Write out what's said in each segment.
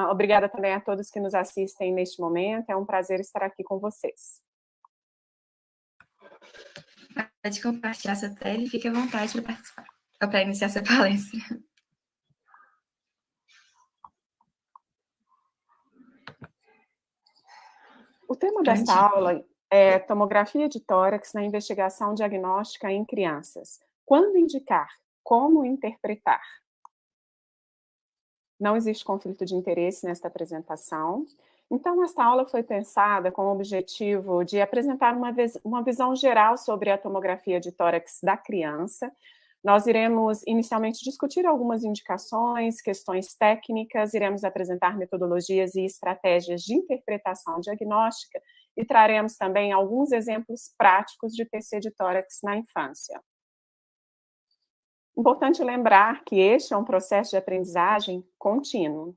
Obrigada também a todos que nos assistem neste momento, é um prazer estar aqui com vocês. Pode compartilhar sua tela e fique à vontade para participar, ou para iniciar sua palestra. O tema desta aula é tomografia de tórax na investigação diagnóstica em crianças. Quando indicar? Como interpretar? Não existe conflito de interesse nesta apresentação. Então, esta aula foi pensada com o objetivo de apresentar uma visão geral sobre a tomografia de tórax da criança. Nós iremos inicialmente discutir algumas indicações, questões técnicas, iremos apresentar metodologias e estratégias de interpretação diagnóstica e traremos também alguns exemplos práticos de TC de tórax na infância. Importante lembrar que este é um processo de aprendizagem contínuo.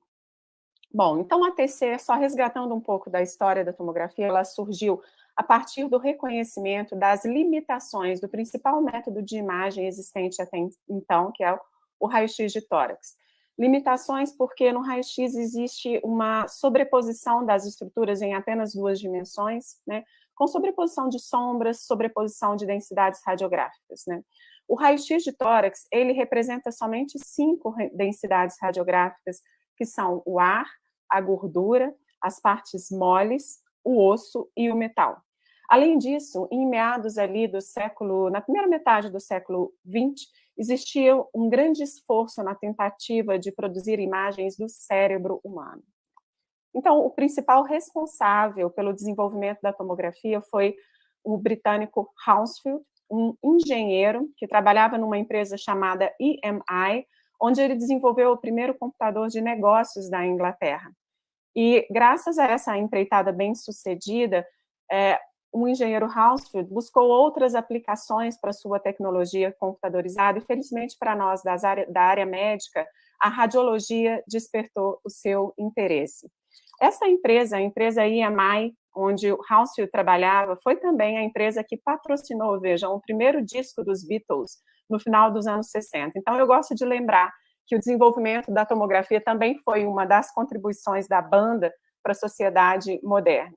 Bom, então a TC, só resgatando um pouco da história da tomografia, ela surgiu a partir do reconhecimento das limitações do principal método de imagem existente até então, que é o raio-x de tórax. Limitações porque no raio-x existe uma sobreposição das estruturas em apenas 2 dimensões, né, com sobreposição de sombras, sobreposição de densidades radiográficas, né. O raio-x de tórax, ele representa somente 5 densidades radiográficas, que são o ar, a gordura, as partes moles, o osso e o metal. Além disso, em meados ali na primeira metade do século XX, existia um grande esforço na tentativa de produzir imagens do cérebro humano. Então, o principal responsável pelo desenvolvimento da tomografia foi o britânico Hounsfield, um engenheiro que trabalhava numa empresa chamada EMI, onde ele desenvolveu o primeiro computador de negócios da Inglaterra. E graças a essa empreitada bem-sucedida, o engenheiro Hounsfield buscou outras aplicações para sua tecnologia computadorizada, e felizmente para nós da área médica, a radiologia despertou o seu interesse. Essa empresa, a empresa EMI, onde o Hounsfield trabalhava, foi também a empresa que patrocinou, vejam, o primeiro disco dos Beatles, no final dos anos 60. Então, eu gosto de lembrar que o desenvolvimento da tomografia também foi uma das contribuições da banda para a sociedade moderna.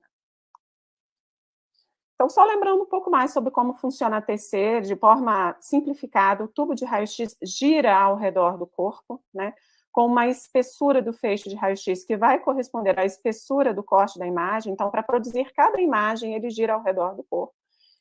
Então, só lembrando um pouco mais sobre como funciona a TC, de forma simplificada, o tubo de raio-x gira ao redor do corpo, né, com uma espessura do feixe de raio-x que vai corresponder à espessura do corte da imagem. Então, para produzir cada imagem, ele gira ao redor do corpo.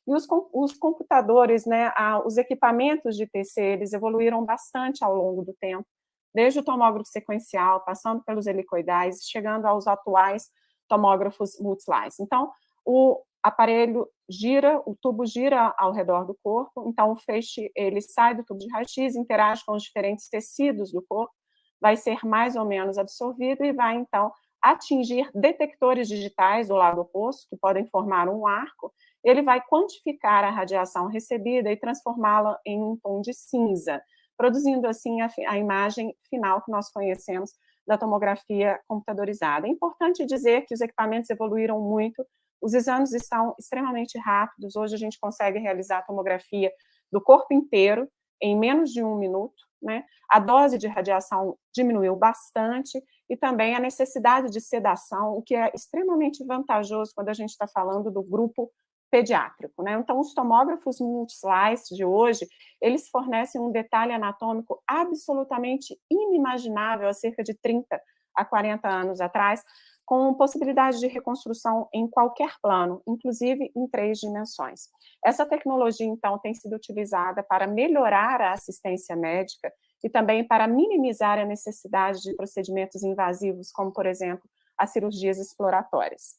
E os computadores, né, os equipamentos de TC, eles evoluíram bastante ao longo do tempo, desde o tomógrafo sequencial, passando pelos helicoidais, chegando aos atuais tomógrafos multislice. Então, o aparelho gira, o tubo gira ao redor do corpo, então o feixe, ele sai do tubo de raio-x, interage com os diferentes tecidos do corpo, vai ser mais ou menos absorvido e vai, então, atingir detectores digitais do lado oposto, que podem formar um arco. Ele vai quantificar a radiação recebida e transformá-la em um tom de cinza, produzindo, assim, a imagem final que nós conhecemos da tomografia computadorizada. É importante dizer que os equipamentos evoluíram muito, os exames estão extremamente rápidos, hoje a gente consegue realizar a tomografia do corpo inteiro em menos de 1 minuto, né? A dose de radiação diminuiu bastante e também a necessidade de sedação, o que é extremamente vantajoso quando a gente está falando do grupo pediátrico, né? Então, os tomógrafos multislice de hoje, eles fornecem um detalhe anatômico absolutamente inimaginável há cerca de 30 a 40 anos atrás, com possibilidade de reconstrução em qualquer plano, inclusive em 3 dimensões. Essa tecnologia, então, tem sido utilizada para melhorar a assistência médica e também para minimizar a necessidade de procedimentos invasivos, como, por exemplo, as cirurgias exploratórias.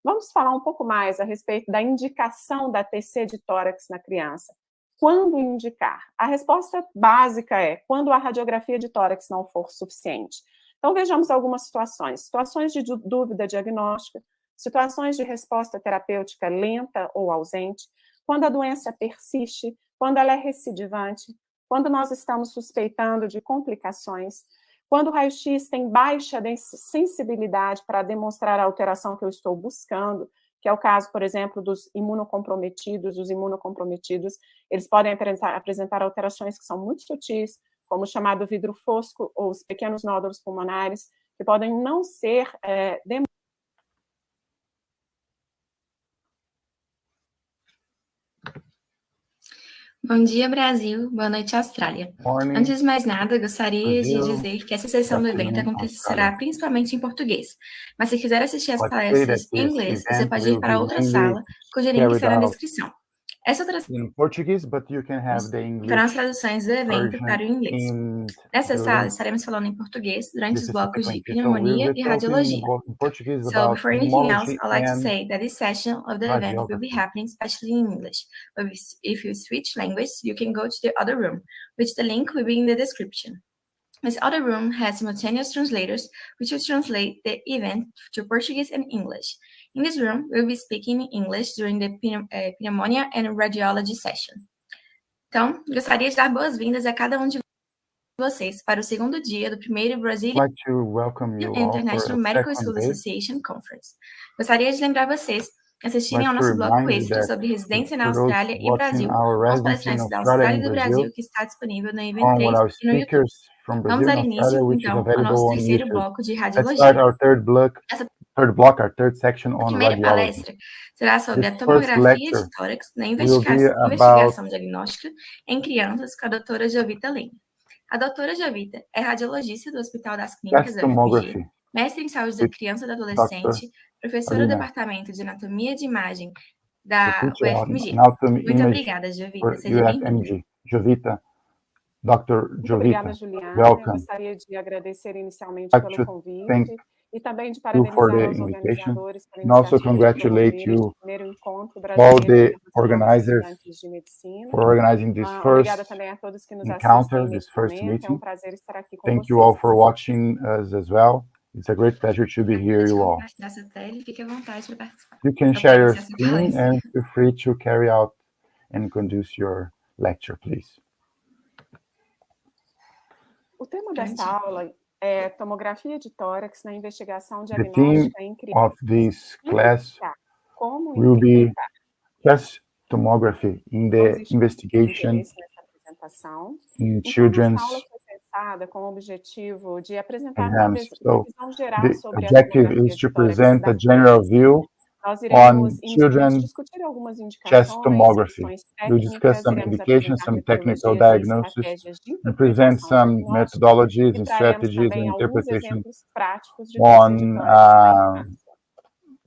Vamos falar um pouco mais a respeito da indicação da TC de tórax na criança. Quando indicar? A resposta básica é quando a radiografia de tórax não for suficiente. Então, vejamos algumas situações. Situações de dúvida diagnóstica, situações de resposta terapêutica lenta ou ausente, quando a doença persiste, quando ela é recidivante, quando nós estamos suspeitando de complicações, quando o raio-x tem baixa sensibilidade para demonstrar a alteração que eu estou buscando, que é o caso, por exemplo, dos imunocomprometidos. Os imunocomprometidos, eles podem apresentar alterações que são muito sutis, como o chamado vidro fosco ou os pequenos nódulos pulmonares, que podem não ser Bom dia, Brasil. Boa noite, Austrália. Morning, Antes de mais nada, gostaria de Brazil. dizer que essa sessão do evento Afternoon, acontecerá Australia. principalmente em português. Mas se quiser assistir às Let's say that palestras em this inglês, você event pode ir will para be outra mainly sala, cujo link carried está na out descrição. Essa outra in Portuguese, but you can have the farão as English traduções do evento version para o inglês. in Nessa the sala, link. estaremos falando em português durante This os is the blocos de link. So we'll pneumonia be e talking radiologia. in Portuguese So about before anything else, pneumology I'd like to and say that this session of the event will be radiography. happening especially in English. But if you switch language, you can go to the other room, which the link will be in the description. This other room has simultaneous translators, which will translate the event to Portuguese and English. In this room, we'll be speaking English during the pneumonia and radiology session. Então, gostaria de dar boas-vindas a cada um de vocês para o segundo dia do primeiro I'd Brazilian like to welcome you all for International a Medical second Schools day. Association Conference. Gostaria de lembrar vocês I'd assistirem like ao to nosso bloco remind you extra that sobre residência na for those Austrália e watching Brasil, our com os residency in palestrantes da Australia Austrália and e do Brazil, Brasil, que está disponível no Event from 3 our e no YouTube. speakers from Vamos Brazil and dar início, Australia, which is então, ao nosso available on terceiro YouTube. bloco de Let's start radiologia. our third block, our third section A on primeira radiology. palestra será sobre This a first tomografia lecture de tórax na will be about investigação diagnóstica em crianças com a doutora Jovita Leme. A doutora Jovita é radiologista do Hospital das Clínicas chest da UFMG, tomography mestre em saúde da with criança e do Dr. adolescente, professora do Arina, Departamento de Anatomia de Imagem the da teacher on UFMG. anatomy Muito image obrigada, Jovita. for Seja bem-vinda. UFMG. Jovita, Dr. Muito obrigada, Jovita, Juliana. welcome. Gostaria de agradecer inicialmente I'd like pelo to convite thank e também de you for parabenizar the aos invitation organizadores pela and also iniciativa de congratulate promover este you, primeiro encontro all brasileiro the internacional de organizers, estudantes de medicina. for organizing this Obrigada first também a todos que nos encounter, assistem this neste first momento. É um meeting. prazer estar aqui com Thank vocês. you all for watching us as well. It's a great pleasure to be here, you all. Compartilhar sua tela e fique à vontade para participar. You can Eu share quero your iniciar essa screen palestra. and feel free to carry out and conduce your lecture, please. O tema desta aula é tomografia de tórax na investigação The theme diagnóstica em crianças. of this class Como will be interpretar. chest tomography in the Todos expressam investigation interesse nessa apresentação. in Então, children's essa aula foi pensada com o objetivo de apresentar uma exams. So visão geral the sobre a objective tomografia is de to tórax present da a general criança. view Nós on iremos inicialmente children discutir algumas chest indicações, tomography. questões We'll discuss técnicas, some iremos indications, apresentar some technical metodologias e diagnosis, estratégias de and present interpretação some diagnóstica methodologies e and traremos strategies também and alguns interpretation exemplos práticos de TC de on tórax na infância.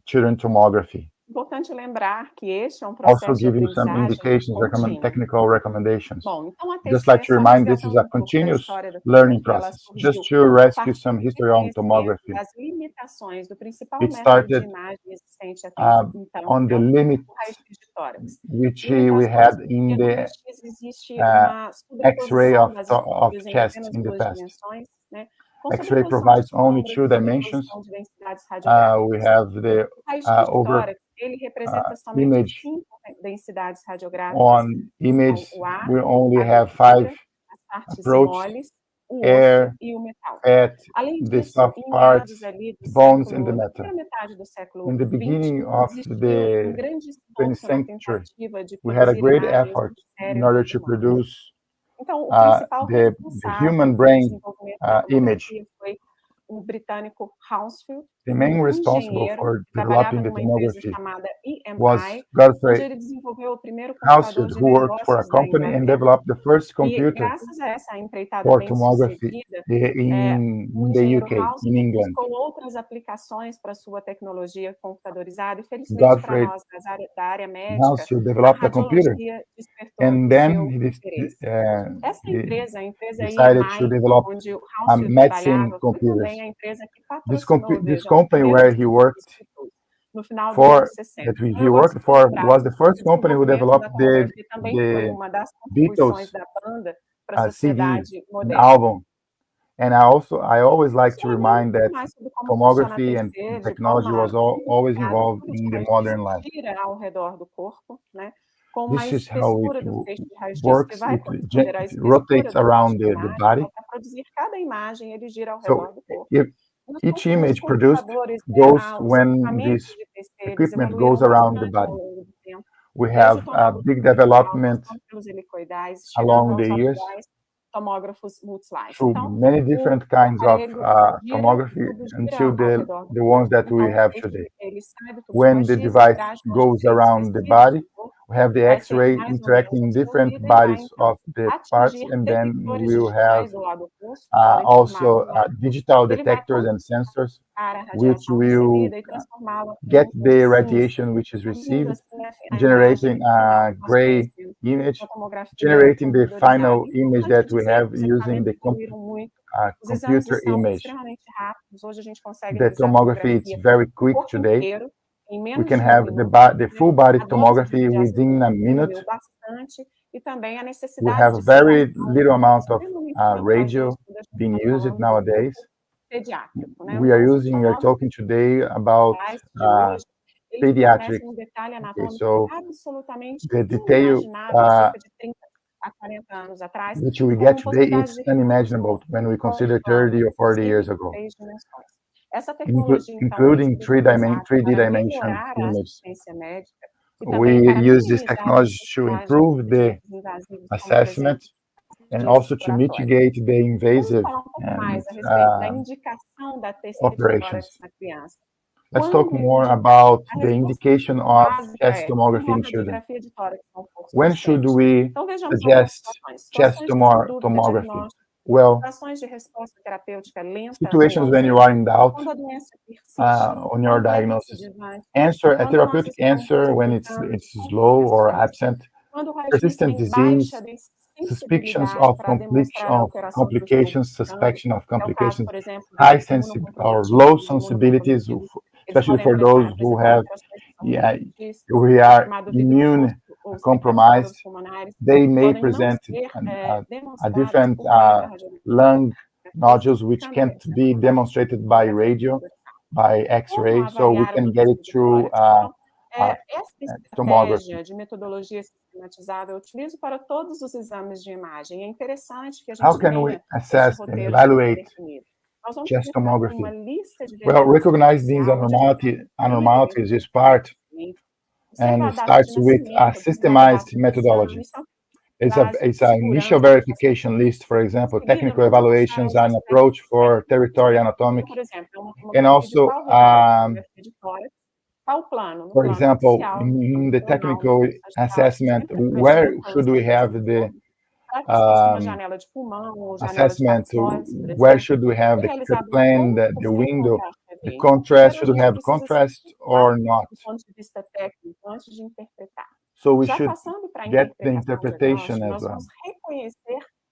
children tomography. Importante lembrar que este é um Also processo de give you some aprendizagem indications, contínuo. technical recommendations. Bom, então a Just TC, like to só remind, this is resgatando a um pouco da continuous história da learning tomografia, ela process. surgiu Just to a rescue partir some do history on reconhecimento tomography. das limitações do principal It método de started imagem existente até então, on que the é o limits raio-x de tórax. which we Limitações had porque in no the raio-x existe uma X-ray sobreposição das of estruturas em chest apenas in the duas past. dimensões, né? Com X-ray sobreposição de provides only sombras two e dimensions. sobreposição de densidades We radiográficas. have the O raio-x de over tórax, ele representa somente image 5 densidades radiográficas, on que são image. o ar, We only a have 5 gordura, as partes approach, moles, o air, osso e o metal. fat, Além the disso, soft em parts, meados ali do bones, and the da metal. primeira metade do século In the XX, beginning of existiu grande 20th esforço na century, tentativa de we had a produzir great imagens effort do in cérebro order to humano. produce Então, o principal the responsável human pelo brain desenvolvimento da image. tomografia foi o britânico Hounsfield, The main responsible engenheiro for que trabalhava developing the numa empresa tomography chamada was EMI, onde Godfrey ele desenvolveu o primeiro computador Hounsfield, de who worked for a negócios da company and Inglaterra. developed the first E computer graças a essa empreitada for bem tomography sucedida, in o the engenheiro UK, in Hounsfield England. buscou outras aplicações para sua tecnologia computadorizada e, felizmente para Godfrey nós da área médica, Hounsfield a developed a computer, radiologia despertou and o then seu he interesse. Essa empresa, a empresa decided to EMI, develop onde o a Hounsfield medicine trabalhava, foi computers. também a empresa que This patrocinou, this vejam, o company primeiro where he disco worked Bluetooth, no final dos for anos 60. that Então, he eu gosto worked de for lembrar was the que first o company who desenvolvimento developed da tomografia também foi the uma das Beatles contribuições da banda para a CD, sociedade an moderna. album. And I always like to Sabendo remind that mais sobre como funciona a tomography and TC, de technology forma was always simplificada, o involved tubo de in the raio-x modern life. gira ao redor do corpo, né, com uma This is how it espessura do feixe de raio-x que works. vai It corresponder à espessura rotates do around poste the imágem. body. Então, para produzir cada imagem, ele gira ao So redor do corpo. if Nos each últimos image produced computadores, goes os when equipamentos this de TC, eles equipment evoluíram goes around the bastante ao body. longo do tempo. We Desde o have a tomógrafo big digital, development passando pelos helicoidais, chegando along aos the years. atuais tomógrafos multislice. through Então, many different kinds of tomography until the ones that we have today. When the device goes around the body, we have the X-ray interacting in different bodies of the parts, and then we will have also digital detectors and sensors, which will get the radiation which is received, generating a gray image, generating the final image that we have using the computer image. The tomography is very quick today. We can have the full body tomography within a minute. We have a very little amount of radio being used nowadays. We are talking today about pediatric. Okay, so the detail which we get today, it's unimaginable when we consider 30 or 40 years ago, including 3D dimension image. We use this technology to improve the assessment and also to mitigate the invasive operations. Let's talk more about the indication of chest tomography in children. When should we suggest chest tomography? Well, situations when you are in doubt on your diagnosis. A therapeutic answer when it's slow or absent, persistent disease, suspicions of complications, suspicion of complications, high sensitivity or low sensibilities, especially for those who have, we are immune compromised. They may present a different lung nodules which can't be demonstrated by radio, by X-ray, so we can get it through tomography. How can we assess and evaluate chest tomography? Well, recognize these abnormalities is part, and it starts with a systemized methodology. It's an initial verification list, for example, technical evaluations and approach for territory anatomic, and also, for example, in the technical assessment, where should we have the assessment, where should we have the cut plane, the window, the contrast, should we have contrast or not? So we should get the interpretation as well.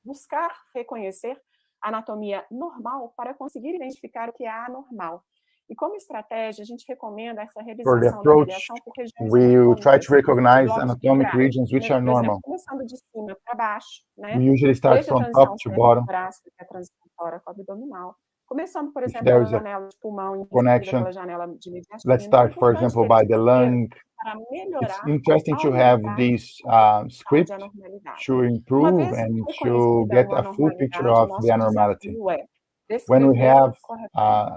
Buscar reconhecer a anatomia normal para conseguir identificar o que é anormal. E como estratégia, a gente recomenda essa revisão da avaliação por regiões we will try to recognize anatomic regions which are normal. Começando de cima para baixo, né? We usually start from top to bottom. Braço, que é a transição tóraco-abdominal. Começando, por exemplo, pela janela de pulmão, pela janela de mediastino. Let's start, for example, by the lung. It's interesting to have these scripts to improve and to get a full picture of the abnormality. When we have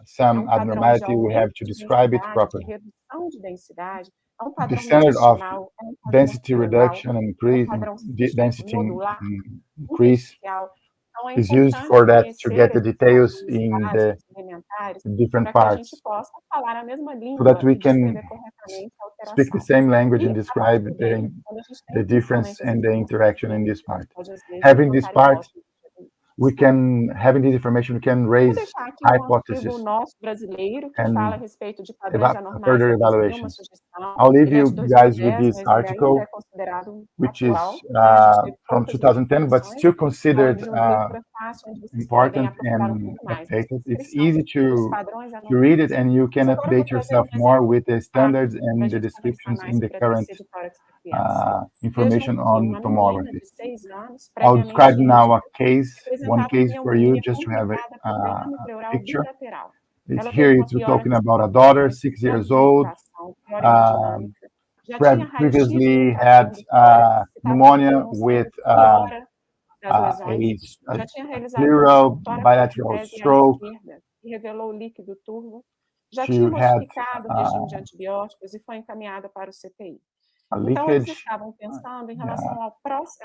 some abnormality, we have to describe it properly. The standard of density reduction and density increase is used for that, to get the details in the different parts, so that we can speak the same language and describe the difference and the interaction in this part. Having this part, having this information, we can raise hypotheses and further evaluations. I'll leave you guys with this article, which is from 2010, but still considered important and updated. It's easy to read it, and you can update yourself more with the standards and the descriptions in the current information on tomography. I'll describe now one case for you, just to have a picture. Here we're talking about a daughter, 6 years old, previously had pneumonia with a pleural bilateral stroke. She had Então, eles leakage. estavam pensando em relação à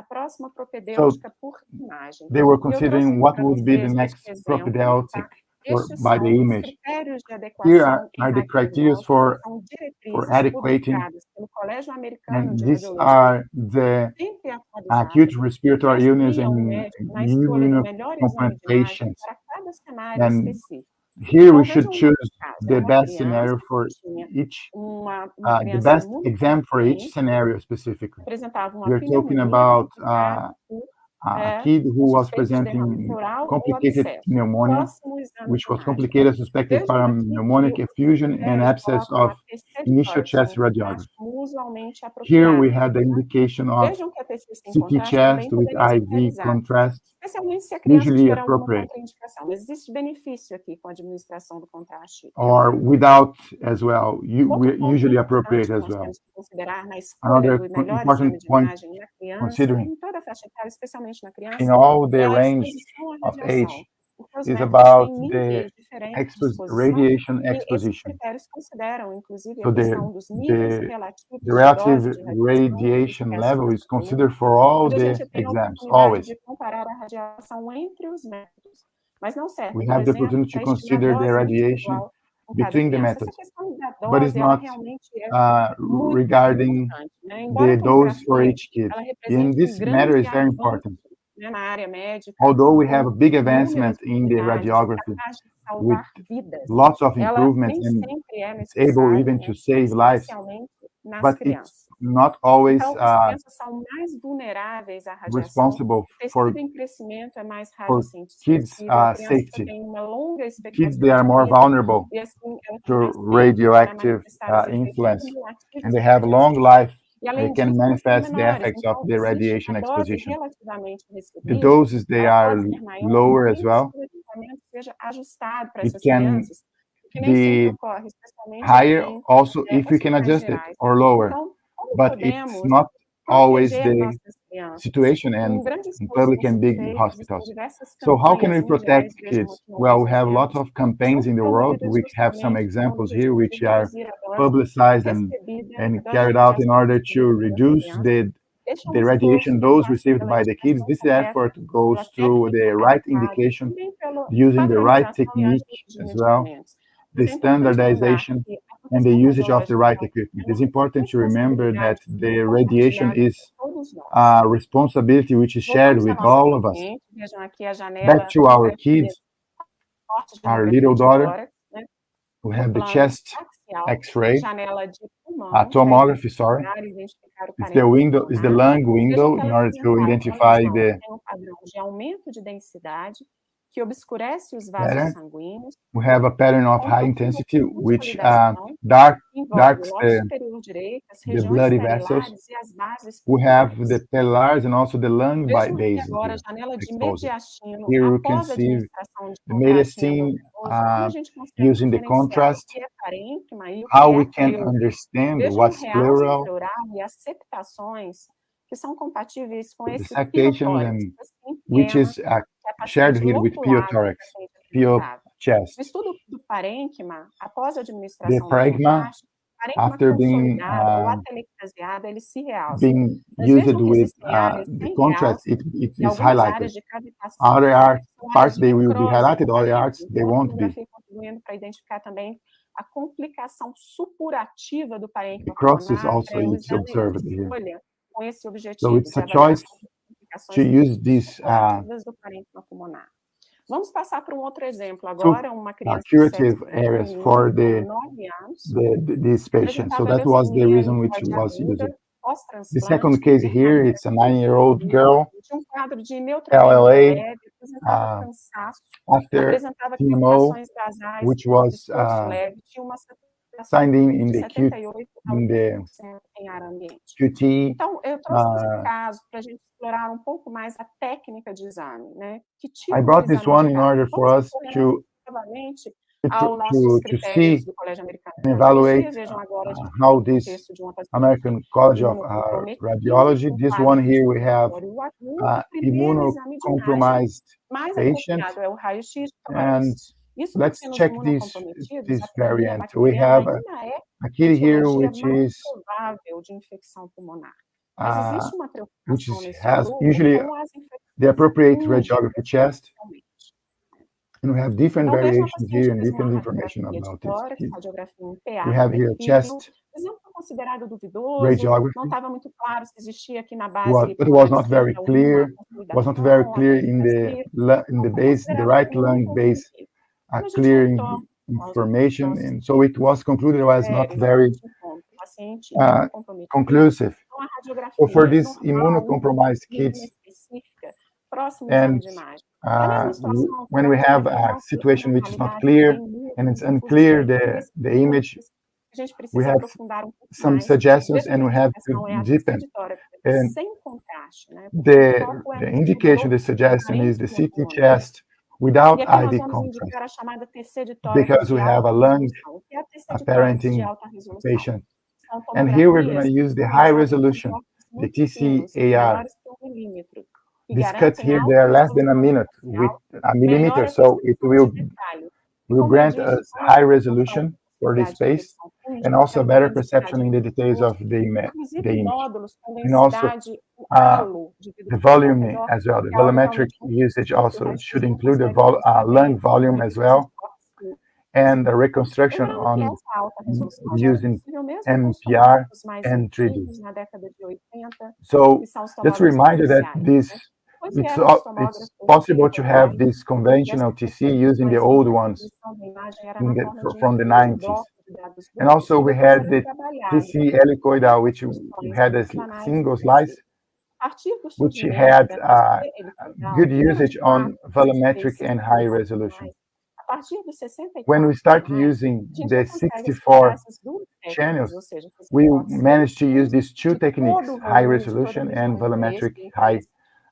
próxima propedêutica por imagem. They were E eu trouxe considering aqui what para would be the vocês next este exemplo, propedeutic tá? Estes by the são os image. critérios de Here adequação em are the criteria radiovisual, for são diretrizes adequating, publicadas pelo Colégio Americano and de these Radiologia, are the sempre acute atualizadas, que respiratory illness auxiliam o and médico na escolha do melhor exame immunocompromised de imagem patients. para cada cenário And específico. here we Então, should vejam choose nesse caso, the era uma best criança scenario que for tinha each, uma the criança best exam for each imunodeficiente, scenario specifically. apresentava uma We are talking pneumonia about complicada por a kid who was suspeita de derrame presenting pleural ou complicated abscesso. pneumonia, Próximo exame which de was imagem. complicated suspected Vejam aqui que pneumonic os effusion and critérios abscess colocam of a TC de initial chest Thurston radiography. usualmente Here we apropriada. had the indication of Vejam que a TC sem CT contraste também chest with poderia ser IV realizada, contrast, especialmente se a criança usually tiver alguma appropriate, contraindicação. Mas existe benefício aqui com a administração do contraste. or without as well, Outro ponto usually muito importante appropriate que as nós well. temos que considerar na escolha Another do melhor important exame de point imagem na criança, considering em toda a faixa etária, especialmente na in criança, all the é a range exposição à of radiação. age Porque os is métodos about têm the níveis diferentes de exposição radiation e esses exposition. critérios consideram, inclusive, a So questão dos níveis relativos the de relative dose de radiação e radiation espécies level de is astronomia, considered for all onde a the gente tem a exams, oportunidade always. de comparar a radiação entre os métodos, mas não serve, We por have the exemplo, opportunity to para estimar consider the dose radiation individual em cada between the criança. Essa methods, questão da but it's dose, ela not realmente é muito regarding importante, né? Embora a the dose for tomografia, each kid. ela And represente this matter grande is very avanço, important. né, na área médica, Although we have a com big inúmeras advancement in the unidades radiography capazes de with salvar vidas, lots of ela improvements nem and sempre é it's able necessária, even né? to save lives, Especialmente nas but it's crianças. not always Então, as crianças são mais vulneráveis à radiação, responsible o for tecido em crescimento é mais kids' radiosensível, a criança safety. tem uma longa Kids, expectativa they are de more vida, vulnerable e assim, ela tem to mais tempo para radioactive manifestar os efeitos influence, cumulativos and they da have long radiação. life. E, They além can disso, elas são manifest the menores, effects of então the existe radiation a dose exposition. relativamente The recebida, doses, they ela are pode ser maior, lower as além de well. que o equipamento seja ajustado para It essas can crianças, o que nem sempre be ocorre, especialmente higher em also if we can hospitais adjust it gerais. or lower, Então, como but it's podemos not always proteger the nossas crianças? situation Um and grande in esforço public tem and sido big feito, existem hospitals. diversas So how can campanhas we protect mundiais, vejam kids? aqui Well, alguns we have lots exemplos, of que são campaigns in the world. promovidas We have some justamente com o examples here objetivo de which are reduzir a dose publicized recebida, a dose de carried out in radiação order to recebida pelas reduce crianças. Este é um the esforço radiation que dose passa received pela by the kids. indicação This correta, effort goes pela through técnica the right adequada, indication, também pela using the right padronização e technique ajuste de as well, medicamentos. the Mas é importante lembrar standardization, que a and the proteção usage of the radiológica right é equipment. uma It's important to remember that responsabilidade the radiation compartilhada is por todos nós. a responsibility which is shared Voltamos à with nossa all of us. paciente, vejam aqui a Back janela to our aqui, kids, corte de our tomografia little de daughter, tórax, né? we No have the plano chest axial, X-ray, janela de pulmão, tomography, sorry. para identificar o It's the parênquima window, is the pulmonar. lung Vejam window que in ela order to apresentava uma identify lesão the que tem um padrão de aumento de densidade, que obscurece os vasos pattern. sanguíneos, We have a pattern of com high profunda intensity which consolidação, darks envolve o lobo superior direito, as the regiões bloody vessels. palilares e as bases We have pulmonares. the pillars and also the lung Vejam aqui basin agora a here janela de exposed. mediastino Here we can após a see administração de the contraste mediastine medicamentoso, e a gente consegue using the diferenciar o contrast, que é parênquima e o que how é we can pleura. understand Vejam o what's realce pleural, pleural e as septações que são compatíveis com the esse saccation, pilotórax, and esse which emblema is que a shared paciente here with lobulada, que a pneumothorax, paciente PO apresentava. chest. No estudo do parênquima, após a The administração do paragma, contraste, o parênquima after being consolidado ou atelectasiado, ele se realça. being Mas used vejam que with existem áreas the sem contrast, realce it e is algumas highlighted. áreas de cavitação, Other são áreas parts de they will be necrose highlighted, do other parênquima. parts they Então, a won't be. tomografia contribuindo para identificar também a complicação supurativa do The parênquima crosses pulmonar, also é o it's exame observed de here. escolha com esse So objetivo it's de a avaliar choice as to complicações use these supurativas do parênquima pulmonar. Vamos passar para um outro exemplo agora, uma criança de curative sexo areas feminino, for com 9 anos, this patient. So apresentava that was the leucemia reason which linfóide was used. aguda, The pós-transplante, second case here, it's a 9-year-old girl, de um quadro de neutropenia LLA, leve, apresentava cansaço, after apresentava TMO, crepitações basais which com was esforço leve, tinha uma saturação signed in de the 78 a in the 80% em ar ambiente. QT. Então, eu trouxe esse caso para a gente explorar um pouco mais a técnica de exame, né? Que tipo I brought de this exame one in indicar? order for Vamos us recorrer novamente aos nossos to critérios see do Colégio Americano and de Radiologia. evaluate Vejam agora a gente how no this contexto de uma paciente American College of imunocomprometida, Radiology, um this quadro one here we have respiratório agudo, o primeiro exame de imagem immunocompromised mais patient. apropriado é o raio-x de And tórax. Isso let's porque nos check imunocomprometidos, this a pneumonia variant. We bacteriana have ainda é a key here, which is provável de infecção pulmonar. which has usually the appropriate radiography chest. And we have different variations here and different information about this. We have here chest radiography. But it was not very clear. Was not very clear in the base, the right lung base, clear information, and so it was concluded it was not very conclusive. So for these immunocompromised kids, and when we have a situation which is not clear and it's unclear the image, we have some suggestions and we have to deepen. And the indication, the suggestion is the CT chest without IV contrast, because we have a lung apparenting patient. And here we're going to use the high resolution, the TCAR. These cuts here, they are less than a minute with a millimeter, so it will grant us high resolution for this space and also a better perception in the details of the image. And also the volume as well, the volumetric usage also should include the lung volume as well, and the reconstruction on using MPR and 3D. So just a reminder that it's possible to have this conventional TC using the old ones from the 90s. And also we had the TC helicoidal, which had a single slice, which had good usage on volumetric and high resolution. When we start using the 64 channels, we managed to use these two techniques, high resolution and volumetric high.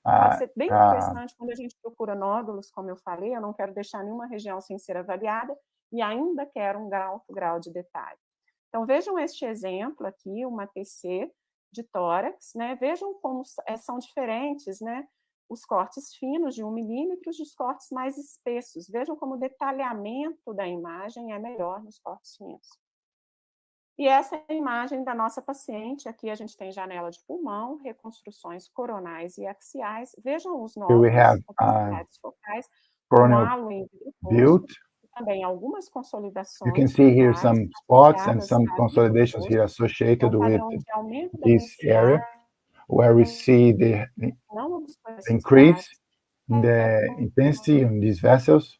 Pode ser bem interessante quando a gente procura nódulos, como eu falei, eu não quero deixar nenhuma região sem ser avaliada e ainda quero um alto grau de detalhe. Então, vejam este exemplo aqui, uma TC de tórax, né? Vejam como são diferentes, né? Os cortes finos de 1 milímetro dos cortes mais espessos. Vejam como o detalhamento da imagem é melhor nos cortes finos. E essa é a imagem da nossa paciente. Aqui a gente tem janela de pulmão, reconstruções coronais e axiais. Vejam os nódulos, oportunidades focais, coronal build. Também algumas consolidações. You can see here some spots and some consolidations here associated with this area, where we see the increase in the intensity in these vessels.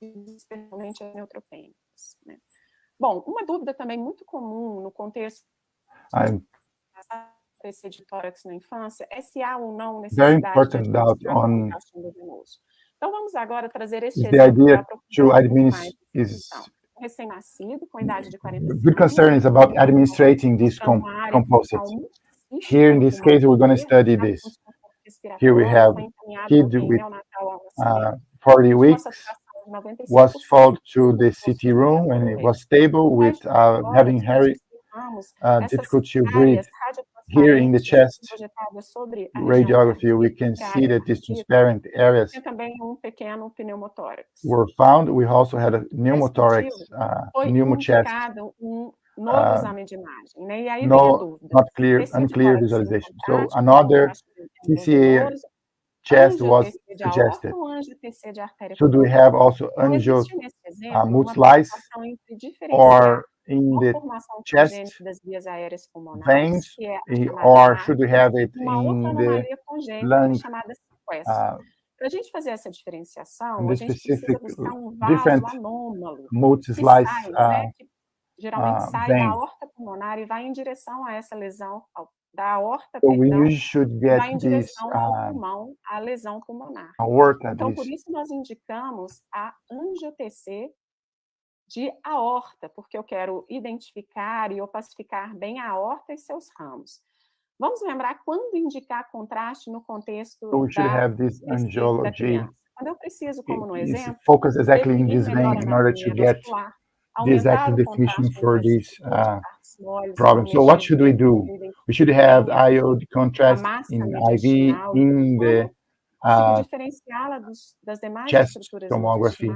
Especialmente neutropênicas, né? Bom, uma dúvida também muito comum no contexto TC de tórax na infância é se há ou não necessidade de Então vamos agora trazer este exemplo recém-nascido com idade de 40 anos. Good concern is about administrating these composites. Here in this case, we're going to study this. Here we have kid with 40 weeks. Was followed to the CT room and it was stable with having very difficulty to breathe. Here in the chest radiography, we can see that these transparent areas were found. We also had a pneumothorax, pneumochest. Unclear visualization. So another TCA chest was suggested. Should we have also angio multi-slice or in the chest veins, or should we have it in the lung? Para a gente fazer essa diferenciação, a gente precisa buscar different vaso anômalo, multi-slice que geralmente sai da aorta pulmonar e vai em direção a essa lesão da aorta, so we should get vai em direção ao pulmão, à lesão pulmonar. Então, por isso nós indicamos a angio-TC de aorta, porque eu quero identificar e opacificar bem a aorta e seus ramos. Vamos lembrar quando indicar contraste no contexto da criança. Quando eu preciso, como no exemplo, focus exactly in this vein in order to get the exact definition for this problem. So what should we do? We should have iode contrast in IV in the chest tomography.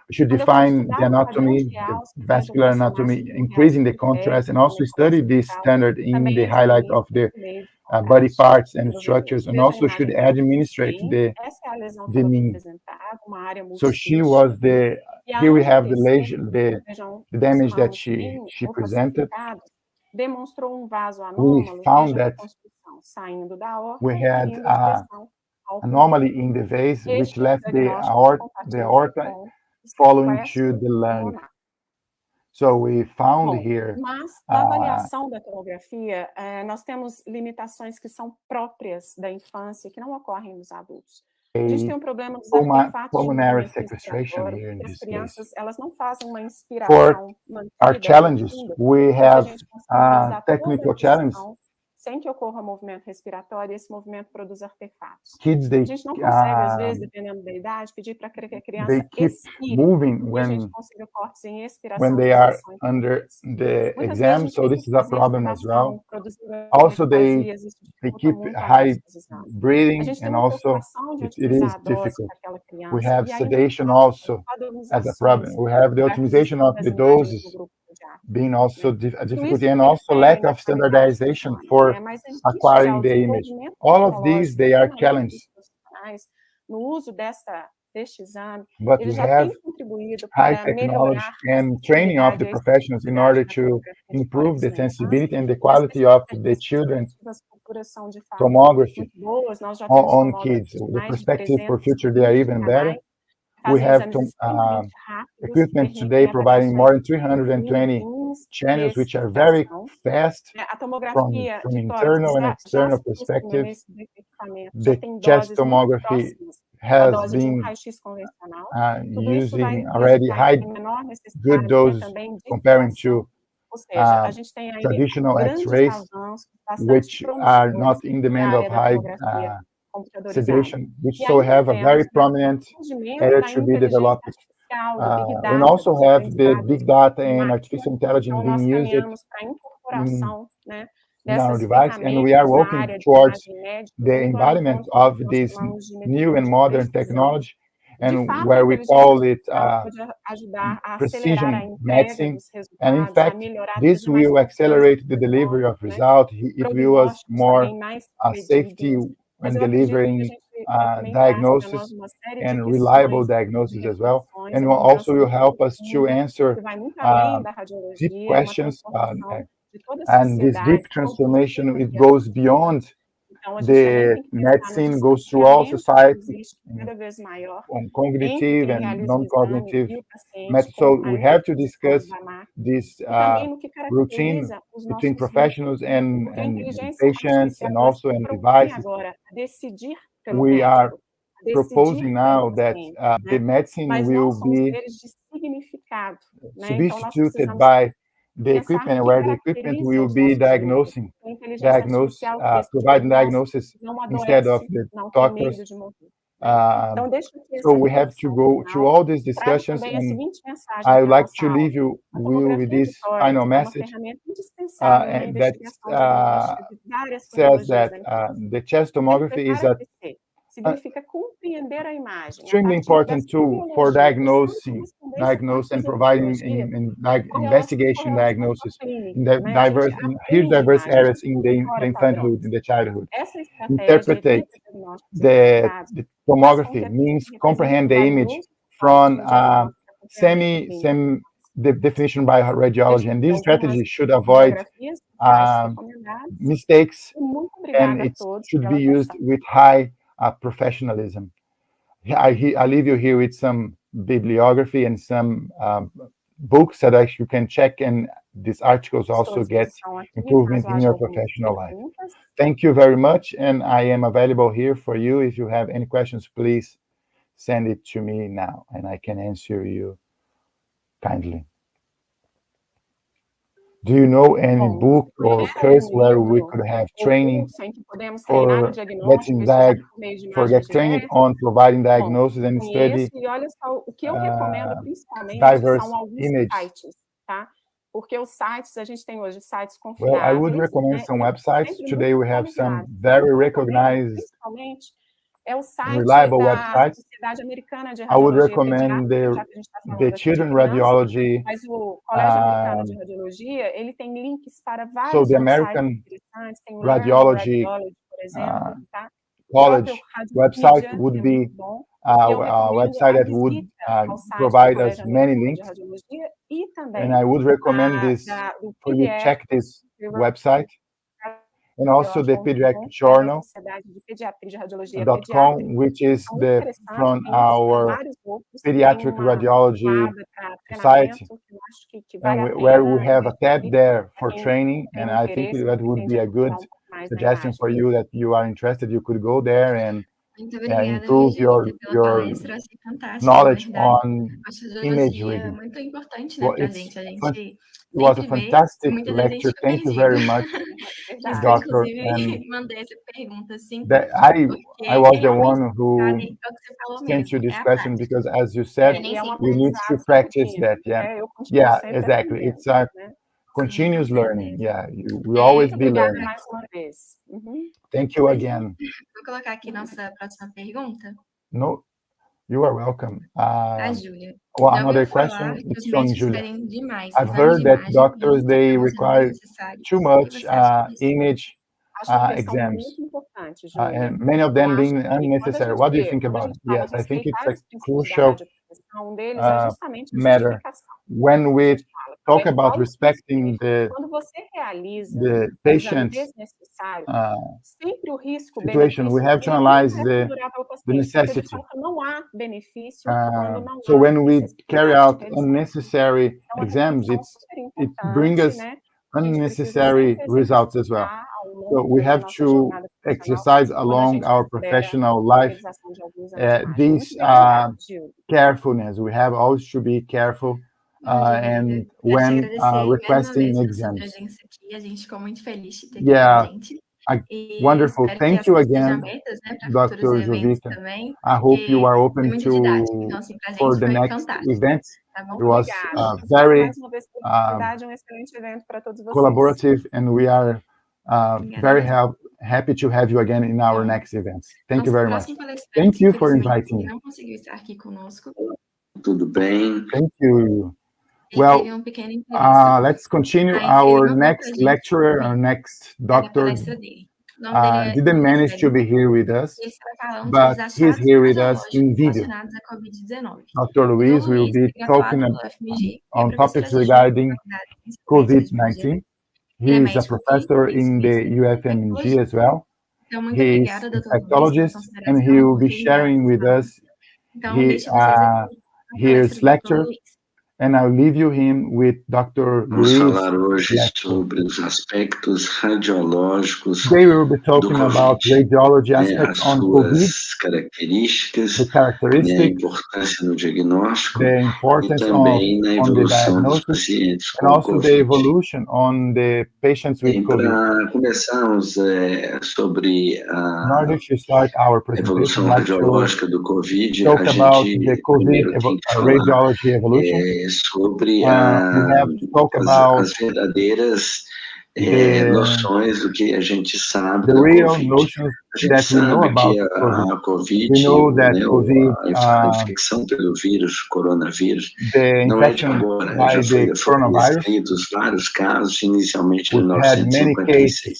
We should define the anatomy, the vascular anatomy, increasing the contrast, and also study this standard in the highlight of the body parts and structures, and also should administrate the need. So she was here we have the lesion, the damage that she presented. We found that we had anomaly in the vase, which left the aorta following to the lung. So we found here. Mas na avaliação da tomografia, nós temos limitações que são próprias da infância, que não ocorrem nos adultos. A gente tem um problema dos artefatos de movimento respiratório, as crianças, elas não fazem uma inspiração mantida. Our challenges, we have technical challenges. Sem que ocorra movimento respiratório, esse movimento produz artefatos. Kids, a gente não consegue, às vezes, dependendo da idade, pedir para que a criança expire, moving a gente consiga cortes em expiração. When they are under the exam, so this is a problem as well. Also, they keep high breathing, and also it is difficult. We have sedation also as a problem. We have the optimization of the doses being also a difficulty, and also lack of standardization for acquiring the image. All of these, they are challenges. But we have high technology and training of the professionals in order to improve the sensibility and the quality of the children's tomography on kids. The perspective for future, they are even better. We have equipment today providing more than 320 channels, which are very fast from internal and external perspectives. The chest tomography has been using already good doses comparing to traditional X-rays, which are not in demand of high sedation, which so have a very prominent area to be developed. We also have the big data and artificial intelligence being used in our device, and we are working towards the embodiment of this new and modern technology, and where we call it precision medicine. And in fact, this will accelerate the delivery of results. It will us more safety when delivering diagnosis and reliable diagnosis as well. And also will help us to answer deep questions. And this deep transformation, it goes beyond the medicine, goes through all society, on cognitive and non-cognitive methods. So we have to discuss this routine between professionals and patients, and also in devices. We are proposing now that the medicine will be substituted by the equipment, where the equipment will be providing diagnosis instead of the doctors. So we have to go through all these discussions, and I would like to leave you with this final message that says that the chest tomography is extremely important tool for diagnosing and providing investigation diagnosis in the diverse areas in the infanthood, in the childhood. Interpret the tomography means comprehend the image from the definition by radiology, and this strategy should avoid mistakes, and it should be used with high professionalism. I leave you here with some bibliography and some books that you can check, and these articles also get improvement in your professional life. Thank you very much, and I am available here for you. If you have any questions, please send it to me now, and I can answer you kindly. Do you know any book or course where we could have training for get training on providing diagnosis and study diverse images? Well, I would recommend some websites. Today we have some very recognized é o site reliable da websites, Sociedade Americana de I would Radiologia recommend Pediátrica, já que a gente está the falando aqui de Children criança, Radiology. mas o Colégio Americano de Radiologia, ele tem links para So vários the websites American interessantes, tem Radiology Radiology, por exemplo, tá? O College próprio website Radiopedia would é be muito bom. a Eu recomendo website a that would visita ao site do provide us Colégio many Americano de links, Radiologia e and também I would recommend this do for you to check this website, and eu also acho the muito pediatric bom, da journal Sociedade de Pediatria de Radiologia .com, Pediátrica. which is São muito the interessantes, from tem links para our vários outros, tem pediatric uma radiology aba para society, treinamento, que eu acho que vale a and where we pena have a tab investir there para for quem training, tem and I think interesse, that would pretende be a good aprofundar um pouco mais na suggestion imagem. for you that you are interested. You could go there and Muito obrigada, improve Regina, pela your palestra, achei fantástica, na knowledge verdade. on A image radiologia é reading. muito importante, né, Well, pra it gente. A gente was a sempre vê, e fantastic muitas vezes a gente lecture. fica Thank you perdido. very much, Isso que eu, Doctor. inclusive, And mandei essa pergunta, assim, that porque I was the realmente one who é o que você falou sent you mesmo, this é a question prática. because, as you said, É, nem E é um sempre we need to aprendizado practice contínuo, that. Yeah, né? Eu continuo yeah, sempre exactly. aprendendo, It's a né? continuous com learning. certeza. Yeah, you will always Muito be obrigada learning. mais uma vez. Thank you again. Vou colocar aqui nossa próxima pergunta. No, you are welcome. A Júlia. Well, Já ouviu another falar question. que It's os from médicos Julia. pedem demais I've exames heard de that imagem e doctors, nunca they dão os exames require necessários. too O que much você acha disso? image Acho uma questão exams, muito importante, Júlia. and many of Eu them acho being que quando a unnecessary. What do you think quando a about it? gente fala Yes, I think it's respeitar a os princípios da crucial radioproteção, um deles é justamente a matter. justificação. When A we gente fala, talk é, about qual o respecting desespero? Quando você realiza the um exame patient's desnecessário, sempre o situation, we risco-benefício, have to ele nem analyze é favorável ao the paciente, porque de necessity. fato não há benefício quando não So há when we carry necessidade out de realizar. unnecessary É uma exams, reflexão super it brings importante, us né? A gente precisa unnecessary sempre results as well. exercitar ao So longo we aí da have nossa to jornada profissional, exercise quando a along gente our considera professional a life realização de algum exame de imagem. this Muito bem lembrado, Gil. carefulness. We have always to be careful and Quero te when agradecer mais uma requesting vez pela sua exams. presença aqui. A gente ficou muito feliz de ter aqui com Yeah, a gente. E wonderful. espero que Thank as you portas estejam again, abertas, né, para futuros Dr. eventos Jovita. também, I hope you porque are é open muito didático. Então, to assim, pra for gente the foi next fantástico, events. tá bom? It was Obrigada. very Mais uma vez pela oportunidade, um excelente evento para todos vocês. collaborative, and we are very Obrigada. happy to have you again in our Então, next events. Thank you nosso very much. próximo palestrante, Thank you for infelizmente, inviting me. não conseguiu estar aqui conosco. Tudo bem? Thank you. Ele Well, teve um pequeno imprevisto, let's continue mas ele our mandou pra next gente lecturer, our next a doctor. palestra dele. O nome dele é Didn't manage to be here with us, Ele está falando but sobre os he's achados here with us radiológicos in video. relacionados à Covid-19. Dr. O Luiz Dr. will Luiz be é talking graduado pela FMG, é on professor topics adjunto da regarding Faculdade de Ciências Médicas de COVID-19. Ele é He is a médico que professor tem in the experiência em UFMG infectologia. as well. Então, muito He is obrigada, Dr. Luiz, pela infectologist, and consideração he e will be oportunidade sharing de with falar. us Então, deixo vocês aqui com a his palestra do Dr. lecture, Luiz. and I'll leave you him with Dr. Vamos Luiz falar hoje lecture. sobre os aspectos radiológicos Today we will be do talking about COVID, radiology né, aspects as on COVID, suas características, the né, a characteristics, importância no diagnóstico the e importance também na on the evolução dos diagnosis, pacientes and com also the COVID. evolution on the patients with COVID. Para começarmos sobre In a order to start our presentation, evolução I'd like to radiológica do COVID, a talk about the gente COVID primeiro tem que falar radiology evolution. sobre We have to talk about as verdadeiras the noções do que a gente sabe da real COVID. notions A gente that we know sabe que about COVID. a COVID, We know that né, COVID, a infecção pelo vírus, coronavírus, the não é de infection agora, by the foram coronavirus, descritos vários casos, inicialmente em which had many 1956. cases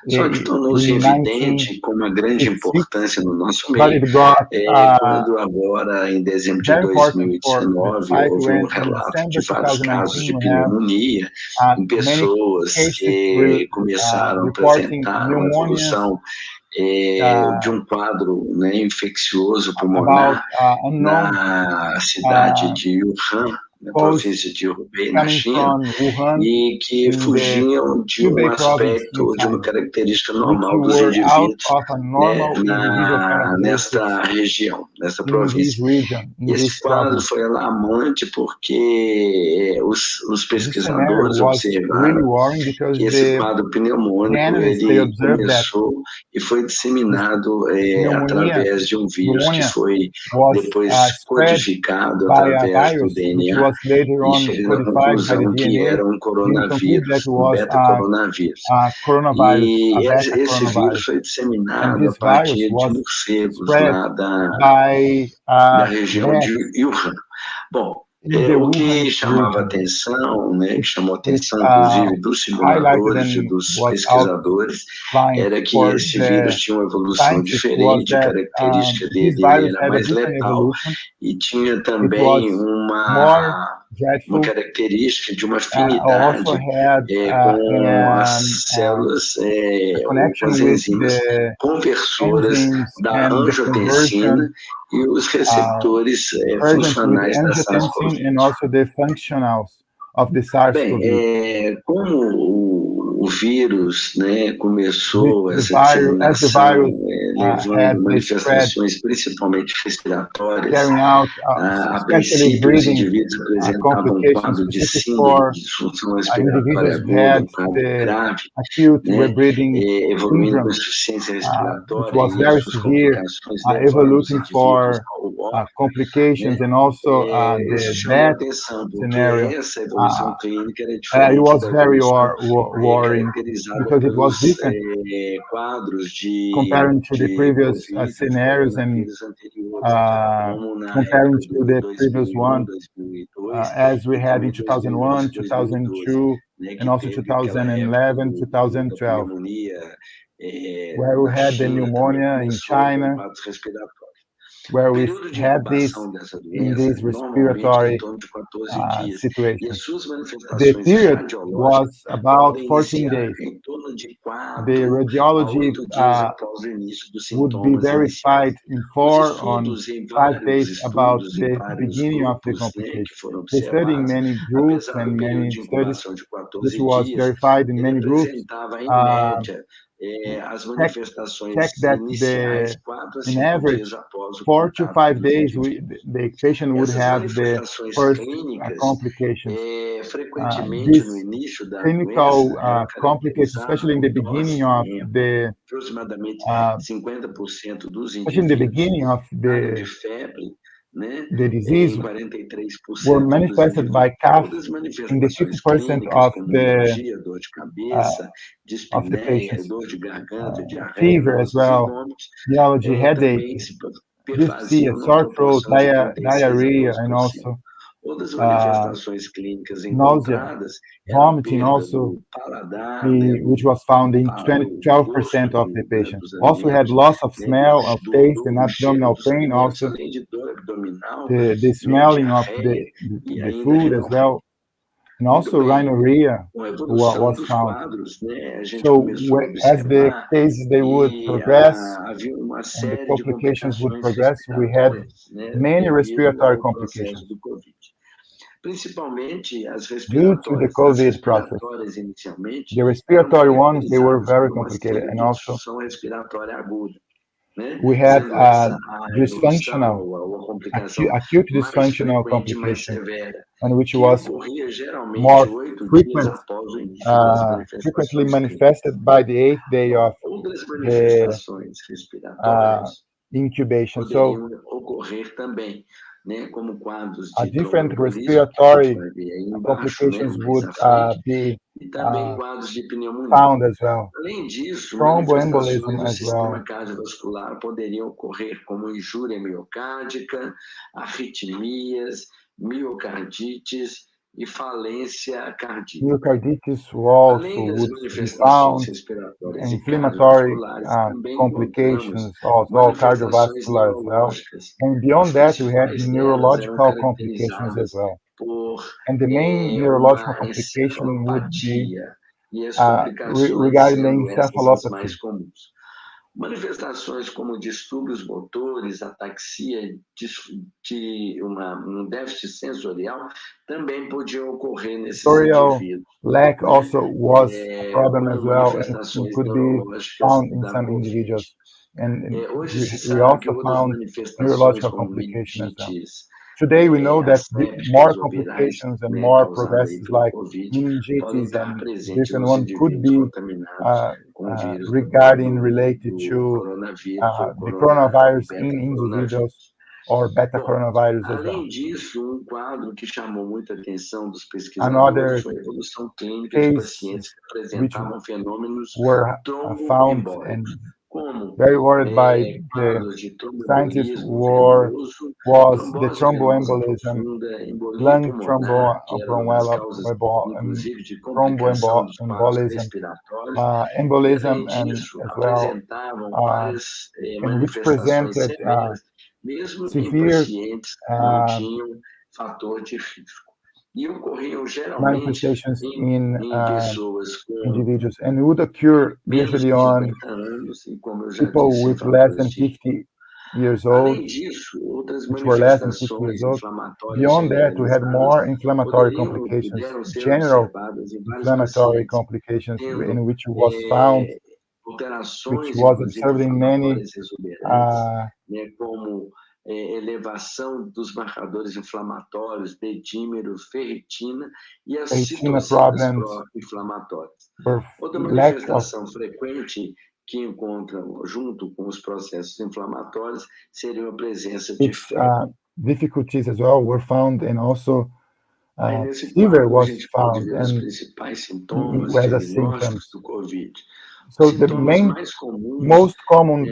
Só que tornou-se in evidente com uma grande 1956, importância no nosso but meio, it got quando agora, em dezembro de very important for the 2019, society houve when in relato de December vários casos 2019 de we have pneumonia em many pessoas cases que começaram a reporting apresentar uma pneumonia evolução de um quadro, né, infeccioso about pulmonar unknown na cidade de Wuhan, na cause província de Hubei, na coming China, from Wuhan e que in the fugiam de um Hubei province in aspecto, de uma China, característica which normal dos were out indivíduos, of a né, normal individual characteristics nesta região, nesta in this província. region, in Esse this quadro province. foi alarmante porque os This scenario pesquisadores was really observaram worrying because que esse the quadro pneumônico analysts, they ele observed that começou e foi this disseminado pneumonia através de um vírus que pneumonia foi was depois spread codificado by a através do virus which DNA was later e on chegando à codified by the conclusão que DNA era um to conclude that coronavírus, it um was beta-coronavírus. a coronavirus, a E beta esse vírus coronavirus. foi And disseminado a this virus partir de was morcegos spread lá by da região de bats Wuhan. Bom, in the o que Wuhan chamava region, atenção, né, que chamou which atenção, inclusive, dos highlighted simuladores e and dos was pesquisadores, outlined era que for esse vírus the tinha uma evolução scientists was diferente, a that característica this dele ele virus era had a mais different letal evolution. e tinha It was também more uma dreadful, característica de uma also afinidade had com as células a ou com connection as with enzimas the conversoras enzymes da and the angiotensina conversion e os receptores present with funcionais da angiotensin and SARS-CoV-2. also the functionals of the Bem, SARS-CoV. como o vírus, né, começou The essa virus, as the disseminação, virus had levando the spread, manifestações principalmente respiratórias, carrying out, a especially princípio os breathing indivíduos apresentavam um complications quadro de specific síndrome for de disfunção respiratória individuals who aguda, had um quadro the grave, acute né, rebreathing evoluindo com syndrome, insuficiência which respiratória was e very as suas severe, complicações levando os evoluting indivíduos for ao óbito, né? complications and also Isso the chamou death atenção, porque scenario. essa evolução clínica era It diferente was da very evolução worrying caracterizada because it was pelos different quadros de, comparing to the de previous Covid, dos scenarios and coronavírus anteriores, como na comparing época to do the previous 2001, one 2002 as we e had in também 2011 2001, e 2012, 2002, né, and que also teve aquela época 2011, da 2012, pneumonia where we na had the China, também pneumonia in começou com China, quadros respiratórios. where O we período de had this incubação dessa in doença this normalmente é em respiratory torno de 14 dias e as situation. suas The manifestações period radiológicas was about podem 14 iniciar days. em torno de The 4 a radiology 8 dias após o início dos would be sintomas iniciais. verified in Os 4 estudos em 5 days vários about estudos, em the vários beginning of the grupos, né, que complication. foram The study in observados, many groups apesar and do período many de studies, incubação de which 14 was dias, verified in ele many groups, apresentava, em média, as check manifestações that iniciais 4 a in 5 average, dias após o 4 to contato com 5 os days, indivíduos. the patient would Essas have the manifestações first clínicas, complications. frequentemente no These início da clinical doença, eram complications, especially caracterizadas in por the beginning tosse, of aproximadamente uh, 50% dos especially in the indivíduos, beginning of quadro de febre, né, the disease, em were 43% dos manifested by indivíduos. cough Outras in the manifestações 50% clínicas, como alergia, dor de uh, cabeça, of the dispneia, patients. dor de garganta, diarreia, Fever as náuseas e well, vômitos, neurology, headache, também se dyspnea, perfaziam numa sore throat, proporção de 36 a diarrhea, and 12%. also Outras manifestações clínicas nausea, encontradas eram vomiting, perda also, do paladar, né, which was found in do 12% gosto of the patients. dos Also had alimentos, loss of né, smell, of taste, and do cheiro abdominal dos pain, alimentos, also além de dor abdominal, the né, smelling of diarreia e the ainda food as renal well, failure. and Muito also bem. rhinorrhea Com a evolução was dos found. quadros, né, a gente So começou a as the observar cases they would que progress havia uma and the série de complications would complicações progress, we had respiratórias, né, many devido respiratory ao processo complications do Covid. Principalmente as due to the respiratórias. As COVID process. respiratórias, inicialmente, The eram respiratory ones, they were caracterizadas very por uma complicated, série and de also disfunção respiratória aguda, né? we had Sendo essa a dysfunctional, evolução ou a complicação acute mais dysfunctional frequente e mais complication, severa, and which que was ocorria geralmente more 8 dias frequent, após o início das frequently manifestações clínicas. manifested by the 8th day Bom, of outras the manifestações respiratórias incubation. So poderiam ocorrer também, né, como quadros de different trombembolismo, que a gente respiratory vai ver aí embaixo, né, complications mais would à frente, be e também quadros de pneumonia. found as well. Além disso, Thromboembolism manifestações do as sistema well. cardiovascular poderiam ocorrer como injúria miocárdica, arritmias, miocardites e falência cardíaca. Myocarditis Além also das would be manifestações found, respiratórias e inflammatory cardiovasculares, também encontramos complications, also all manifestações cardiovascular as well. neurológicas. And beyond As that, we had principais delas eram neurological complications as caracterizadas well. por And the main neurological uma complication would be encefalopatia e as complicações regarding the sendo essas as encephalopathy. mais comuns. Manifestações como distúrbios motores, ataxia, um déficit sensorial também podiam ocorrer nesses indivíduos. Lack also was a problem as Como well, and manifestações could be neurológicas found in da some COVID. individuals. And Hoje se we sabe que also outras found manifestações neurological como complications as well. meningites Today we know that more assépticas ou virais, complications and né, more causadas aí progresses pelo like COVID, podem meningitis estar and presentes different nos one could indivíduos be contaminados com o vírus regarding related do to coronavírus ou the coronavirus in beta-coronavírus. individuals or beta coronavirus as well. Além disso, quadro que chamou muita atenção dos Another pesquisadores foi a evolução clínica de case pacientes que which apresentavam fenômenos were found and tromboembólicos, como very worried by the quadros de scientists tromboembolismo was venoso, the trombose venosa thromboembolism, profunda, embolia lung pulmonar, que era uma das causas, thromboembolism, inclusive, de complicação dos quadros respiratórios, e, embolism, além and disso, as well, apresentavam várias and which manifestações presented severas, mesmo em severe pacientes que não tinham fator de risco. E ocorriam geralmente manifestations in em pessoas com individuals, and it would occur menos usually de on 50 anos, e como eu já people disse, em with less than fatores de 50 years old, Além disso, outras which were less than 50 manifestações years old. inflamatórias Beyond that, we had generalizadas more inflammatory complications, puderam ser general observadas em vários inflammatory pacientes, complications, in tendo which was found, which alterações, was inclusive observed in many inflamatórias exuberantes, como elevação dos marcadores inflamatórios, dedímero, ferritina e as retina citocinas problems, pró-inflamatórias. or Outra lack of manifestação frequente que encontram junto com os processos inflamatórios seria a presença de its febre. difficulties as well were found, and also Aí, nesse fever quadro, a was gente pode found ver os and principais sintomas as a diagnósticos symptoms. do COVID. So the Sintomas mais comuns most common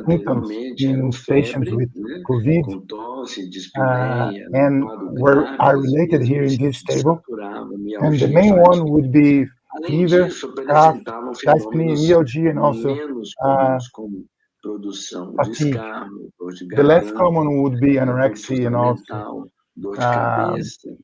symptoms anteriormente eram in patients febre, with né, COVID com tosse, dispneia, and quadro are grave, às related vezes here in this paciente table, saturava, and the mialgia e main one fadiga. would be Além fever, disso, cough, apresentavam dyspnea, fenômenos myalgia, and also menos comuns, como produção de fatigue. escarro, dor de The less garganta, common would be anorexia confusão and also mental, dor de cabeça,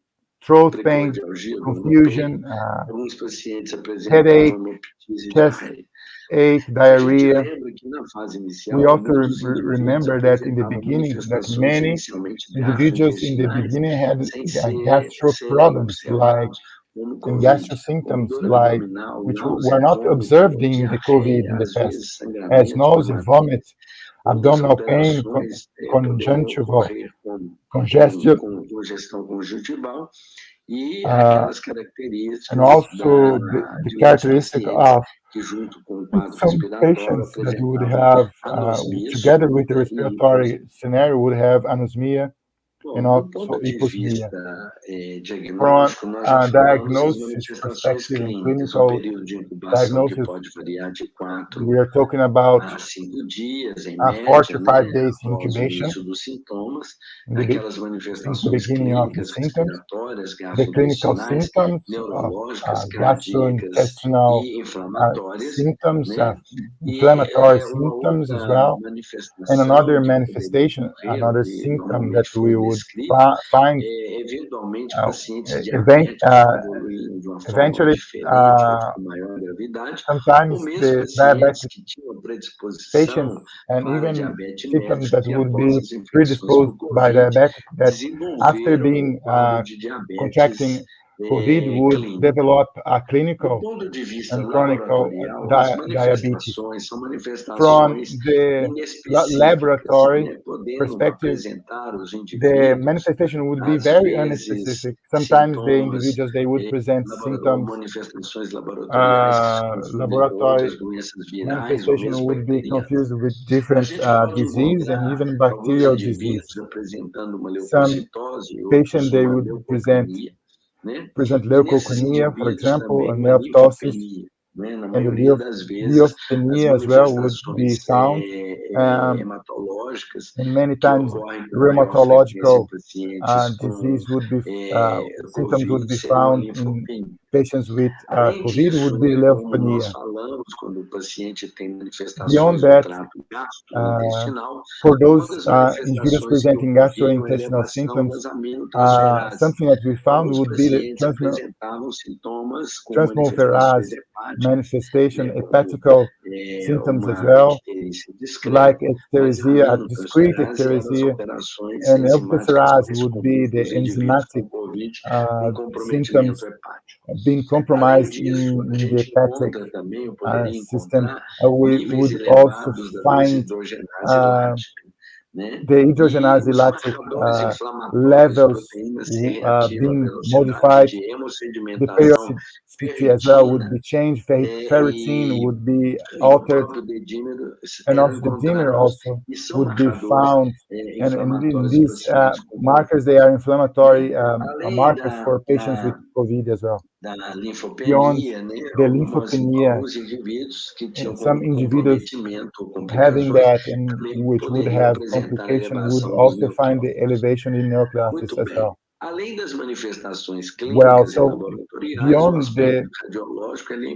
throat pain, precordialgia, confusion, alguns pacientes headache, apresentavam hemoptise e chest diarreia. ache, A gente diarrhea. lembra que na fase inicial, We also muitos indivíduos remember that in the apresentavam beginning, that manifestações many inicialmente individuals in the gastrointestinais beginning had sem gastro serem problems, like observados como and COVID, gastro como symptoms, dor like abdominal, which náusea, were not vômito, observed in the COVID diarreia, in the às past, vezes as sangramentos nausea, vomit, prematuros. Outras abdominal pain, alterações poderiam conjunctival, ocorrer com congestion, congestão conjuntival e uh, aquelas and características also the de muitos characteristic pacientes of que, junto com o quadro some respiratório, patients that would apresentavam have, anosmia together with the súbita e hipoxia. respiratory scenario, would have anosmia and Bom, do also ponto de hyposmia. vista From diagnóstico, nós já a falamos das diagnosis manifestações perspective and clínicas, um clinical período de incubação que diagnosis, pode variar de 4 we are talking about a 5 dias, em 4 média, to né, 5 days após o incubation, início dos sintomas, in aquelas since the manifestações beginning of the clínicas symptoms, respiratórias, the clinical gastrointestinais, symptoms of neurológicas, cardíacas gastrointestinal e inflamatórias, symptoms, né? E inflammatory uma symptoms as outra well. And manifestação another que poderia manifestation, ocorrer, another que symptom that normalmente we foi would descrito, find eventualmente pacientes event, diabéticos que evoluíam de uma forma eventually, diferente ou com maior gravidade, ou sometimes mesmo the pacientes diabetic que tinham predisposição patients and para even diabetes symptoms mellitus, that que would após be as infecções predisposed por by COVID, diabetic that after desenvolveram um being quadro de diabetes contracting COVID would clínico. develop a Do clinical ponto de vista and chronic laboratorial, as diabetes. manifestações são From manifestações the inespecíficas, laboratory né? Podendo perspective, apresentar os the indivíduos, manifestation would be às very vezes, unspecific. Sometimes the sintomas, individuals they would present ou symptoms, manifestações laboratoriais que se confundem com laboratory outras doenças virais ou manifestation mesmo would be bacterianas. confused with A different gente pode disease and encontrar even alguns bacterial disease. indivíduos apresentando uma Some leucocitose, outros patient they uma would leucopenia, né? present E nesses leukopenia, for indivíduos example, também and uma neoptosis, linfopenia, né? Na and the maioria das vezes, as leukopenia as well would be manifestações found. hematológicas And many que times ocorrem com maior frequência em rheumatological pacientes com disease would be symptoms would COVID be seria uma found in linfopenia. patients with Além COVID disso, would be né, como nós leukopenia. falamos, quando o paciente tem Beyond manifestações no that, trato gastrointestinal, for those outras individuals manifestações que presenting ocorriam gastrointestinal elevação symptoms, das aminotransferases. something that we found Alguns would be the pacientes apresentavam sintomas com transmembrane manifestações hepáticas, manifestation, né, como hepatical symptoms as uma well, icterícia like discreta, mas a ecteresia, discrete aminotransferase eram as ecteresia, alterações and enzimáticas euthyroid mais would be comuns the nos indivíduos enzymatic com COVID com symptoms comprometimento hepático. being Além compromised disso, a in the gente hepatic encontra também, ou poderia system. encontrar, We níveis would also elevados da find desidrogenase lática, né? the E hydrogenase os lactic marcadores inflamatórios, levels proteína C reativa, being velocidade modified, de the hemossedimentação, periodicity as well would ferritina, be changed, ferritin e would be o altered, próprio dedímero and eram also the dimer encontrados also e são would be marcadores found. And in inflamatórios em these pacientes com markers, Covid, they are inflammatory né? Além markers for patients with COVID as well. da Beyond linfopenia, né? the lymphopenia, Alguns indivíduos que tinham some individuals comprometimento ou having complicações that and também which would poderiam have apresentar complication would elevação dos also find the neutrófilos. elevation in Muito nucleosis as bem. well. Além das manifestações Well, clínicas e so laboratoriais, o beyond aspecto radiológico ele é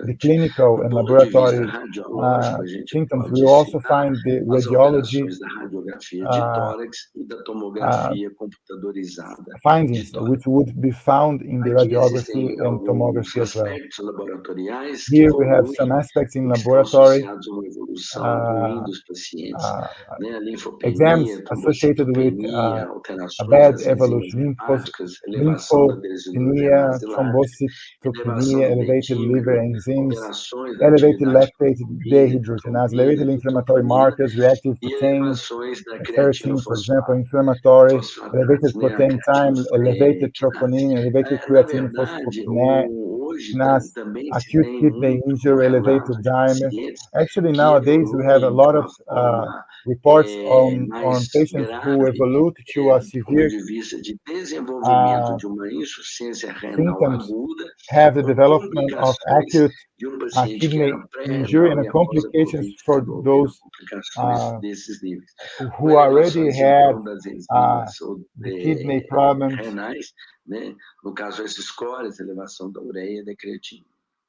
the importante. clinical Do and ponto de vista laboratory radiológico, a gente symptoms, we pode will also citar find the as radiology operações da radiografia de tórax e da tomografia computadorizada de findings, tórax. which would be found in the Aqui radiography existem and alguns tomography as well. aspectos laboratoriais que Here we have evoluem some aspects in e que estão laboratory, associados a uma evolução ruim dos pacientes, uh, né? A exams linfopenia, associated with trombocitopenia, a alterações bad das enzimas evolution, hepáticas, elevação da lymphopenia, deshidrogenase lática, elevação thrombocytopenia, do elevated liver dedímero, enzymes, alterações da elevated atividade lactate trombina, dehydrogenase, elevated trombina, de inflammatory troponina markers, reactive e protein, elevações da ferritin, for example, creatinofosfato, inflammatory, elevated fosfatases, né? A protein time, elevated quinase. troponin, elevated Na creatine verdade, phosphokinase, hoje também se acute tem kidney muito injury, elevated relato de dimer. pacientes Actually, que nowadays we have a evoluem de lot of uma forma reports on mais patients who grave, evolve to a do ponto severe de vista de desenvolvimento uh, de uma insuficiência renal symptoms, aguda, have the com development of complicações acute de um paciente que era kidney injury pré-renal and e após a complications Covid for desenvolveram those complicações uh, desses níveis, com who already elevações had então das enzimas ou, the kidney problems, renais, né? No caso, esses scores, elevação da ureia e da creatina.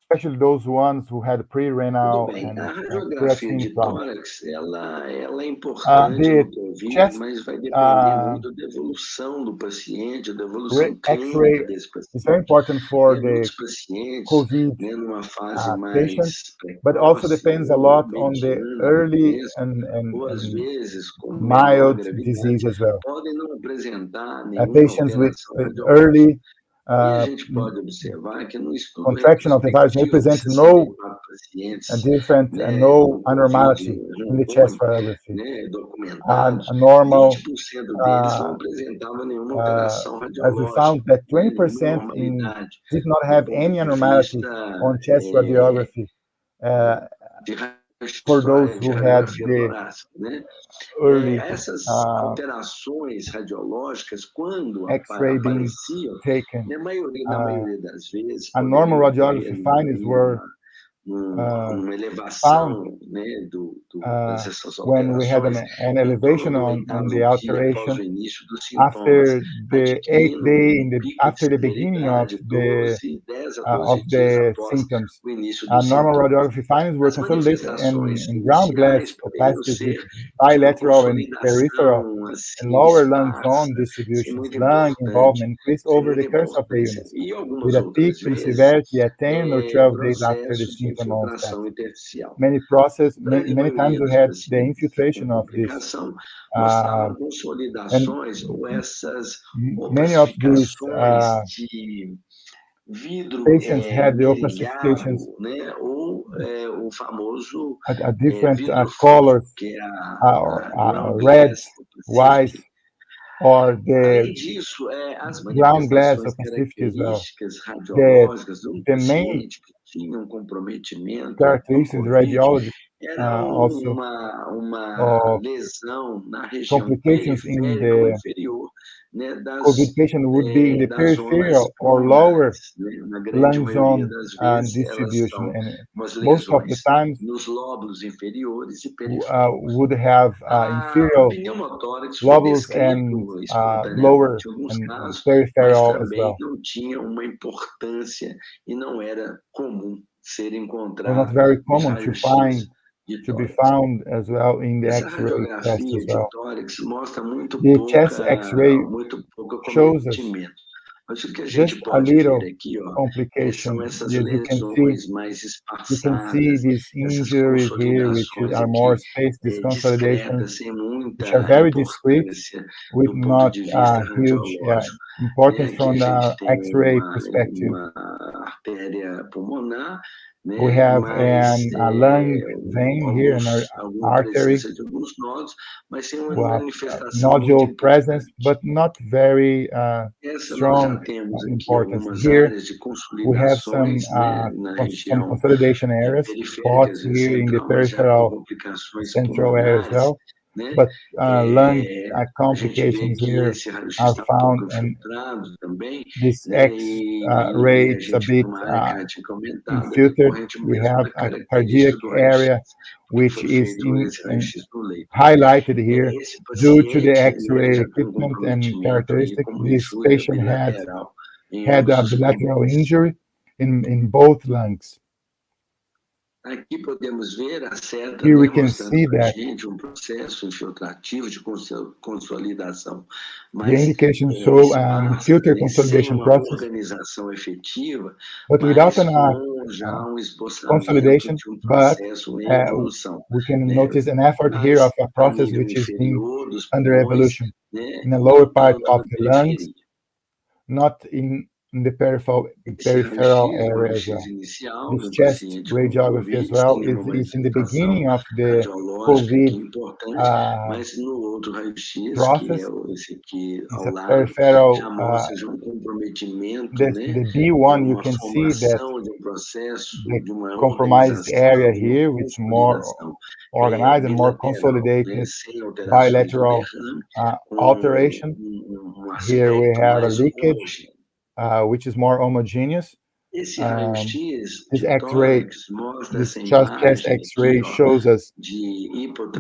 especially those ones who had Tudo pre-renal bem, and a radiografia creatine de problems. tórax, ela é importante The no COVID, chest mas vai depender muito da evolução do paciente, da evolução X-ray clínica desse is very paciente. important for the Muitos pacientes, COVID né, numa fase patients, mais but also precoce depends a ou lot on the mediana early mesmo, and, ou às and vezes com menor mild gravidade, disease as well. podem não apresentar nenhuma Patients with alteração radiológica. early E a gente pode observar que no estudo contraction of the virus may retrospectivo de present no 64 pacientes, different né, no com Covid abnormality in Hong the chest Kong, virography. né, documentados, A normal, 20% deles não apresentavam nenhuma alteração as we found radiológica, that né, 20% nenhuma in normalidade did not do have ponto any de abnormality vista on chest radiography de for those de who had radiografia the torácica, né? early Essas alterações radiológicas, quando X-ray being apareciam, taken. na maioria das vezes, A normal poderiam ocorrer radiography findings were numa found elevação, né, dessas when we had alterações, an em elevation torno do on the oitavo dia após alteration o início dos sintomas, after the 8th adquirindo day um pico de after the beginning severidade 10 a 12 dias após symptoms. o início dos Normal sintomas. radiography findings were As consolidated manifestações in ground glass iniciais poderiam opacities with ser de uma bilateral and peripheral consolidação and assim lower lung esparsa, zone isso é distributions. muito Lung importante, involvement increased isso é over muito the course of the importante. illness, E with algumas a peak outras in vezes, severity at 10 or 12 days after the processos de symptom onset. infiltração intersticial. A Many times maioria we dos had the pacientes com infiltration of this, mostravam and consolidações ou essas many of these opacificações de vidro patients had the opacifications berilhado, né? Ou o famoso at different vidro fosco, colors, que é a ground red, glass white, opacific. or the Além disso, as ground glass manifestações opacity as well. características radiológicas de um The main paciente que tinha um comprometimento com characteristics, COVID radiology, era also uma of lesão na região complications in periférica ou the inferior, né, COVID patient would be in the das zonas peripheral or lower pulmonares, né? Na grande lung maioria zone das vezes, elas distribution, são and umas most of the lesões times nos lóbulos inferiores e periféricos. would have A inferior pneumotórax foi lobes and descrito lower espontaneamente em alguns and casos, mas peripheral as também well. não tinha uma importância e não era comum ser It was not encontrado very nos common raios-x de to be tórax. found as well in the Essa X-ray test radiografia as de well. tórax mostra The chest X-ray muito pouco shows us acometimento. Mas o que a just gente a pode ver little aqui, são complication. essas As lesões mais you can see espaçadas, these essas injuries here, which consolidações are more aqui spaced, these consolidations, discretas, sem which are muita very discrete, importância with do ponto not de vista huge radiológico. importance Aqui from a the gente tem X-ray perspective. uma artéria pulmonar, né? We have Mas a lung vein here, an alguma artery. presença de alguns nódulos, mas sem uma Well, manifestação muito nodule presence, importante. but not very Essa nós já strong temos aqui importance. algumas Here áreas de we have some consolidações, né, na some região consolidation areas, periférica, às spots vezes here in the central, mas já com peripheral complicações central area as pulmonares, well. né? But lung A gente vê complications que here esse raio-x are está found, pouco and infiltrado também, this né? X E a rates a gente bit tem uma área cardíaca aumentada, infiltrated. decorrente We mesmo have da a cardiac característica do raio-x, area, que which foi is feito esse raio-x no leito. highlighted here Esse due to the paciente, né, X-ray já tem um equipment and comprometimento aí characteristic. com This lisura patient bilateral em had ambos a os bilateral pulmões. injury in both lungs. Aqui podemos ver a seta, Here we né, can mostrando see para a that gente um processo infiltrativo de consolidação, the mas indications show an esparsa, filter né, sem consolidation uma process, organização efetiva, but without mas com uh, já um esboçamento consolidation, de um but processo em evolução, we can né, notice an effort here mas of a a process nível which is being inferior dos under pulmões, evolution né, in the e lower não part tanto of na the lungs, periferia. not in the Esse peripheral raio-x, o area as raio-x well. inicial de This um chest paciente com radiography as COVID well sem nenhuma is in the manifestação beginning of the radiológica, que COVID é importante, mas no outro raio-x, que é process. esse aqui It's ao a lado, já peripheral, mostra já um comprometimento, the né, B1, you uma can see that formação de um processo, the de uma compromised organização, area de uma here, which is more consolidação organized and more bilateral, né, consolidated sem alterações no bilateral derrame, com alteration. um Here we aspecto have a mais leakage, homogêneo. which is more homogeneous. Esse Um, raio-x this de X-ray, tórax mostra this essa chest imagem aqui, X-ray ó, shows us de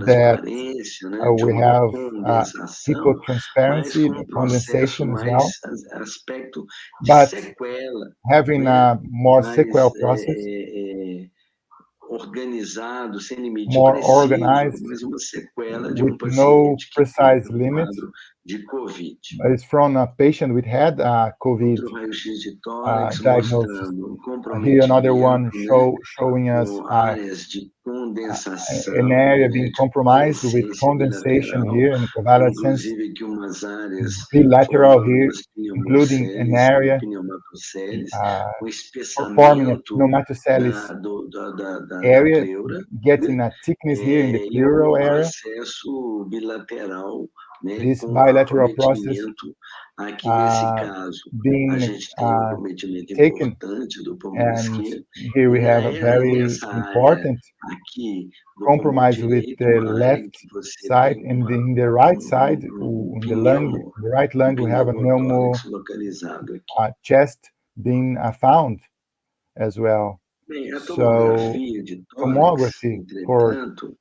that hipotransparência, né, de we uma have condensação, mas hypotransparency, com um processo condensation as well, mais aspecto de but sequela, having né, a more mais sequel process, organizado, sem limite more preciso, organized, mas uma sequela de with um no paciente que teve precise um limits. quadro de COVID. It's from a patient with had COVID Outro raio-x de tórax diagnosis. mostrando um Here another one comprometimento, né, showing us com áreas de an condensação, area né, being de compromised with convalescência condensation bilateral, here in com convalescence inclusive aqui umas áreas bilateral formando here, umas including an pneumocélulas, area pneumatoceles, com forming a espessamento pneumatoceles da area, pleura, getting né, a thickness here in the e pleural um area. processo bilateral, né, This com bilateral process acometimento. Aqui, nesse caso, a being gente tem um acometimento taken, importante do pulmão and esquerdo, here we e have a very nessa área important aqui do pulmão compromise with direito, the uma área em left que você side, tem and in the right side, um in the lung, the right lung, we have a pneumotórax localizado aqui. chest being found as well. Bem, a So tomografia de tórax, tomography for entretanto,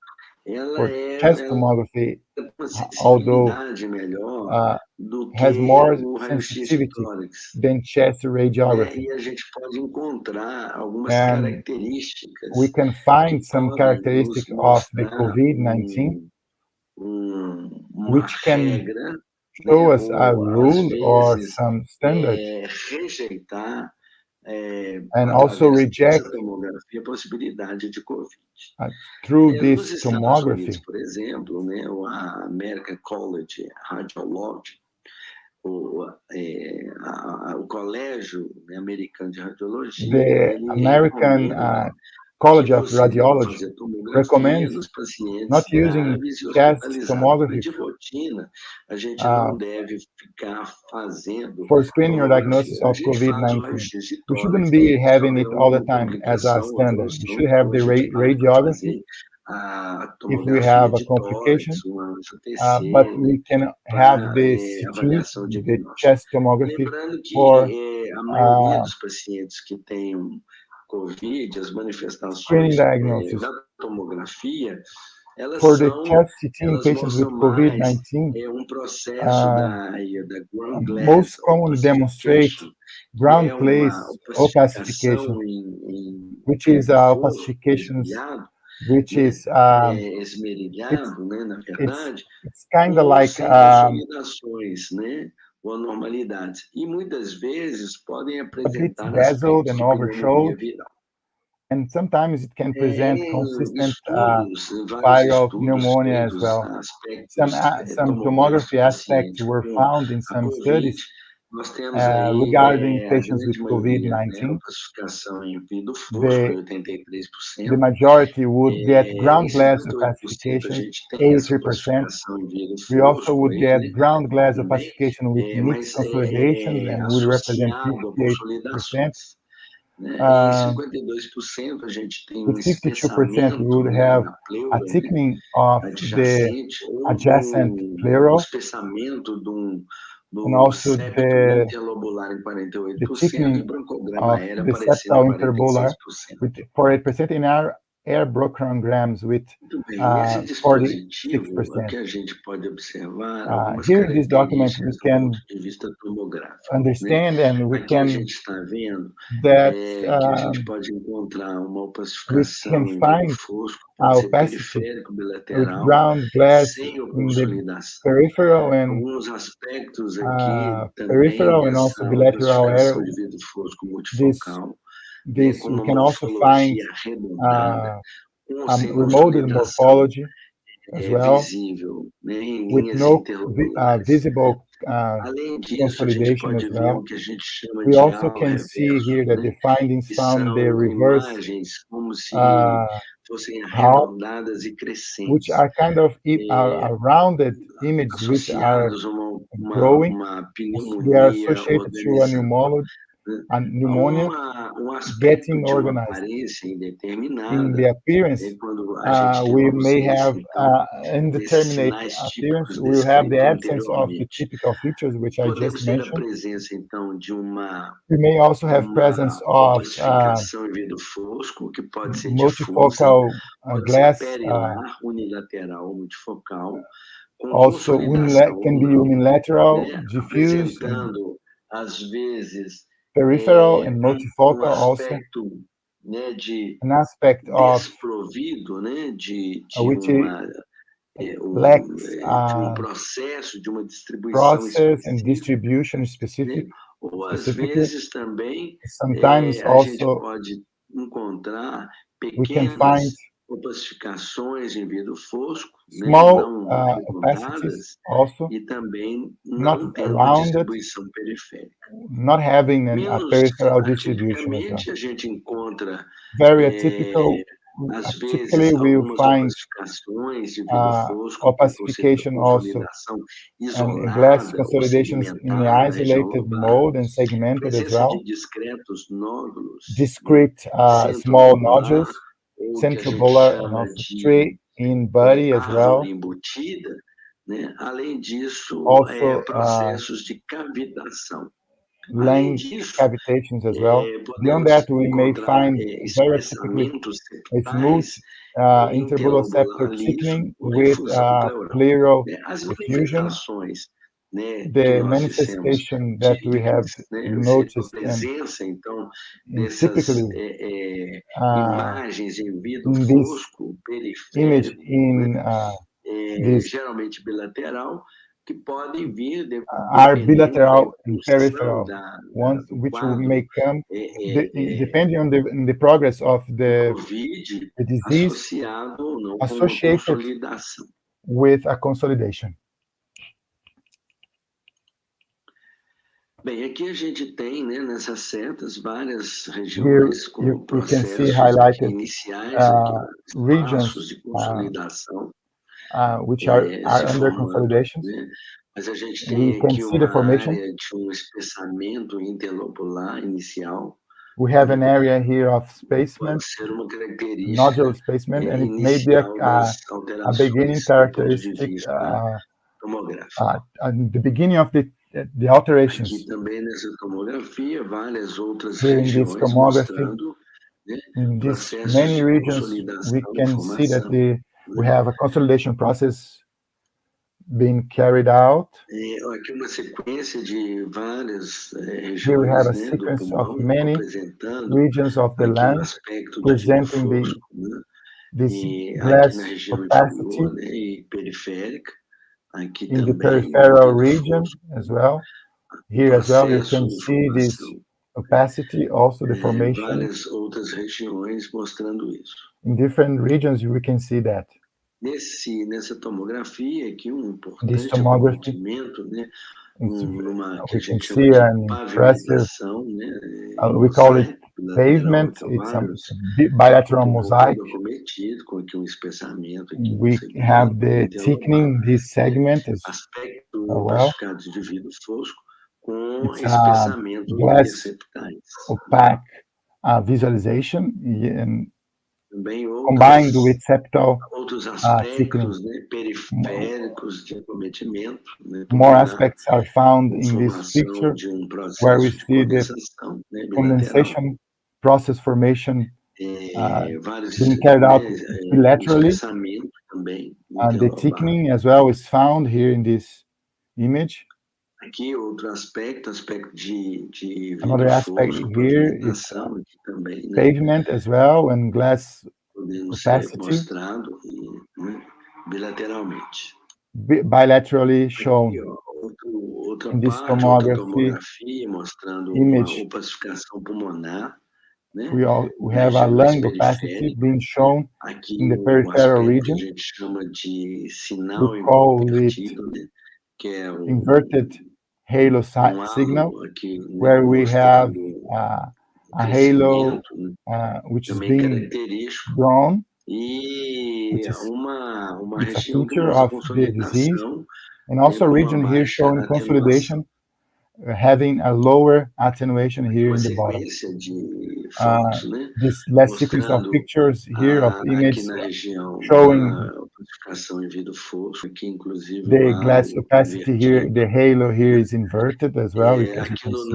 ela chest tomography, tem uma although sensibilidade melhor do has que more o raio-x de sensitivity tórax, than chest né? radiography, E a gente pode encontrar algumas and we características can find que some podem nos characteristic of the mostrar COVID-19, uma which can regra, show né? us a Ou, às rule or vezes, some standard, rejeitar, and also através reject dessa tomografia, a possibilidade de COVID. through Nos this Estados Unidos, tomography. por exemplo, né, a American College Radiology, o Colégio, né, Americano de Radiologia, The ele American recomenda College que of você deva Radiology fazer tomografia recommends nos pacientes not using graves e chest hospitalizados, mas tomography de rotina a gente não deve ficar fazendo for screening or tomografia. diagnosis A of gente faz o COVID-19. raio-x de We tórax shouldn't be se having houver it all the alguma time as a complicação, standard. We evolução, should have então a the gente para para radiography fazer a if we tomografia have a de complication, tórax, uma but JTC, né, we can have para the CT, avaliação the diagnóstica. chest tomography Lembrando for que a maioria dos pacientes que têm COVID, as screening manifestações diagnosis. da tomografia, For the chest CT in elas patients with mostram mais COVID-19, processo da ground most glass commonly demonstrate opacification, que ground é glass uma opacification, opacificação em which is fosco, opacifications, which né, is esmerilhado, né, na verdade, it's kind of com like sem consolidações, né, ou anormalidades. E muitas vezes podem it's apresentar bezeled aspectos and de pneumonia overshot, viral. and sometimes it can present consistent Vários viral estudos pneumonia as feitos well. a aspectos Some tomography tomográficos do aspects paciente were com found in a some COVID, studies Nós temos aí regarding a patients with grande maioria, né, COVID-19. opacificação em vidro fosco, em The 83%. majority would get Em ground glass 58% a opacification, gente tem essa 83%. opacificação em vidro We also fosco would aí, get né, ground glass também, opacification with mixed mas consolidations and would represent associado a 58%. consolidações. Né? Em 52% a gente tem um With 52%, we espessamento, would né, have na a pleura, né, thickening of the adjacente, ou adjacent um pleural, espessamento and do also septo interlobular em the 48% e thickening broncograma of aéreo the aparecendo septal em interbular 46%. with 48% in our air brocograms with Muito bem, nesse 46%. dispositivo, aqui a gente pode observar algumas Here in this document, we características do can ponto de vista tomográfico. Né? understand and we Aqui a can gente está vendo that que a gente pode encontrar uma we opacificação can em vidro find fosco, pode ser opacity periférico, with bilateral, ground glass sem in the consolidação. peripheral and Alguns aspectos aqui também peripheral and dessa also bilateral area. opacificação de vidro fosco This multifocal, né, this com we uma can also find morfologia arredondada, com ou sem remodeled consolidação, morphology as well, visível, né, em with linhas no interlobulares. visible Além disso, a gente consolidation pode as ver well. o que a gente chama We de also halo can see reverso, here that né, the findings que from the são reverse imagens como se fossem hall, arredondadas e which crescentes, are kind of rounded images which are associados a growing. uma They are pneumonia associated to a organizada. pneumonia Um aspecto getting de uma organized. aparência In indeterminada, the appearance, quando a gente tem we uma may ausência, have então, desses indeterminate sinais appearance. típicos We will have the descritos absence of the anteriormente. typical features which I just Podemos ter a mentioned. presença, então, de uma We may also have presence of opacificação em vidro fosco, que pode ser difusa, multifocal pode ser glass. perilar, unilateral, multifocal, com Also, consolidação can ou be não, unilateral, né, diffuse, and apresentando, às vezes, peripheral, and um multifocal also. aspecto, né, de An aspect of desprovido, né, de which de um processo, de uma distribuição process and específica, distribution né? Ou às specifically. vezes também Sometimes a gente also pode encontrar we can find pequenas opacificações em vidro fosco, né, small não opacities arredondadas, also, e também not não tendo rounded, distribuição periférica. not having a Menos peripheral distribution as well. atipicamente, a gente encontra, Very atypical. às Typically, vezes, we will algumas find opacificações de vidro fosco com opacification also consolidação and glass isolada ou consolidations in the segmentada na região isolated lobar, mode and segmented as presença de well. discretos nódulos, né, Discrete small centrobular, nodules, ou que a gente centrobular, and chama also de tree in body as well. árvore embutida, né? Além disso, Also, processos de cavitação. Além lung disso, cavitations as well. Beyond podemos that, we may encontrar find very typically espessamentos a smooth septais interbular septal interlobular liso thickening ou with efusão pleural. pleural As effusion. manifestações, né, que The nós dissemos manifestation that we have típicas, né, a noticed and presença, então, typically dessas imagens em vidro in this fosco image periférico, né, in this geralmente bilateral, que podem vir are dependendo da bilateral and evolução peripheral ones, do which may quadro come depending on the progress of the COVID, disease associado ou não com uma associated consolidação. with a consolidation. Bem, aqui a gente tem, né, nessas setas várias Here regiões com you can see processos highlighted iniciais aqui, regions passos de consolidação which are se under formando, consolidations. né? Mas a gente We tem can aqui see the uma formation. área de um espessamento interlobular inicial. We have an area here of spacement, Pode ser uma característica nodule spacement, and it may be inicial das a alterações beginning do ponto de characteristic, vista tomográfico. the beginning of the alterations. Aqui também nessa tomografia, várias outras Here in this regiões tomography, mostrando, né, in these processos many de regions, we consolidação e can see that formação. we have a consolidation process being carried out. Aqui uma sequência de várias Here we have regiões, a né, do sequence of pulmão, many apresentando regions of the aqui um lung aspecto de vidro presenting fosco, né, this e aqui glass na região opacity inferior, né, e periférica, aqui in the também, né, peripheral vidro region fosco, as well. um Here as well, you processo can de see this formação. opacity, also the formation. Várias outras regiões mostrando isso. In different regions, we can see that. Nessa tomografia aqui, um This importante tomography, acometimento, né, numa que a we can gente chama see de an impressive, pavimentação, né, we call it mosaico lateral, pavement. então It's a vários, bilateral o mosaic. todo acometido, com aqui um espessamento aqui no We have segmento the interlobar, thickening this né, segment as aspecto well. opacificado de vidro fosco com It's a espessamento glass interseptais. opaque visualization and Também combined with septal outros thickening. aspectos, né, periféricos de acometimento, né, More pulmonar, aspects are found in this formação picture de um where we processo de see the condensação, né, bilateral, condensation process formation vários, being carried out bilaterally. espessamento também And the interlobar. thickening as well is found here in this image. Aqui outro aspecto de Another vidro aspect fosco, here is pavimentação aqui também, né, pavement as well and glass podendo ser opacity mostrado né, bilateralmente. bilaterally shown. Aqui, ó, outra In this parte, outra tomography tomografia mostrando uma image, opacificação pulmonar, né, we nas have a regiões lung opacity periféricas. being shown Aqui in the o peripheral aspecto que a region. gente chama de sinal We call it invertido, né, que é inverted halo signal, halo aqui, né, where we have mostrando a halo crescimento, né, which is também being característico, drawn, e which is uma it's a região que feature mostra of the disease, consolidação, and also a com uma region here baixa showing atenuação. consolidation, having a lower attenuation here Uma in the bottom. sequência de fotos, né, This last sequence of mostrando pictures here of aqui images na região showing da opacificação em vidro fosco, aqui inclusive o the glass halo opacity here, invertido. the halo here is inverted as well, as you Aqui can see.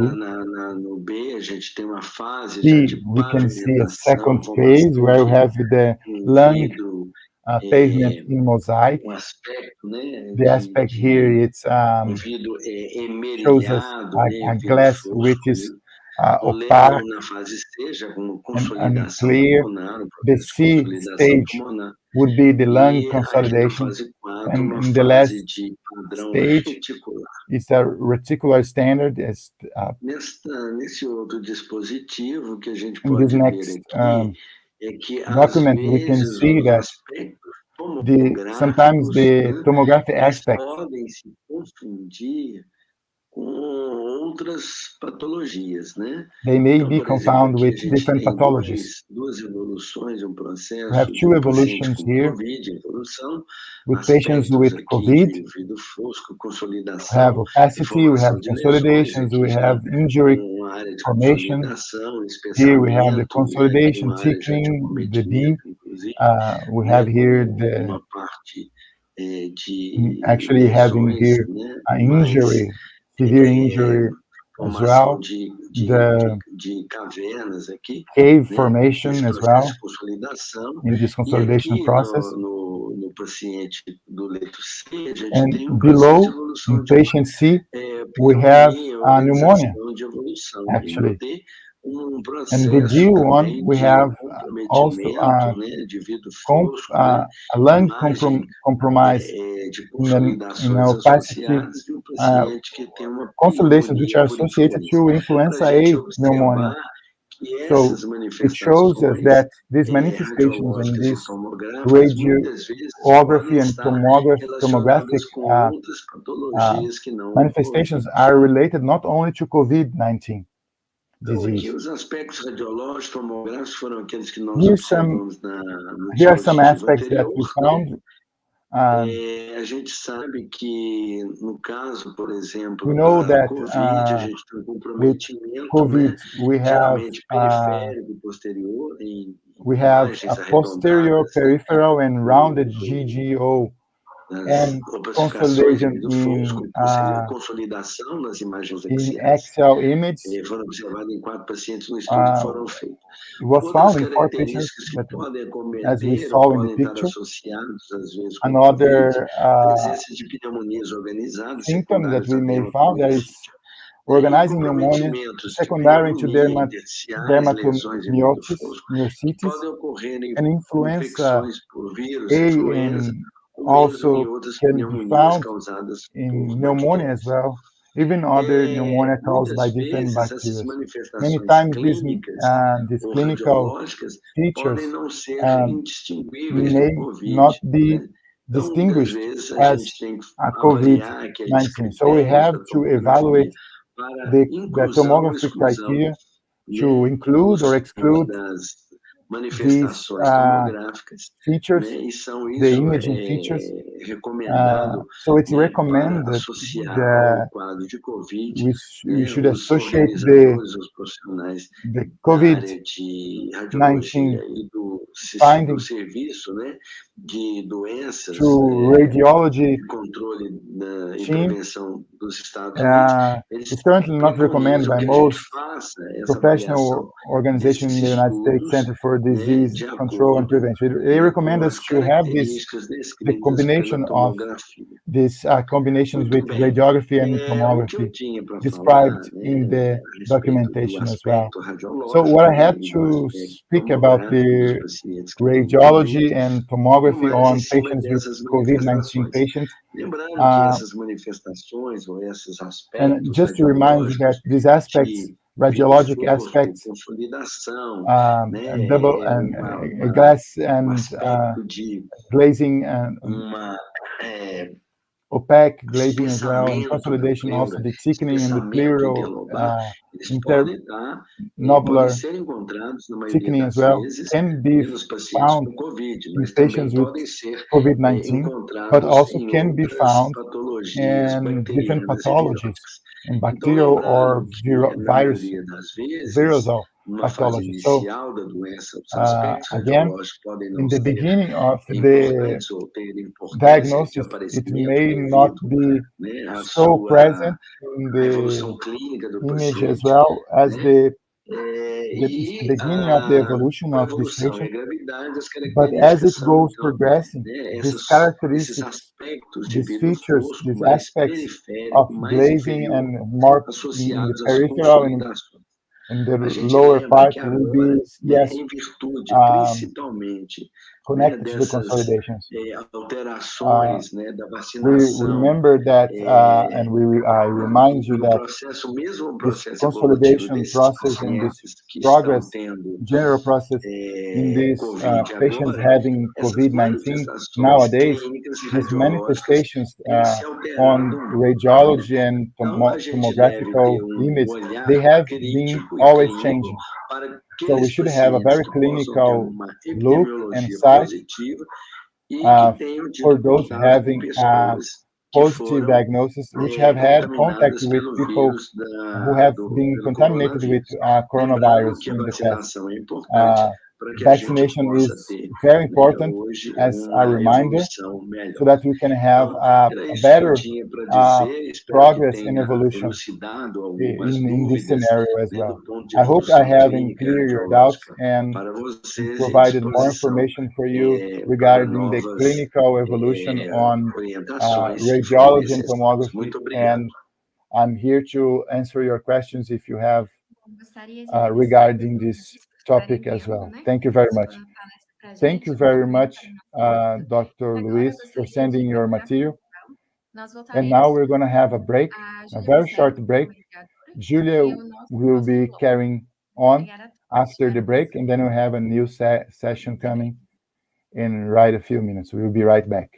no B, a gente tem uma fase já Here de we can see a second pavimentação, phase formação where we de have the lung vidro, pavement in mosaic. aspecto, né, The aspect here it's vidro shows us emerilhado, né, a vidro glass which fosco, né. is No opaque na fase C, já com and consolidação clear. pulmonar, um The processo de C consolidação stage pulmonar. would be the lung E aqui na consolidation, fase 4, and uma in the fase last de padrão stage, reticular. it's a reticular standard. As Nesse outro dispositivo, que a gente in this pode ver next aqui, é que às document, we can vezes see os that aspectos sometimes tomográficos, the né, tomography eles aspects, podem se confundir com outras patologias, né. they may Então, be por exemplo, confounded aqui a with gente different tem pathologies. duas evoluções de um We have processo de two um paciente evolutions com here COVID, evolução, with patients aspectos with aqui COVID. de vidro fosco, We have consolidação e opacity, we have formação de lesões, consolidations, aqui we já have injury com área de formation. consolidação, Here we have the espessamento, né, aqui consolidation, uma área já de thickening, the D. acometimento, inclusive, We né, have here com the uma parte de actually having lesões, here né, an mais injury, severe injury as formação well, the de cavernas aqui, cave né, formation nesse as processo well de consolidação. in this E consolidation aqui process. no paciente do leito C, a gente And tem um processo de below, evolução in de uma patient C, we have pneumonia, pneumonia, organização de evolução. E no actually. D, um And the processo D one, também we de have also comprometimento, né, de vidro fosco, né, a lung imagem compromise de in consolidações opacity, associadas de um paciente que tem uma consolidations which pneumonia are por associated influenza. to Para influenza a A gente pneumonia. observar que So essas it shows us manifestações that these manifestations in radiológicas this e tomográficas muitas vezes radiography podem and estar tomographic relacionadas com outras patologias que não o manifestations COVID. are related not only to COVID-19 Então, aqui disease. os aspectos radiológicos tomográficos foram aqueles que nós Here observamos no are some dispositivo aspects that anterior, we né? found. A gente sabe que, no caso, por exemplo, We know da that COVID, a gente tem um with comprometimento, né, COVID, we have geralmente periférico posterior, em a imagens posterior, arredondadas, né, peripheral, and rounded GGO, nas and opacificações de consolidation vidro fosco, consolidação nas imagens in axiais. axial image. Foram observados em 4 pacientes no estudo que foram feitos. It was Outras found in 4 patients, características que but podem as we acometer ou saw in the podem estar picture, associados, às vezes, com COVID, another presença de pneumonias organizadas symptom that secundárias à we may found that is dermatomiosite, e organizing pneumonia comprometimentos de secondary to pneumonia intersticiais, lesões em vidro fosco, que dermatomyositis, podem ocorrer em and influenza infecções por vírus, A, influenza, and ou mesmo em also outras can be pneumonias found causadas por in pneumonia as bactérias. well, even other pneumonia caused by Muitas different vezes, essas bacteria. Many manifestações times clínicas these ou clinical radiológicas features podem não ser um, indistinguíveis do may COVID, not be né? distinguished vezes as gente tem que a avaliar aqueles COVID-19. So we critérios have da to tomografia evaluate para the inclusão ou tomography exclusão, criteria to include or exclude das these manifestações tomográficas, features, e são the isso imaging features. recomendado So it's para recommended associar ao that quadro de COVID, we should os associate organizadores, os profissionais the da COVID-19 área de radiologia e do finding serviço, de doenças, to radiology de controle e team prevenção dos Estados Unidos, eles is currently not recommended preconizam by que a gente most faça essa avaliação professional organizations in the desses United States estudos, Center for Disease de Control and acordo Prevention. They recommend com us as to have the características descritas combination pela of tomografia. these combinations Muito with bem. radiography and O que eu tomography tinha para described falar in the a respeito do documentation as well. aspecto So what I radiológico had e do to aspecto speak about tomográfico dos the pacientes que têm radiology COVID, and no tomography mais on em cima patients with dessas COVID-19 manifestações. patients. Lembrando que essas manifestações ou esses And aspectos just to remind you that radiológicos these aspects, de radiologic conforto, aspects, consolidação, double and glass and aspecto de glazing and uma opaque glazing as well, and espessamento da consolidation, also pleura, the thickening and the espessamento pleural interlobar, eles podem internodular ser encontrados, na maioria thickening as das well, vezes, can be nos pacientes found com COVID, in mas também patients with podem ser COVID-19, but encontrados also em can be outras found patologias in different bacterianas e pathologies, viróticas. in Então, bacterial or lembrando que, na virus, maioria das vezes, virusal numa fase pathology. So inicial da doença, os aspectos again, radiológicos podem não in the ser beginning of the importantes ou ter importância de diagnosis, it aparecimento may not devido be à so present sua in a the evolução clínica do image as paciente, well as the e beginning of the evolution com a of this evolução e a patient. gravidade, as But as características it são, goes então, progressing, these esses characteristics, aspectos de these vidro features, fosco these mais aspects of periférico, mais glazing inferior, and mark in the associados às peripheral and consolidações. in the A gente lower lembra part que will be, agora, yes, em virtude, um, principalmente, connected to the dessas consolidations. alterações, da We vacinação, remember that, and I remind you no that processo, mesmo o this processo evolutivo consolidation desses process and this pacientes que estão progress, tendo general process in these COVID patients agora, having essas COVID-19 manifestações nowadays, clínicas e these radiológicas manifestations têm se on alterado muito. radiology and Então, a gente deve tomographical ter image, olhar they have been crítico e always clínico changing. para So we aqueles should have a pacientes very que possam ter clinical uma look and epidemiologia sight positiva e que tenham for tido those contato com having pessoas que positive foram diagnosis, which have had contact contaminadas with pelo people vírus who have been pelo contaminated with coronavírus. coronavirus Lembrando que a in the past. vacinação é importante para que a gente Vaccination possa is ter, very important hoje as a uma reminder evolução so melhor. that we can have Então, era a isso que eu better tinha para dizer. Espero que progress and tenha evolution elucidado algumas in this dúvidas, scenario as do well. ponto de I hope I evolução haven't clínica cleared your doubts radiológica and para vocês e provided more disposição information for you para regarding the novas clinical evolution on orientações que forem radiology and necessárias. tomography. Muito obrigado. And I'm here to answer your questions if you have Gostaria de agradecer regarding todos this que topic estiverem as well. vendo, Thank you very sua much. palestra pra Thank gente. you Muito very obrigada much, pela nossa Dr. E agora eu Luis, for gostaria de sending your passar para material. Portugal. Nós And now voltaremos we're going to have a break, a a Júlia very Miceli short break. como mediadora Julia e o nosso will próximo be bloco. carrying on Obrigada a todos. after the Tiveram break, and then we'll have a new session coming in right a few minutes. We'll be right back.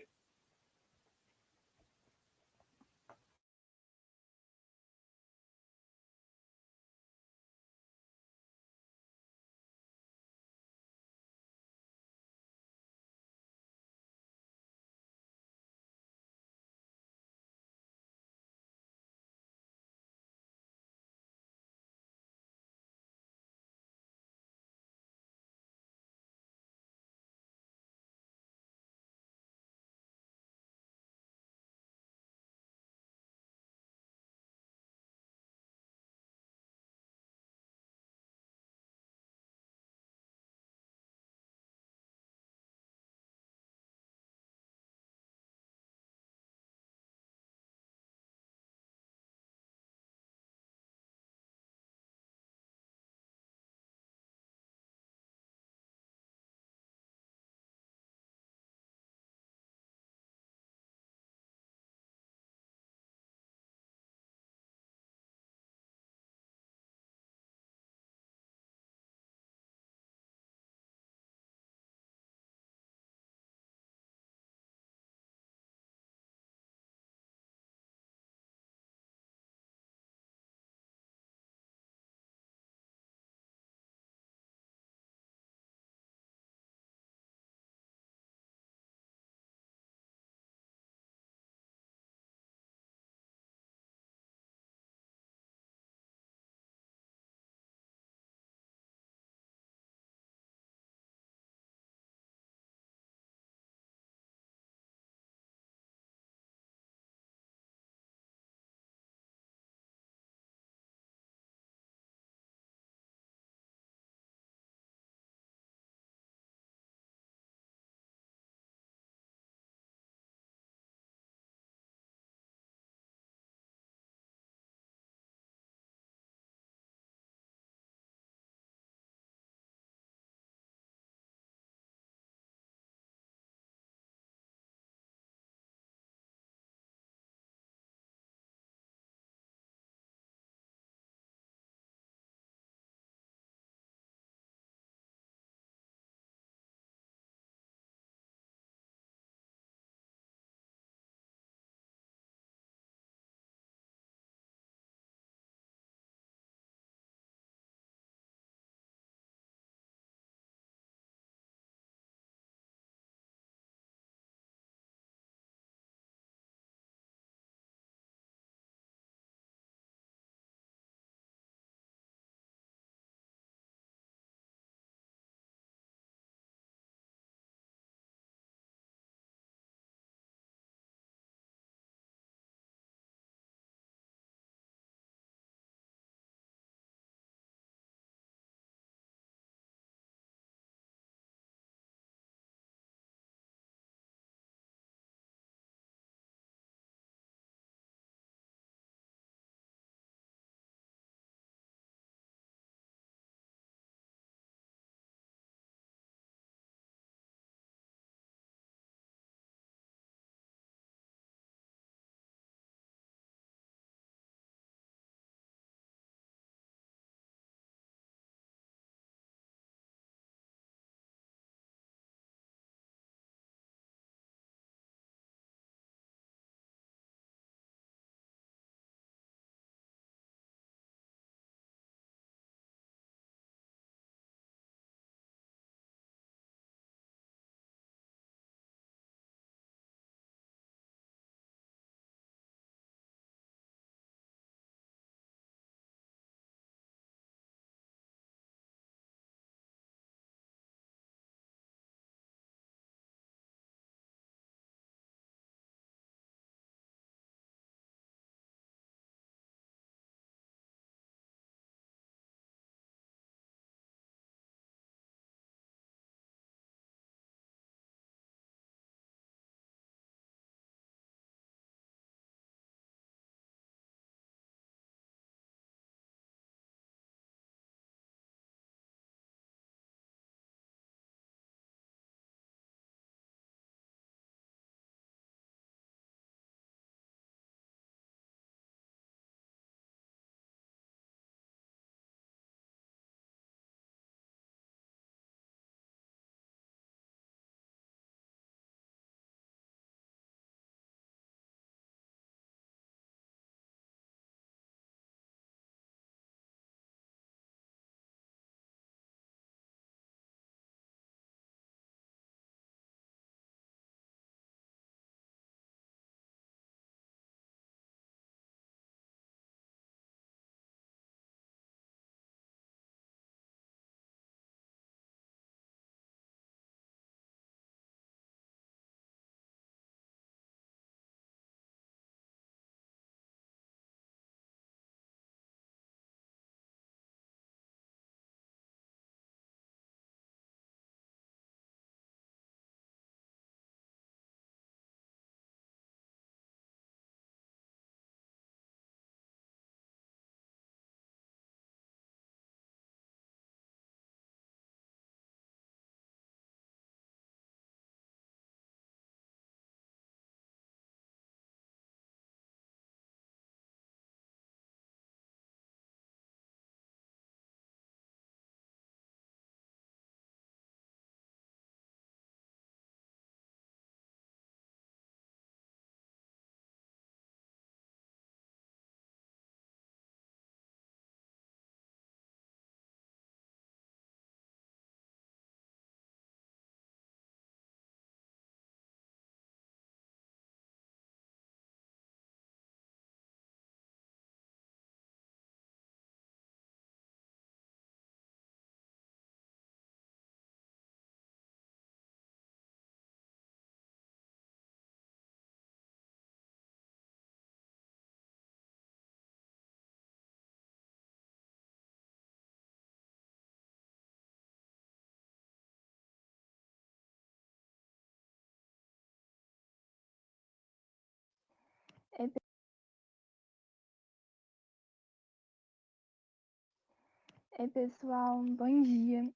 Ei, pessoal, bom dia.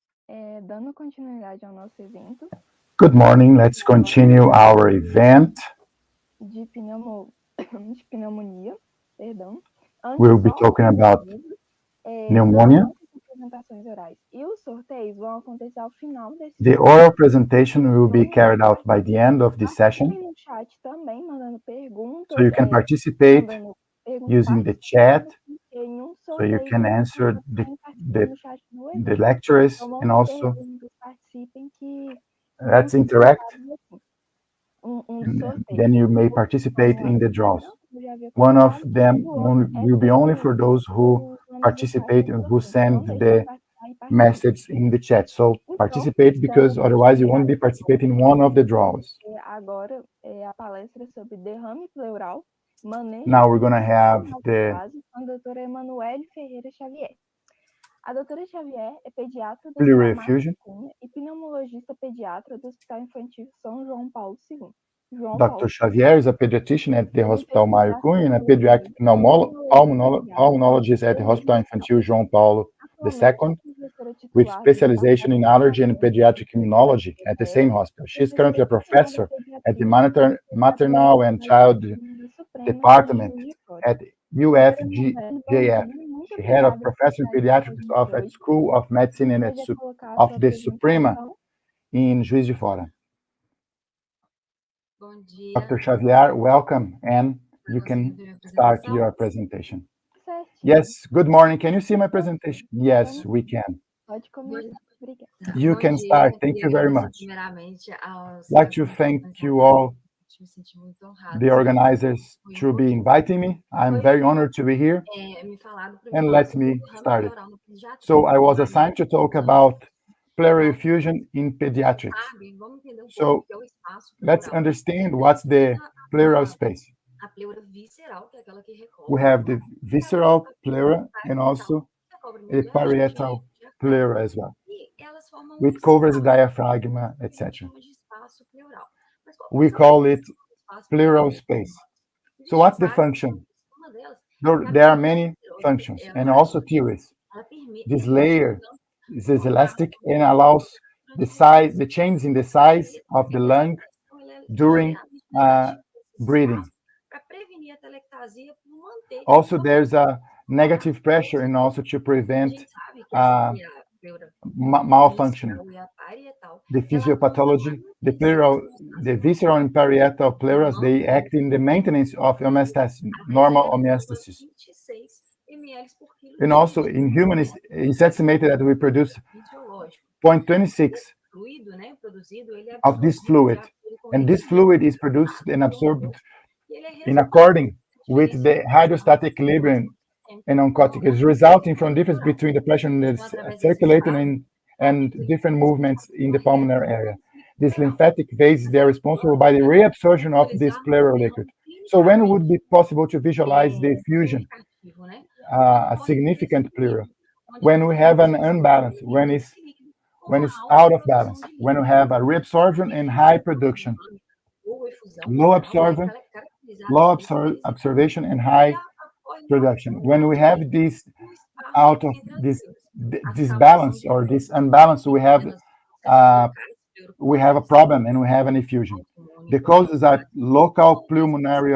Dando continuidade ao nosso evento. Good morning. Let's continue our event. De pneumonia, perdão. We'll be talking about pneumonia. Apresentações orais e os sorteios vão acontecer ao final desse. The oral presentation will be carried out by the end of this session. No chat também mandando perguntas. So you can participate using the chat. So you can answer the lectures and also let's interact. And then you may participate in the draws. One of them will be only for those who participate and who send the message in the chat. So participate because otherwise you won't be participating in one of the draws. Agora a palestra sobre derrame pleural. Now we're going to have the doutora Emanuele Ferreira Xavier. A doutora Xavier é pediatra do pleural effusion e pneumologista pediatra do Hospital Infantil São João Paulo II. Dr. Xavier is a pediatrician at the Hospital Mário Cunha and a pediatric pulmonologist at the Hospital Infantil João Paulo II, with specialization in allergy and pediatric immunology at the same hospital. She is currently a professor at the Maternal and Child Department at UFJF. She had a professor in pediatrics at School of Medicine and of the Suprema in Juiz de Fora. Dr. Xavier, welcome, and you can start your presentation. Yes, good morning. Can you see my presentation? Yes, we can. You can start. Thank you very much. I'd like to thank you all, the organizers, to be inviting me. I'm very honored to be here. And let me start it. So I was assigned to talk about pleural effusion in pediatrics. So let's understand what's the pleural space. We have the visceral pleura and also a parietal pleura as well, which covers the diaphragm, etc. We call it pleural space. So what's the function? There are many functions and also theories. This layer is elastic and allows the change in the size of the lung during breathing. Also, there's a negative pressure and also to prevent malfunctioning. The physiopathology, the visceral and parietal pleuras, they act in the maintenance of homeostasis, normal homeostasis. And also in humans, it's estimated that we produce 0.26 of this fluid. And this fluid is produced and absorbed in according with the hydrostatic equilibrium and oncotic, is resulting from difference between the pressure in the circulating and different movements in the pulmonary area. This lymphatic phase, they are responsible by the reabsorption of this pleural liquid. So when would it be possible to visualize the effusion, a significant pleura? When we have an unbalance, when it's out of balance, when we have a reabsorption and high production, low observation and high production. When we have this out of this balance or this unbalance, we have a problem and we have an effusion. The causes are local pulmonary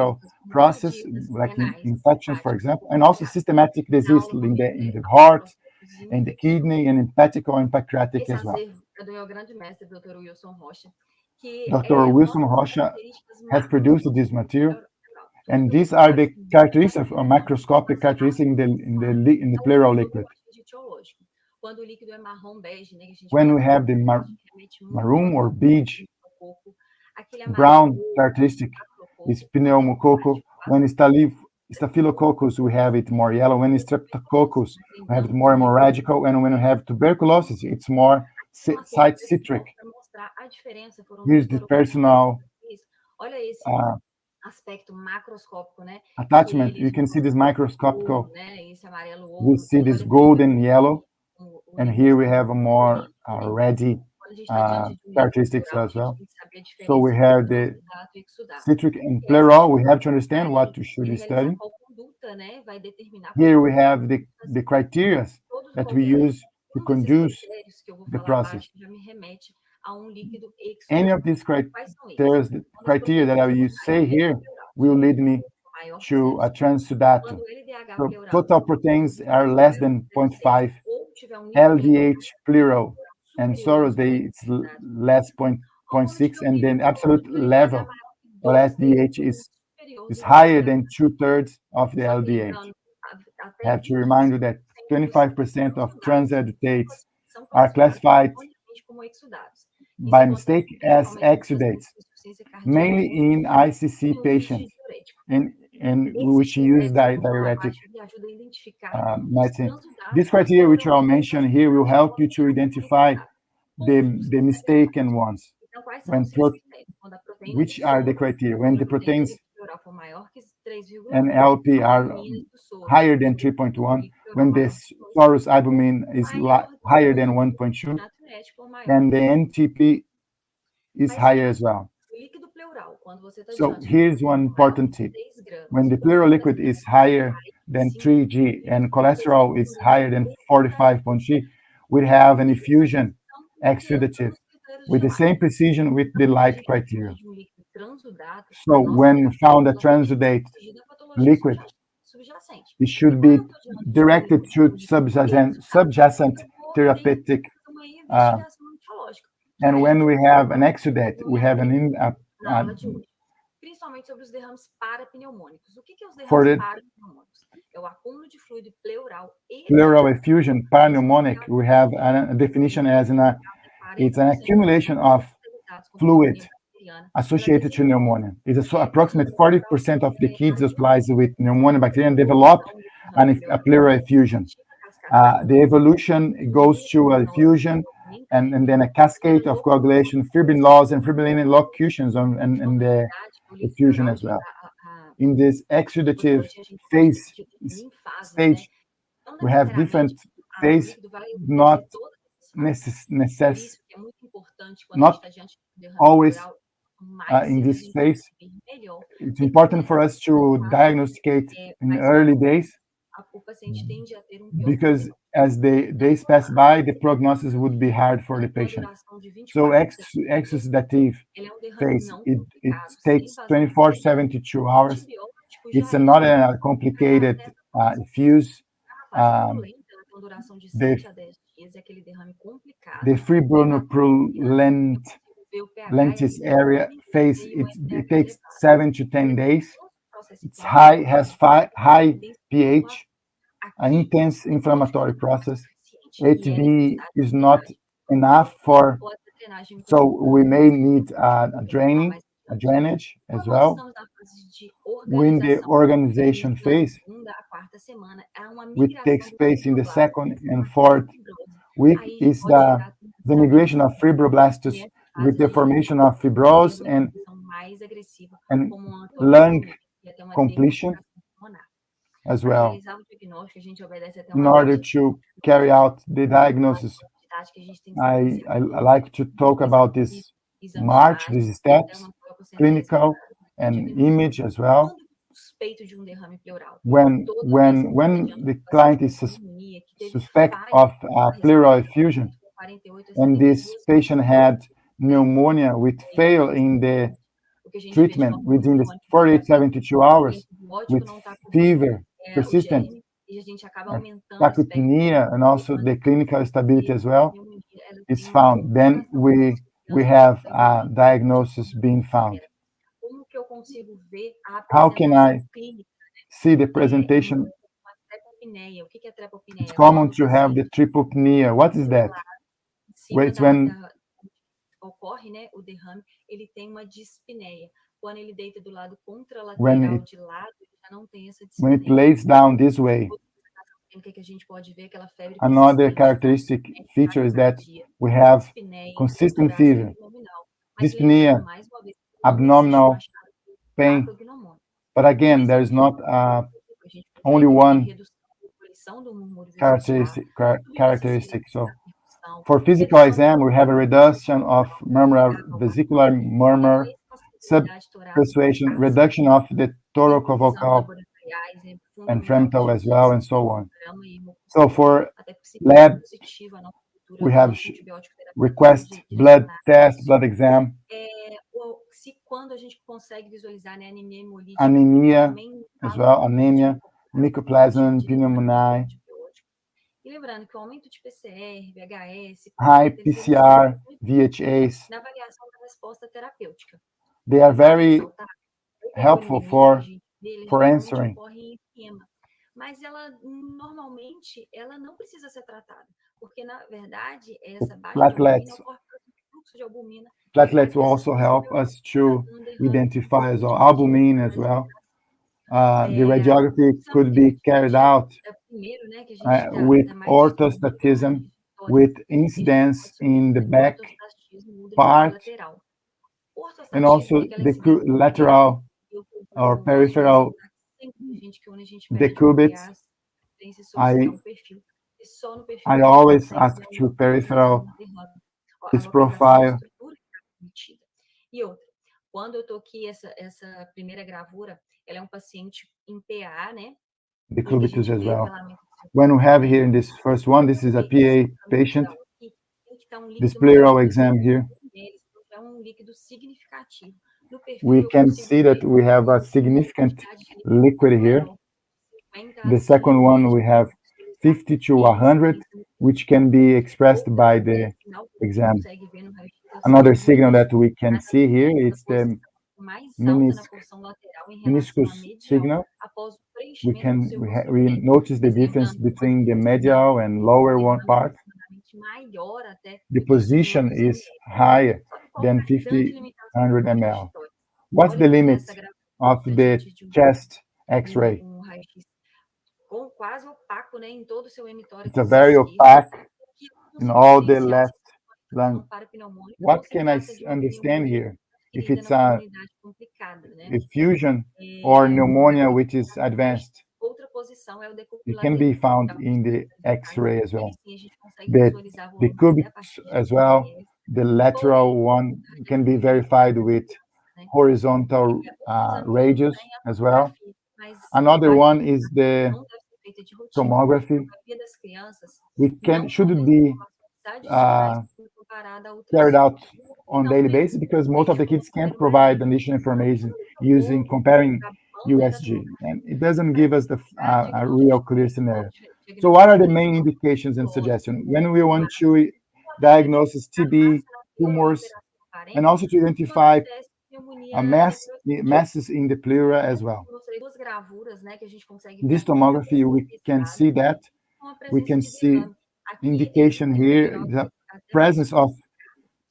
process, like infections, for example, and also systematic disease in the heart, in the kidney, and in hepatic or in pancreatic as well. Dr. Wilson Rocha has produced this material, and these are the characteristics or macroscopic characteristics in the pleural liquid. When we have the maroon or beige, brown characteristic is pneumococcal. When it's staphylococcus, we have it more yellow. When it's streptococcus, we have it more hemorrhagical. And when we have tuberculosis, it's more site citric. Here's the personal attachment. You can see this microscopic. We see this golden yellow, and here we have a more reddy characteristics as well. So we have the citric and pleural. We have to understand what we should study. Here we have the criteria that we use to conduce the process. Any of these criteria that I will say here will lead me to a transsudato. So total proteins are less than 0.5, LDH pleural and Soros, it's less 0.6, and then absolute level of LDH is higher than 2/3 of the LDH. I have to remind you that 25% of transedutates are classified by mistake as exudates, mainly in ICC patients, and which use diuretic medicine. These criteria which I'll mention here will help you to identify the mistaken ones. Which are the criteria? When the proteins and LP are higher than 3.1, when the Soros albumin is higher than 1.2, and the NTP is higher as well. So here's one important tip. When the pleural liquid is higher than 3G and cholesterol is higher than 45.3, we have an effusion exudative with the same precision with the light criteria. So when found a transudate liquid, it should be directed to subjacent therapeutic. And when we have an exudate, we have an for the pleural effusion parapneumonic, we have a definition as it's an accumulation of fluid associated to pneumonia. It's approximately 40% of the kids hospitalized with pneumonia bacteria develop a pleural effusion. The evolution goes to a effusion and then a cascade of coagulation, fibrin loss, and fibrillin locutions and the effusion as well. In this exudative stage, we have different phase, not always in this phase. It's important for us to diagnosticate in early days, because as the days pass by, the prognosis would be hard for the patient. So exudative phase, it takes 24 to 72 hours. It's not a complicated effuse. The fibronoprulentis area phase, it takes 7 to 10 days. It's has high pH, an intense inflammatory process. HB is not enough so we may need a drainage as well. When the organization phase, which takes place in the 2nd and 4th week, is the migration of fibroblastus with the formation of fibrose and lung completion as well. In order to carry out the diagnosis, I like to talk about these steps, clinical and image as well. When the client is suspect of pleural effusion, and this patient had pneumonia with fail in the treatment within the 48 72 hours with fever, persistent tachypnea, and also the clinical stability as well is found, then we have a diagnosis being found. How can I see the presentation? It's common to have the tripopnea. What is that? Where it's when it lays down this way. Another characteristic feature is that we have consistent fever, dyspnea, abdominal pain. But again, there is not only one characteristic. So for physical exam, we have a reduction of vesicular murmur, subpersuasion, reduction of the thoracovocal and frontal as well, and so on. So for lab, we have request blood test, blood exam, anemia as well, anemia, mycoplasma, pneumonia, high PCR, VHAs. They are very helpful for answering. Mas ela normalmente ela não precisa ser tratada, porque na verdade essa baixa platelets. albumina ocorre pelo fluxo de albumina. Platelets will also help us to identify as well, albumin as well. The radiography could be carried out with orthostatism, with incidence in the back part, and also the lateral or peripheral decubits. I always ask to peripheral its profile. E outra, quando eu tô aqui, essa primeira gravura, ela é paciente em PA, né? Decubitus as well. When we have here in this first one, this is a PA patient. This pleural exam here. We can see that we have a significant liquid here. The second one, we have 50 to 100, which can be expressed by the exam. Another signal that we can see here is the meniscus signal. We notice the difference between the medial and lower one part. The position is higher than 100 ml. What's the limit of the chest X-ray? It's a very opaque in all the left lung. What can I understand here? If it's a effusion or pneumonia which is advanced, it can be found in the X-ray as well. The decubits as well, the lateral one can be verified with horizontal radius as well. Another one is the tomography. Should be carried out on daily basis because most of the kids can't provide additional information using comparing USG, and it doesn't give us a real clear scenario. So what are the main indications and suggestions when we want to diagnose TB, tumors, and also to identify masses in the pleura as well? This tomography, we can see that. We can see indication here, the presence of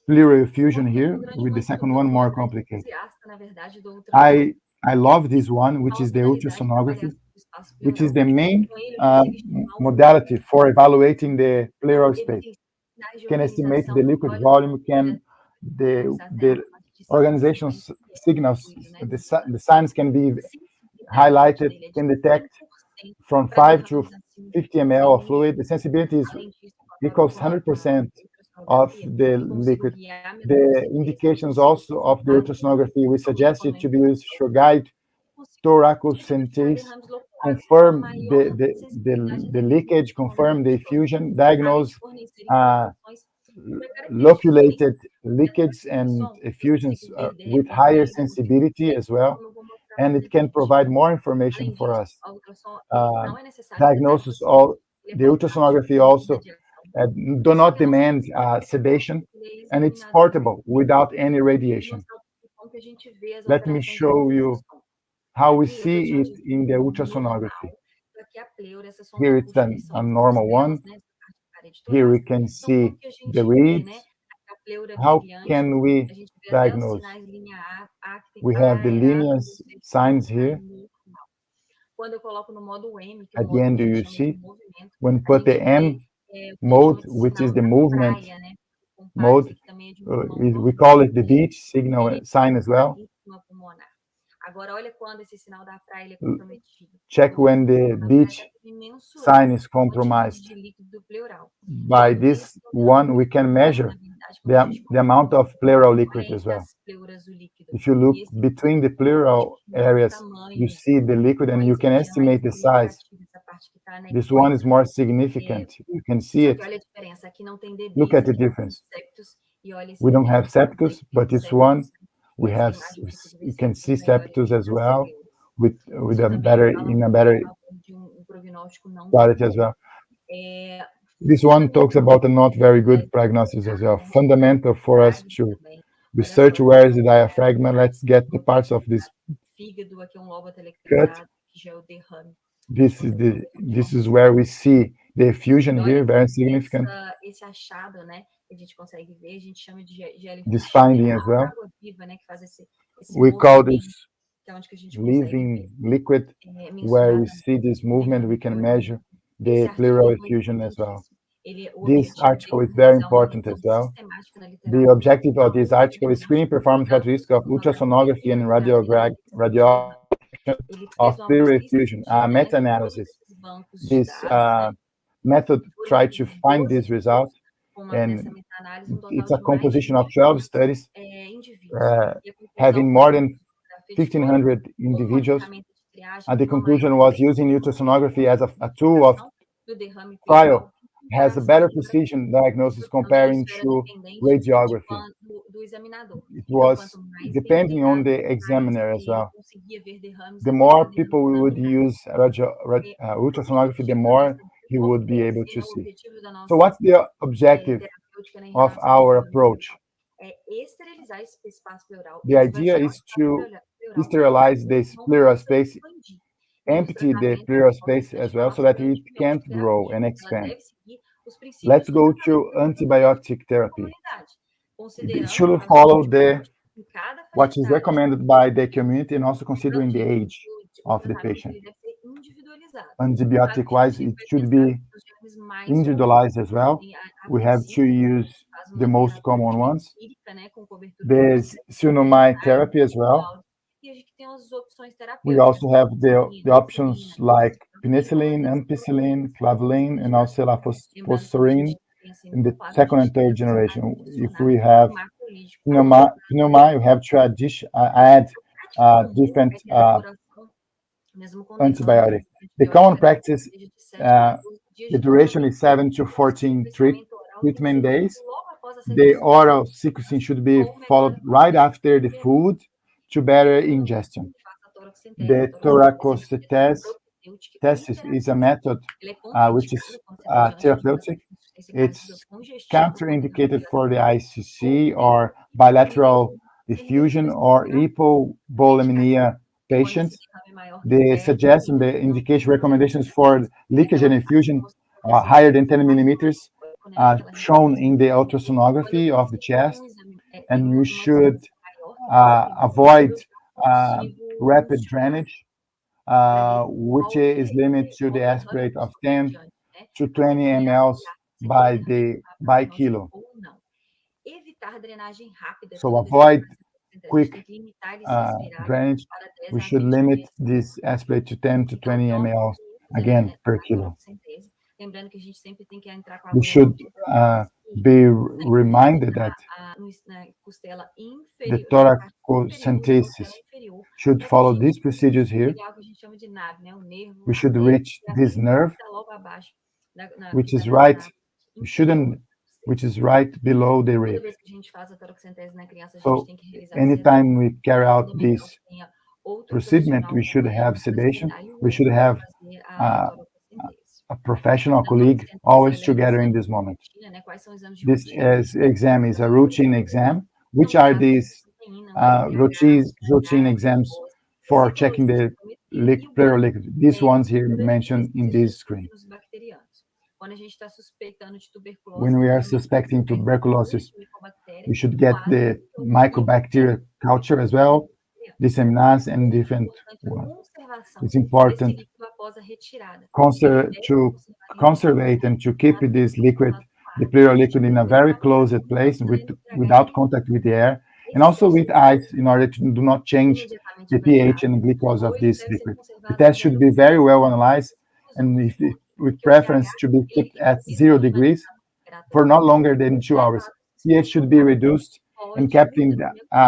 pleural effusion here, with the second one more complicated. I love this one, which is the ultrasonography, which is the main modality for evaluating the pleural space. Can estimate the liquid volume, the organization signals, the signs can be highlighted, can detect from 5 to 50 ml of fluid. The sensibility equals 100% of the liquid. The indications also of the ultrasonography, we suggest it to be used to guide thoracocentesis, confirm the leakage, confirm the effusion, diagnose loculated leakage and effusions with higher sensibility as well, and it can provide more information for us. Diagnosis, the ultrasonography also do not demand sedation, and it's portable without any radiation. Let me show you how we see it in the ultrasonography. Here it's a normal one. Here we can see the reads. How can we diagnose? We have the linear signs here. At the end, you see, when we put the M mode, which is the movement mode, we call it the beach signal sign as well. Check when the beach sign is compromised. By this one, we can measure the amount of pleural liquid as well. If you look between the pleural areas, you see the liquid and you can estimate the size. This one is more significant. You can see it. Olha a diferença, aqui não tem bebês, Look at the difference. septos, e olha esse We don't bebê have aqui, septus, but this one we essa have. imagem aqui de You can septos see melhor septus as well, with Isso a também better fala in a better de prognóstico não quality bom. as well. É, This one talks about a not very good prognosis as well. Fundamental for us to também. research where is the diaphragm. Let's get the parts of this Fígado, aqui é um lobo cut. atelectrizado, que já é o derrame. This is where we see the effusion Então, here, very significant. Esse achado, né, que a gente consegue ver, a gente chama de This jellyfish, finding as well. água viva, né, que faz esse We call this que é onde que a gente consegue living liquid, ver, where we mensurar see this movement, we can measure the esse pleural artigo é effusion as well. o This objetivo article dele is very é uma important as revisão well. sistemática na The literatura objective of this article is screening performance characteristics of ultrasonography and radiography Ele of fez uma pleural pesquisa effusion, de, né, todos meta-analysis. esses bancos de This dados, né, method tried to find 12 this result, com uma and nessa meta-análise total it's a de mais de composition of 12 studies indivíduos. E a conclusão having foi more que than a fotografia de fora, 1,500 como uma individuals, ferramenta de triagem, and the uma conclusion maior was using ultrasonography as a tool of do derrame trial pleural em has a comparação better de precision diagnosis portanto, comparing isso era to dependente radiography. do examinador. It Então, was quanto mais bem depending on treinado, the examiner as ele well. conseguia ver derrames The até more de people we would use ultrasonography, the more he would be able to see. So what's the objective of our approach? É esterilizar esse espaço pleural. The idea is to sterilize this pleural space, empty the pleural space as well, so that it can't grow and expand. Let's go to antibiotic therapy. It should follow what is recommended by the community and also considering the age of the patient. Antibiotic-wise, it should be individualized as well. We have to use the most common ones. There's pneumonia therapy as well. We also have the options like penicillin, ampicillin, clavulin, and also lafosforin in the second and third generation. If we have pneumonia, we have to add different antibiotic. The common practice, the duration is 7 to 14 treatment days. The oral sequencing should be followed right after the food to better ingestion. The thoracocentesis is a method which is therapeutic. It's contraindicated for the ICC or bilateral diffusion or hypovolemia patients. The suggestion, the indication recommendations for leakage and infusion are higher than 10 millimeters, shown in the ultrasonography of the chest, and we should avoid rapid drainage, which is limited to the aspirate of 10 to 20 ml by kilo. So avoid quick drainage. We should limit this aspirate to 10 to 20 ml again per kilo. We should be reminded that the thoracocentesis should follow these procedures here. We should reach this nerve, which is right below the rib. So anytime we carry out this procedure, we should have sedation. We should have a professional colleague always together in this moment. This exam is a routine exam. Which are these routine exams for checking the pleural liquid? These ones here mentioned in this screen. When we are suspecting tuberculosis, we should get the mycobacteria culture as well, disseminase and different ones. It's important to conserve and to keep this liquid, the pleural liquid, in a very closed place without contact with the air, and also with ice in order to do not change the pH and glucose of this liquid. The test should be very well analyzed, and with preference to be kept at 0 degrees for not longer than 2 hours. pH should be reduced and kept in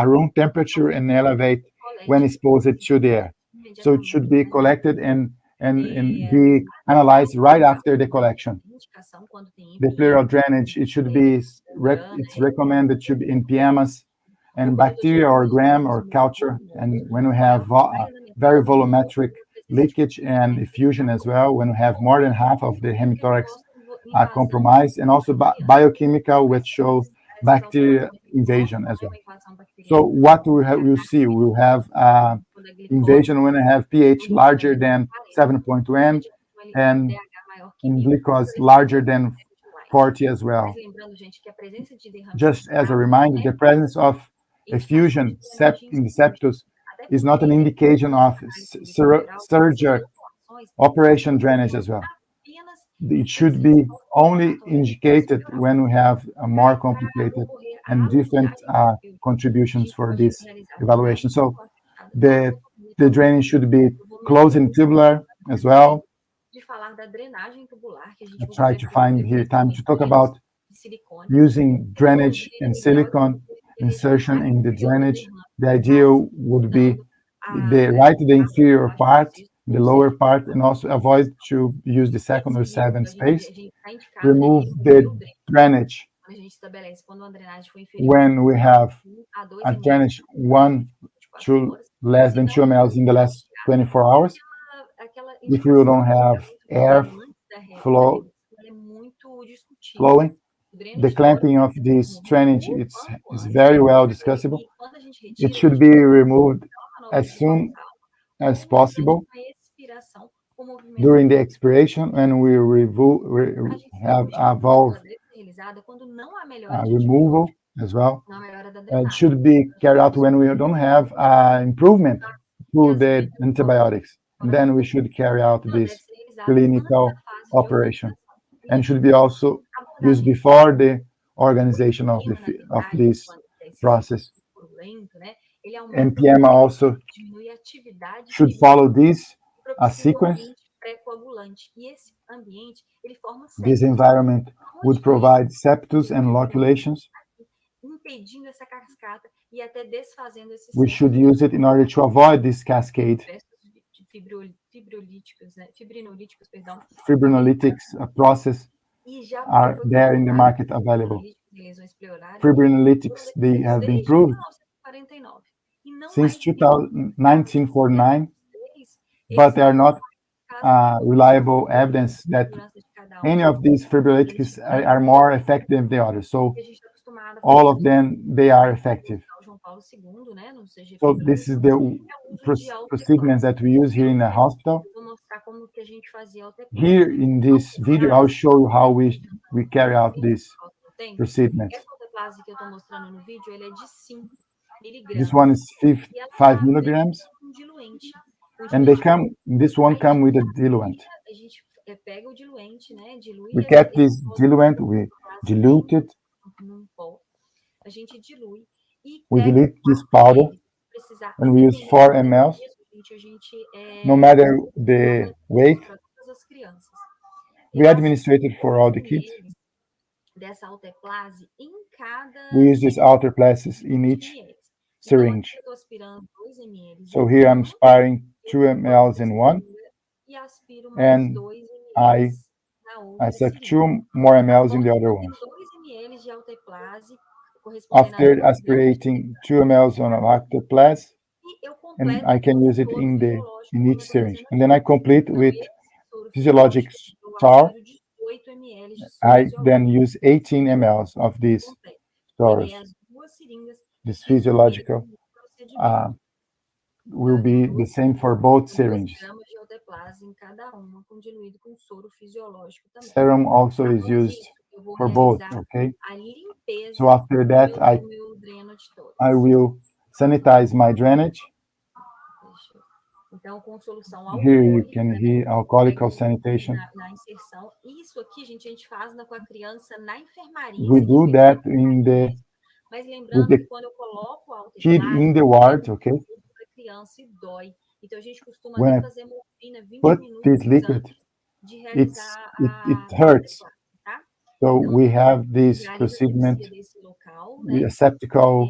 room temperature and elevate when exposed to the air. So it should be collected and and be analyzed right after the collection. indicação quando tem The pleural drainage, it should be, it's recommended to be in PMS and bacteria or gram or culture. And when we have very volumetric leakage and effusion as well, when we have more than half of the hemithorax compromised, and also biochemical, which show bacteria invasion as well. So what we'll see, we'll have invasion when I have pH larger than 7.1 and glucose larger than 40 as well. Just as a reminder, the presence of effusion in the septus is not an indication of surgery operation drainage as well. It should be only indicated when we have a more complicated and different contributions for this evaluation. So the drainage should be closed and tubular as well. I try to find here time to talk about using drainage and silicone insertion in the drainage. The ideal would be the inferior part, the lower part, and also avoid to use the second or seventh space. Remove the drainage when we have a drainage 1 to less than 2 ml in the last 24 hours. If you don't have air flowing, the clamping of this drainage is very well discussable. It should be removed as soon as possible during the expiration, and we have a valve removal as well. It should be carried out when we don't have improvement through the antibiotics. And then we should carry out this clinical operation, and should be also used before the organization of this process. MPM also should follow this sequence. This environment would provide septus and loculations. We should use it in order to avoid this cascade. Fibrinolytics process are there in the market available. Fibrinolytics, they have been proved since 1949, but they are not reliable evidence that any of these fibrinolytics are more effective than the others. So all of them, they are effective. So this is the procedures that we use here in the hospital. Here in this video, I'll show you how we carry out this procedures. This one is 5 milligrams, and this one come with a diluent. We get this diluent, we dilute it. We dilute this powder, and we use 4 ml, no matter the weight. We administrate it for all the kids. We use this alteplase in each syringe. So here I'm aspiring 2 ml in one, and I suck 2 more ml in the other one. After aspirating 2 ml on an alteplase, and I can use it in each syringe. And then I complete with physiologic tar. I then use 18 ml of these stars. This physiological will be the same for both syringes. Serum also is used for both, okay? So after that, I will sanitize my drainage. Here you can hear alcoholical sanitation. We do that with the kid in the ward, okay? When I put this liquid, it hurts. So we have this procedure, the aseptical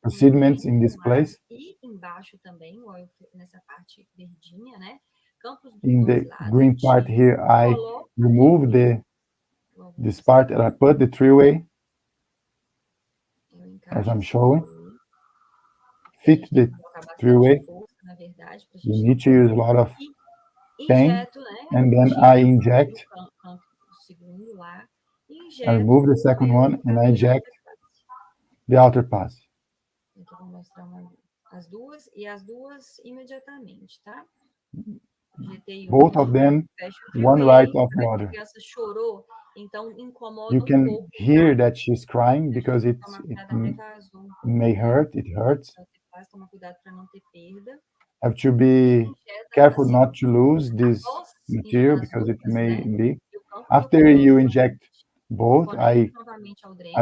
procediments in this place. campos dos In dois the lados. green part here, I Coloco remove this part and I put the three-way eu as encaixo I'm esse showing. three-way. Fit the Colocar bastante three-way. força, na verdade, pra You gente need to use a lot of e pain, injeto, né? and then Tiro I inject. o campo do segundo lá e I injeto remove the second one and I inject the outer pass. Aqui eu vou mostrar as duas imediatamente, tá? Injetei Both of them, fecho o one three-way, right of the a other. criança chorou, então incomoda You can pouco, hear tá? that she's crying because it may hurt, it hurts. Toma cuidado para não ter perda. Have to be careful not to lose this material because it may leak. After you inject both, I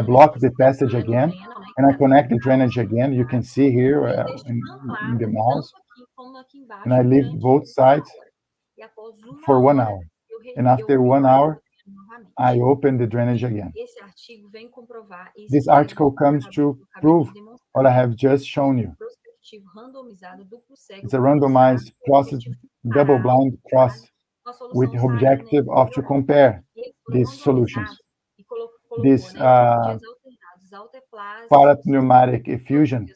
block the passage again and I connect the drainage again. You can see here in the mouse. And I leave both sides for 1 hour. And after 1 hour, I open the drainage again. This article comes to prove what I have just shown you. It's a randomized process, double-blind cross with the objective of to compare these solutions. This parapneumatic effusion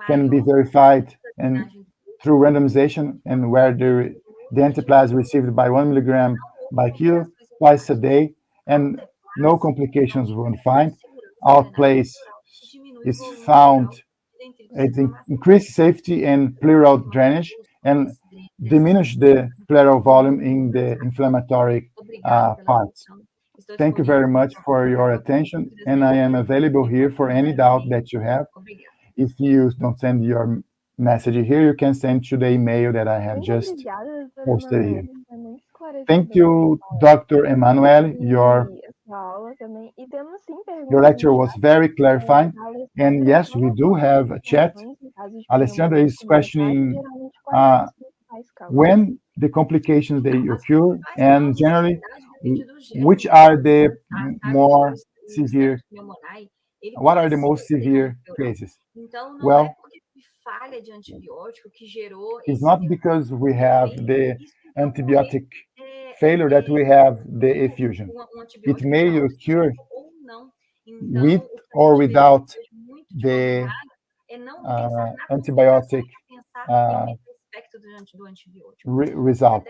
can be verified and through randomization and where the antiplasma received by 1 milligram by kilo twice a day and no complications were found. Outplace is found. It increases safety and pleural drainage and diminish the pleural volume in the inflammatory parts. Thank you very much for your attention, and I am available here for any doubt that you have. If you don't send your message here, you can send to the email that I have just posted here. Thank you, Dr. Emanuele. Your lecture was very clarifying. And yes, we do have a chat. Alessandra is questioning when the complications they occur and generally which are the more severe, what are the most severe cases? Well, it's not because we have the antibiotic failure that we have the effusion. It may occur with or without the antibiotic result.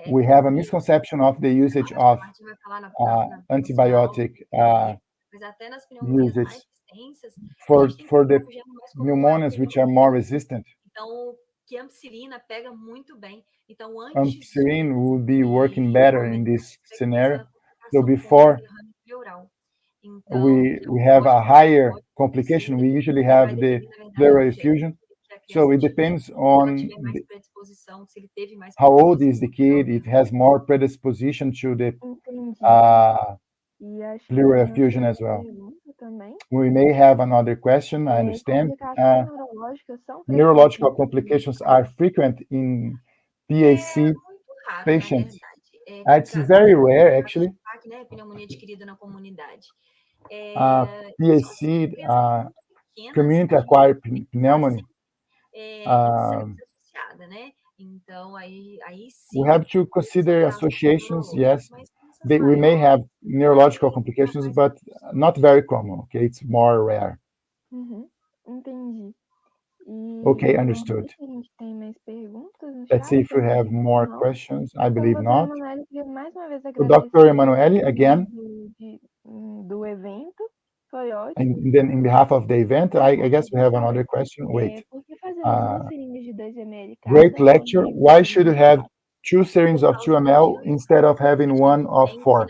We have a misconception of the usage of antibiotic usage for the pneumonias which are more resistant. Ampicillin will be working better in this scenario. So before we have a higher complication, we usually have the pleural effusion. So it depends on how old is the kid. It has more predisposition to the pleural effusion as well. We may have another question, I understand. Neurological complications are frequent in PAC patients. It's very rare, actually. PAC, community-acquired pneumonia. We have to consider associations, yes. We may have neurological complications, but not very common, okay? It's more rare. Entendi. Okay, understood. Let's see if we have more questions. I believe not. So Dr. Emanuele, again. And then in behalf of the event, I guess we have another question. Wait. Great lecture. Why should you have 2 syringes of 2 ml instead of having one of 4?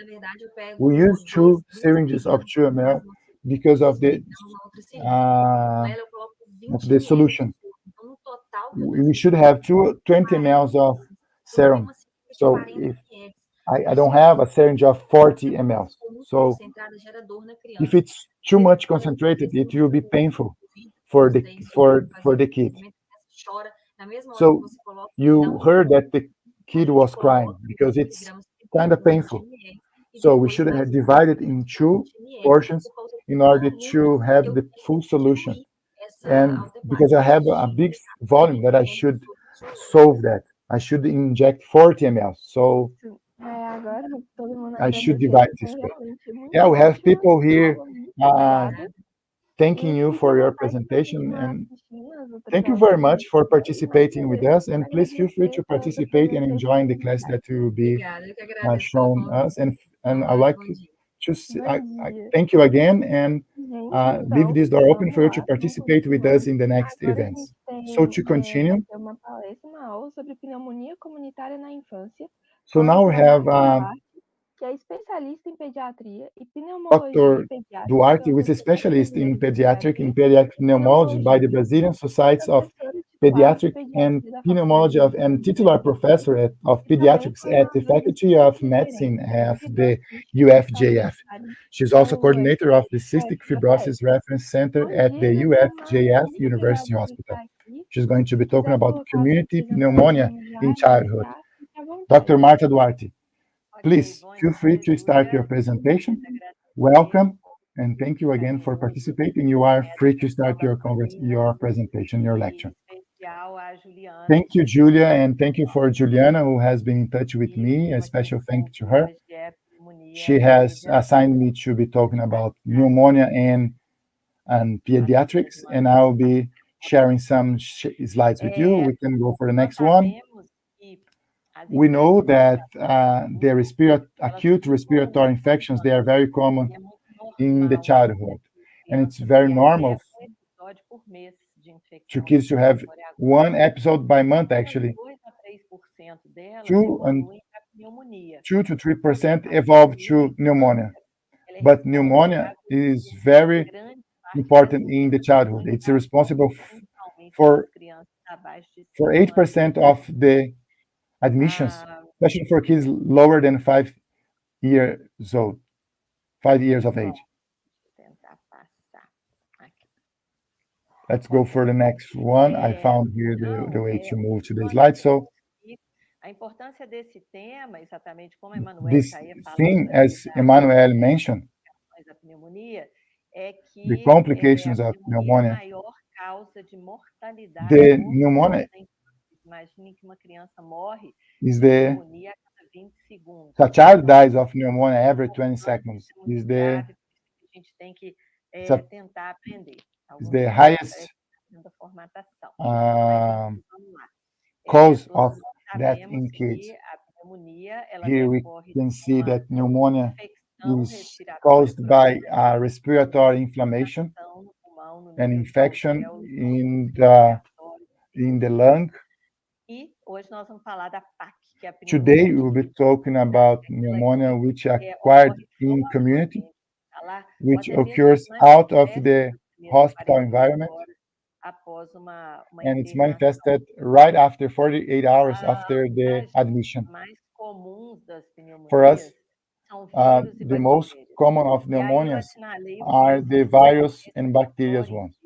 We use 2 syringes of 2 ml because of the solution. We should have 20 ml of serum. So if I don't have a syringe of 40 ml. So if it's too much concentrated, it will be painful for the kid. So you heard that the kid was crying because it's kind of painful. So we should have divided in 2 portions in order to have the full solution. And because I have a big volume that I should solve that. I should inject 40 ml. So Agora todo mundo I should agradecendo, divide this foi way. realmente muito Yeah, we have útil, people here aula muito obrigada. thanking E you se for your você está presentation, and assistindo as outras thank you aulas very que a much gente for fez aí, mas participating with us. And please feel free to agradecer pela sua participate and presença e enjoy the class disponibilidade. that will be Obrigada, eu que agradeço pelo shown us. And convite. I'd like Bom dia. to Bom dia. thank you again, and Gente, leave então, this door open vamos for you to lá, vamos participate with continuar. us in the next Agora a events. gente So to tem, vai continue, ter uma palestra, uma aula sobre pneumonia comunitária na infância, so com a now we doutora have Marta Duarte, que é especialista em pediatria e pneumologia Dr. pediátrica Duarte, pela who is a Sociedade specialist Brasileira in de pediatric Pediatria pneumology by the Brazilian e Society of professora titular de Pediatric and pediatria da Faculdade Pneumology de and Medicina titular professor of e também pediatrics at the coordenadora de Faculty of estudos Medicine referentes of à the fibrocística UFJF. familiar She's da also coordinator of the Cystic UFJF. Fibrosis Reference Center Bom at the dia, doutora Marta. UFJF Muito obrigada University por Hospital. estar aqui. She's going to be Se talking quiser about colocar a sua community pneumonia apresentação já, in childhood. iniciar, fique à vontade. Dr. Marta Duarte, please bom feel free dia, to start your Júlia. presentation. Agradecer Welcome, and thank you again for o participating. You are free to start da your Marina presentation, your e, lecture. em especial, a Juliana, Thank you, que Julia, and thank you for Juliana, who has been in touch with e me. A uma special thank to questão her. hoje é pneumonia She e has pediatria. assigned me to be talking about pneumonia and pediatrics, and I'll be sharing some slides with you. We can go for the next one. Sabemos que as We know that infecções acute respiratory infections, they are very common é muito in the normal childhood, and it's criança very ter normal até um episódio por mês de to infecção kids to have respiratória aguda. one episode by month, actually. 2 a 3% delas 2 evoluem para pneumonia. to 3% evolve to pneumonia. Ela é But pneumonia is very grande parte important dessas in the childhood. It's responsible principalmente for nas crianças abaixo de 5 for anos. 8% of the admissions, especially for kids lower than 5 years old, 5 years of age. Deixa eu tentar passar aqui. Let's go for the next one. I found here the way to move to the slide. So A importância desse tema, exatamente como a Emanuele this já ia falando, theme, aí, as Emmanuel mentioned, da pneumonia, é que the complications a of pneumonia é a pneumonia, maior causa de mortalidade. the pneumonia Imagine que uma criança morre is de the pneumonia a cada 20 segundos. a child dies of pneumonia every 20 seconds. É muito Is the grave, a gente tem que a- tentar aprender. is the highest Da formatação. Mas, vamos lá. cause Todos of nós death sabemos in kids. que a pneumonia, ela Here we decorre can de see uma that pneumonia infecção is respiratória caused by crônica, respiratory inflammation inflamação no pulmão, no and nível dos infection alvéolos, in respiratórios. the lung. E hoje nós vamos falar da PAC, que é a Today pneumonia we'll be adquirida. talking about pneumonia which acquired Ocorre in fora do community, ambiente hospitalar, ou which até mesmo occurs nas out of festas the das primeiras hospital 48 environment, horas após uma and it's internação. manifested right after 48 hours after the As admission. mais comuns das For us, pneumonias são vírus e the most bactérias. common of E aí eu pneumonias assinalei o are vírus the virus and bacteria ones.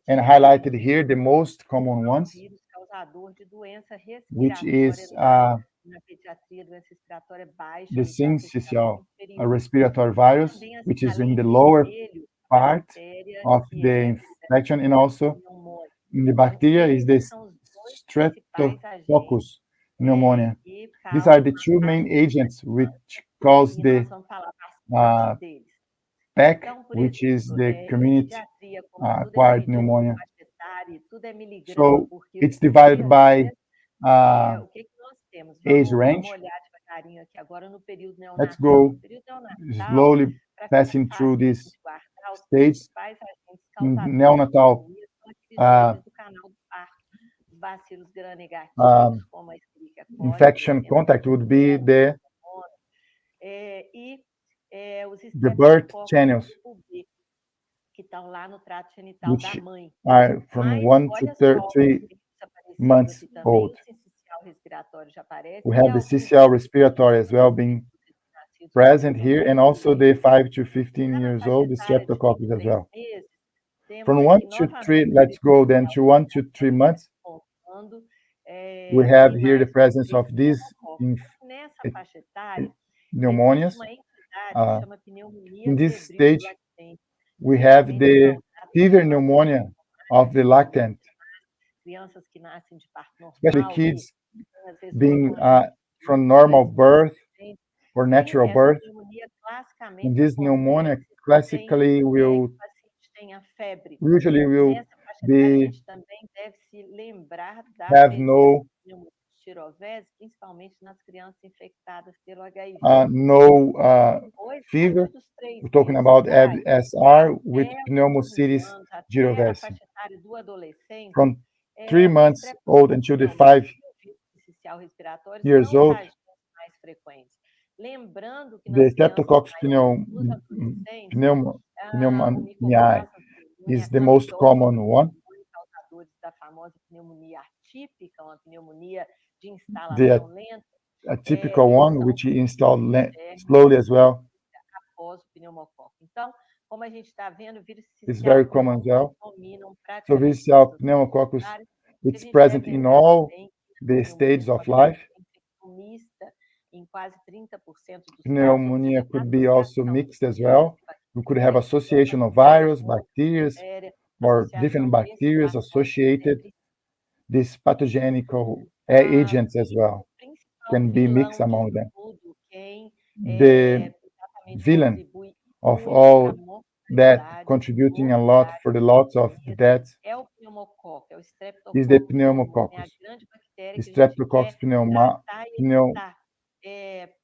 And highlighted here the most common ones, vírus causador de doença which respiratória is na pediatria, doença respiratória baixa, the no trato syncytial inferior. respiratory virus, Também which is assinalei in the em lower vermelho a part bactéria of que the é infection, and also pneumonia. in the bacteria is the Esses são os dois principais agentes Streptococcus pneumonia. que These are causam the two main a agents which cause e the nós vamos falar bastante deles. PEC, Então, por which is exemplo, the em community pediatria, como tudo é acquired dividido por pneumonia. faixa etária, e tudo é miligrama So por quilo it's por divided dia, by o que que nós temos? age Vamos range. olhar devagarinho aqui agora no período Let's neonatal. go No período neonatal, slowly para ficar passing fácil through da this gente guardar, os stage. principais agentes In causadores de neonatal pneumonia são aqueles genes do canal do parto, os bacilos gram-negativos, como a Escherichia coli, infection contact would be e os the birth estreptococos channels, que estão lá no trato genital da which mãe. are from Mas 1 to olha só, 3 isso aparecendo months aqui também, old. o sincicial respiratório já aparece, We e have the alguns CCL respiratory as well being nascidos present com here, and also the 5 to 15 na years faixa old, the etária de streptococcus as 23 well. meses, temos From 1 aqui to 3, novamente let's go then to 1 to 3 months. We have here the presence of these nessa faixa etária. pneumonias. Existe uma entidade que chama pneumonia In this febril stage, latente. we have the fever pneumonia of the lactant crianças que nascem de parto especially normal, kids às vezes being ortogênicos, from normal birth or e natural essa birth. pneumonia And classicamente this pneumonia acontece classically que o will paciente tenha febre. usually will Nessa faixa etária, a be gente também deve se lembrar da have presença no de pneumonia de tirovese, principalmente nas crianças infectadas pelo HIV. no Depois, a fever. partir dos 3 We're talking meses about de idade, FSR with até os pneumocystis anos, até a girovese. faixa etária do adolescente, From 3 o months old until the 5 e o vírus sincicial respiratório years são os old, agentes mais frequentes. Lembrando que the nas crianças Streptococcus maiores, nos adolescentes, o pneumoniae micoplasma pneumonia is the acampi, most que é common one. causadores da famosa pneumonia atípica, uma pneumonia de The instalação lenta, a typical eles one, são which you install germes slowly as well, após o pneumococo. Então, como a gente está vendo, o vírus is very common as well. dominam So praticamente this todas as pneumococcus, áreas. it's A gente present deve in lembrar all também que a the pneumonia stages of pode ser life. mista em quase 30% dos casos, Pneumonia ou seja, could be also associação mixed as de well. We could have bactérias, association of virus, bacteria, bactéria, or associação different desses bacteria fatores associated. sempre. These pathogenic agents as E well o principal can be mixed vilão among disso them. tudo, quem The exatamente villain contribui of muito para a all that mortalidade, contributing a lot for the lots of the deaths é o pneumococo, é o is the Streptococcus pneumoniae, é a pneumococcus. grande bactéria The que a gente Streptococcus quer tratar e evitar,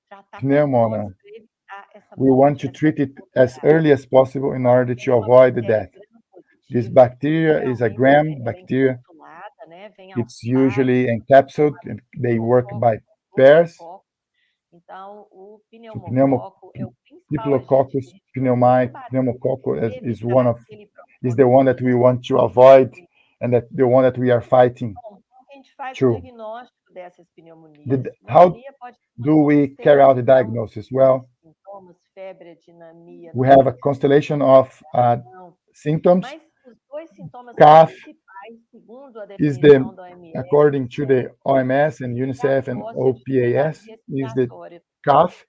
tratar pneumonia. precoce para evitar essa We want morte, to essa treat it as morbidade. early as possible in order to avoid the death. This bacteria is a gram bacteria. Encapsulada, né? Vem aos It's usually encapsulated and they work by pairs. Então, o So pneumococo é o principal agente Staphylococcus que pneumococcal is one of is the the one that we want to avoid and that the one that we are fighting. Bom, como a gente faz o True. diagnóstico dessas pneumonias? How Pneumonia pode ter uma do we carry out the constelação diagnosis? Well, de sintomas, febre, dinamia, we have a constellation of symptoms. mas os dois sintomas Cough principais, segundo a is definição da OMS, according to the OMS and UNICEF and OPAS, is the cough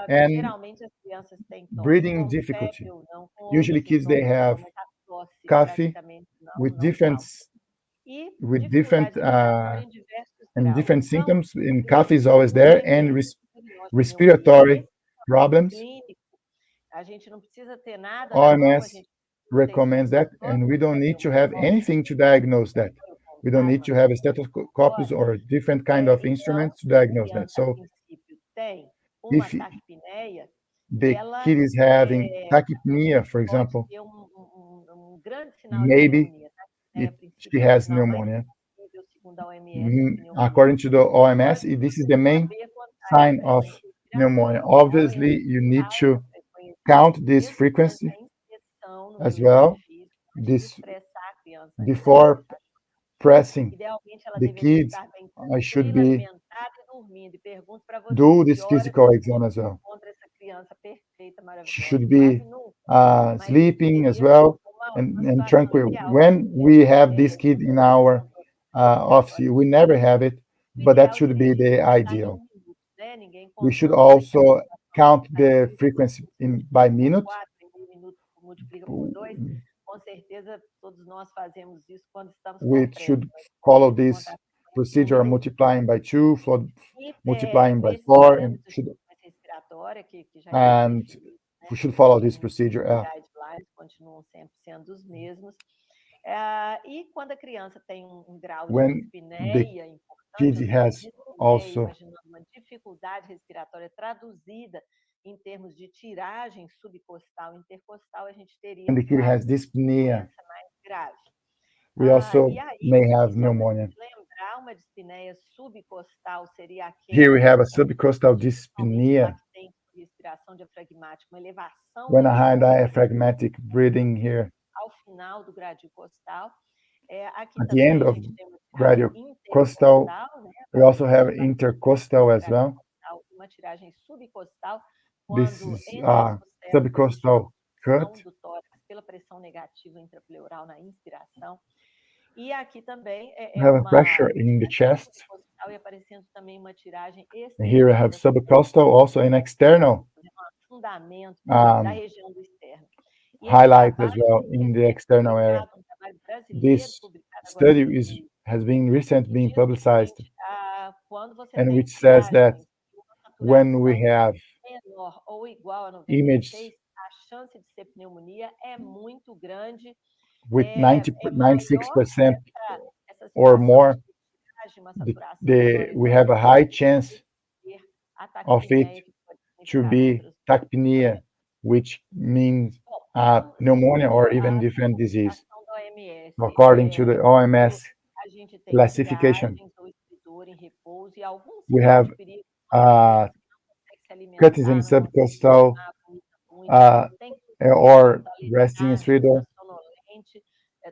and geralmente as crianças têm tosse breathing com difficulty. febre ou não, com Usually outros kids they sintomas ou não, have mas a tosse coffee praticamente with não different causa. E different dificuldade respiratória em diversos and graus. different Então, symptoms. And cough is always there, and respiratory problems. clínico, a gente não precisa ter nada na mão, a OMS gente recommends that, and we don't need to have anything to diagnose that. We don't need to have a stethoscope or different kind of instruments to diagnose that. So tem uma if taquipneia, the kid is having tachypnea, for example, ter grande sinal de maybe pneumonia. Taquipneia, a she princípio, é o has sinal mais pneumonia. possível, segundo a OMS, de pneumonia. According to the OMS, this is the main sign of pneumonia. Obviously, you need to count this frequency as well, this before pressing the kids. I should be do this physical exam as well. She should be sleeping as well and tranquil. When we have this kid in our office, we never have it, but that should be the ideal. We should also count the frequency by minute. We should follow this procedure, multiplying by 2, multiplying by 4, and we should follow this procedure. Continuam sempre sendo os mesmos. E quando a criança tem grau de When dispneia importante, kid has also imaginando uma dificuldade respiratória traduzida em termos de tiragem subcostal, intercostal, a gente teria when the kid has dyspnea, doença mais grave. we also E aí, may have só pneumonia. pra lembrar, uma dispneia subcostal seria Here we aquela have a subcostal dyspnea que tem respiração diafragmática, uma elevação when a high diaphragmatic breathing here. ao final do gradil costal. Aqui At the também end a of gente tem uma gradil tiragem costal, intercostal, né? we also have intercostal as well. Uma tiragem subcostal, This quando is entre as costelas subcostal cut. do tórax pela pressão negativa intrapleural na inspiração. E aqui também We have a pressure in the chest. e aparecendo também uma tiragem And here we have subcostal, also an external fundamento da região do externo. highlight as well in the external area. This study is has been recently been publicized, quando você and tem which says that tiragens de uma when we saturação have menor ou igual a 96, images a chance de ser pneumonia é muito grande, with é maior que 96% essa or situação more, de tiragem, uma saturação menor e we have a high chance ter a of taquipneia, it que pode to significar be outras. tachypnea, which means Bom, pneumonia or even a different disease. classificação da OMS, According to the OMS a gente tem classification, tiragens ou estridor em repouso e alguns we sinais have de perigo, criança que não consegue se alimentar, cutis in não subcostal muito, tem or tá resting in stridor, tá sonolente,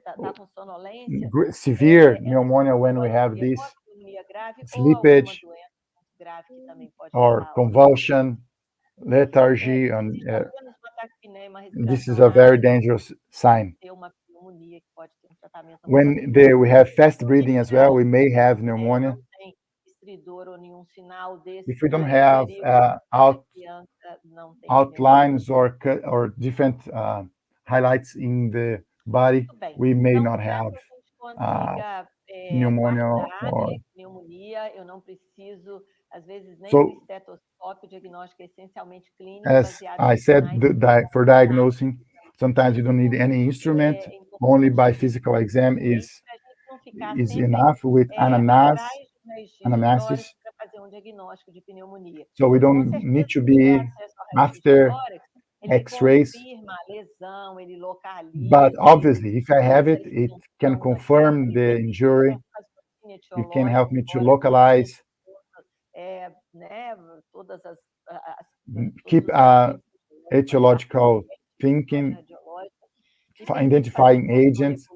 tá com sonolência, severe pneumonia when we have this ou pneumonia grave ou alguma slippage doença muito grave que também pode or levar a convulsion, lethargy, and apenas uma taquipneia, uma this is respiração a very rápida, dangerous sign. ter uma pneumonia que pode ter tratamento When we have fast breathing as well, we may have pneumonia. não tem estridor ou nenhum sinal desse, If we don't correr o have perigo a criança não tem outlines or different highlights in the body, we may not have pneumonia or pneumonia. Eu não preciso, às vezes, nem so, do estetoscópio, o diagnóstico é essencialmente clínico, as baseado I said, for diagnosing, sometimes you don't need any instrument. Only by physical exam is enough with anamnesis. para fazer diagnóstico de pneumonia. So we don't need to be after X-rays. Lesão, ele localiza, but obviously, if I have it, it can confirm the injury. It can help me to localize, todas as keep etiological thinking, identifying agents,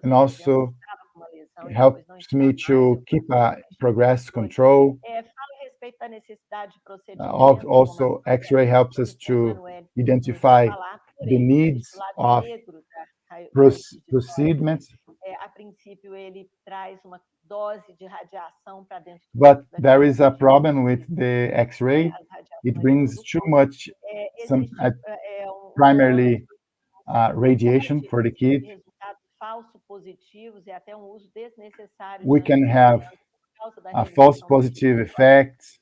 and also helps me to keep progress control. Also, X-ray helps us to identify the needs of procediments. A princípio, ele traz uma dose de radiação para dentro do But there is a problem with the X-ray. It brings too much, primarily radiation for the kid. We can have false positive effects,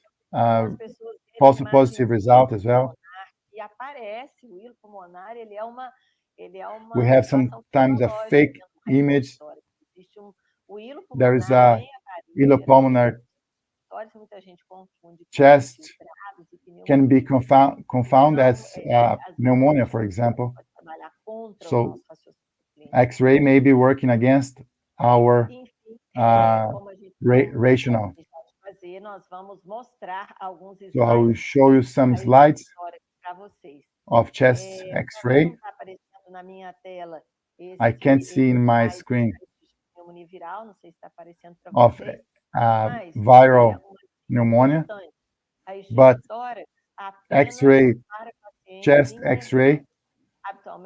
false positive result as well. We have sometimes a fake image. There is a ilopulmonary chest can be confounded as pneumonia, for example. So X-ray may be working against our rationale. So I will show you some slides of chest X-ray. I can't see in my screen of viral pneumonia, but X-ray, chest X-ray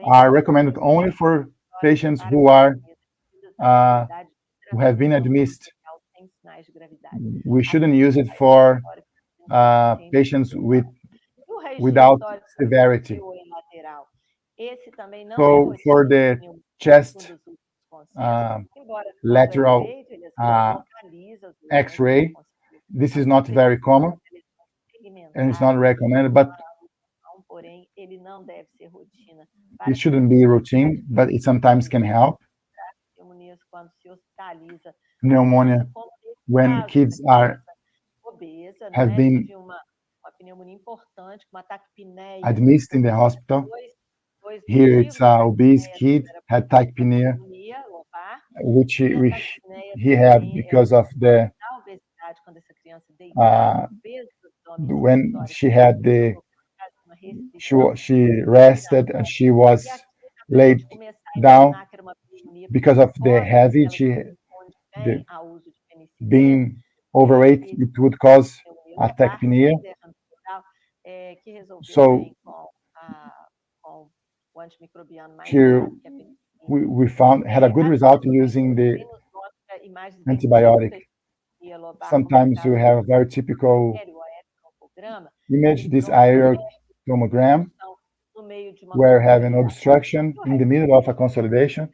are recommended only for patients who are who have been admitted. We shouldn't use it for patients without severity. So for the chest lateral X-ray, this is not very common and it's not recommended, but it shouldn't be routine, but it sometimes can help. Pneumonia when kids have been admitted in the hospital. Here it's an obese kid had tachypnea, which he had because of the when she had she rested and she was laid down because of the heavy being overweight, it would cause a tachypnea. So here we had a good result using the antibiotic. Sometimes we have a very typical image, this aerial tomogram, where we have an obstruction in the middle of a consolidation.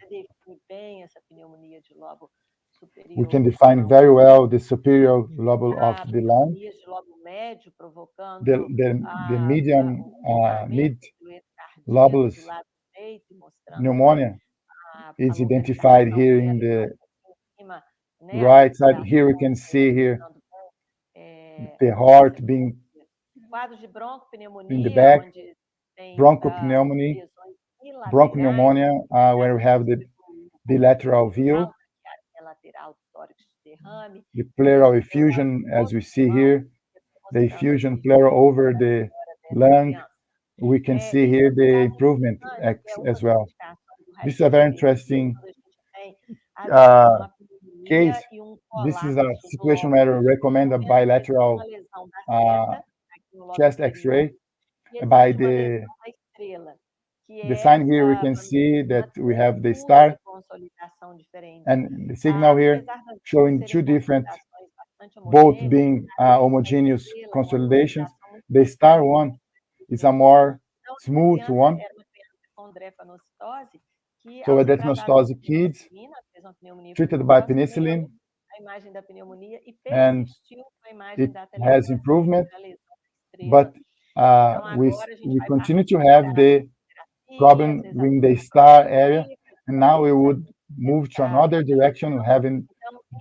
We can define very well the superior lobe of the lung, pneumonias de lobo médio, provocando the medium, mid do cardíaco lobulus do lado direito, mostrando pneumonia a is identified here in the cima, né, right side. Here we can see here the heart being quadros de in the broncopneumonia, back, onde tem bronchopneumonia, lesões bilaterais, bronchopneumonia, where we have the bilateral view, lateral do tórax de derrame, the pleural effusion, as we see here, the effusion pleural over the lung. We can see here the improvement as well. This is a very interesting case. This is a situation where we recommend a bilateral chest X-ray. By the sign here, we can see that we have the star and the signal here showing two different, both being homogeneous consolidations. The star one is a more smooth one. So a drepanocytosis kids treated by penicillin, and it has improvement, but we continue to have the problem in the star area, and now we would move to another direction, having